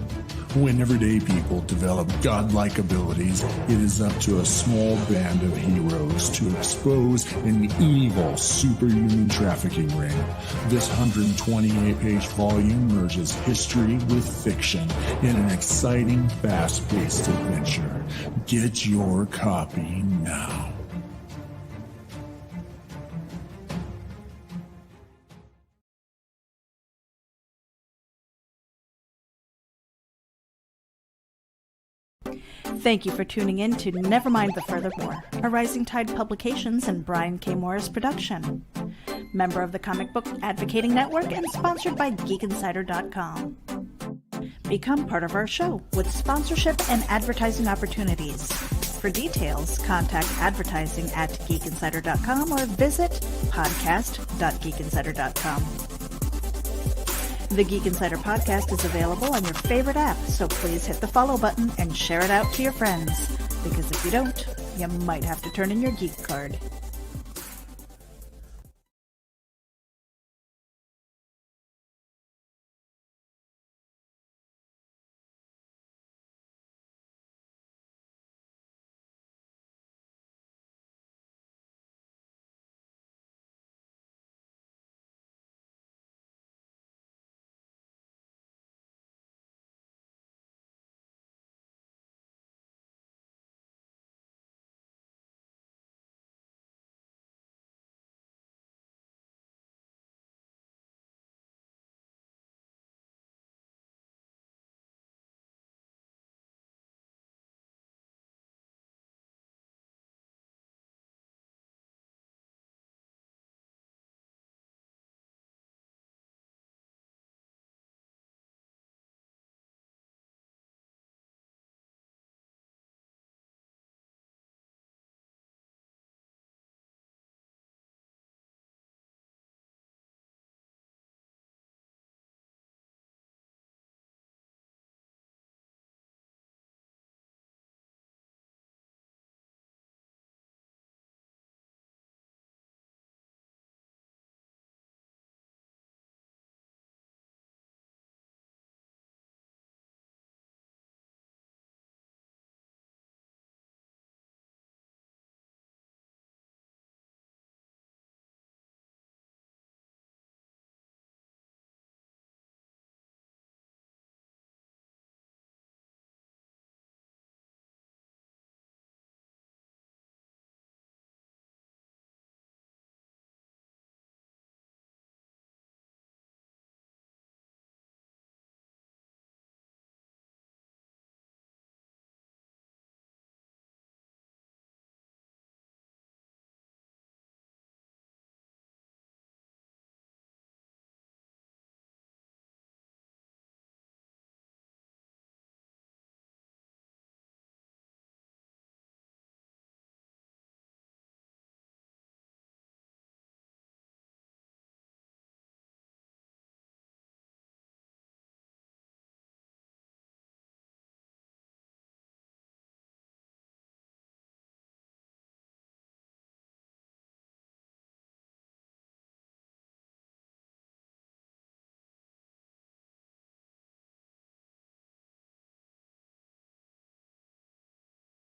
When everyday people develop godlike abilities, it is up to a small band of heroes to expose an evil superhuman trafficking ring. This 128-page volume merges history with fiction in an exciting, fast-paced adventure. Get your copy now. Thank you for tuning in to Nevermind the Furthermore, a Rising Tide Publications and Brian K. Morris production. Member of the Comic Book Advocating Network and sponsored by GeekInsider.com. Become part of our show with sponsorship and advertising opportunities. For details, contact advertising at GeekInsider.com or visit podcast.geekinsider.com. The Geek Insider podcast is available on your favorite app, so please hit the follow button and share it out to your friends. Because if you don't, you might have to turn in your geek card.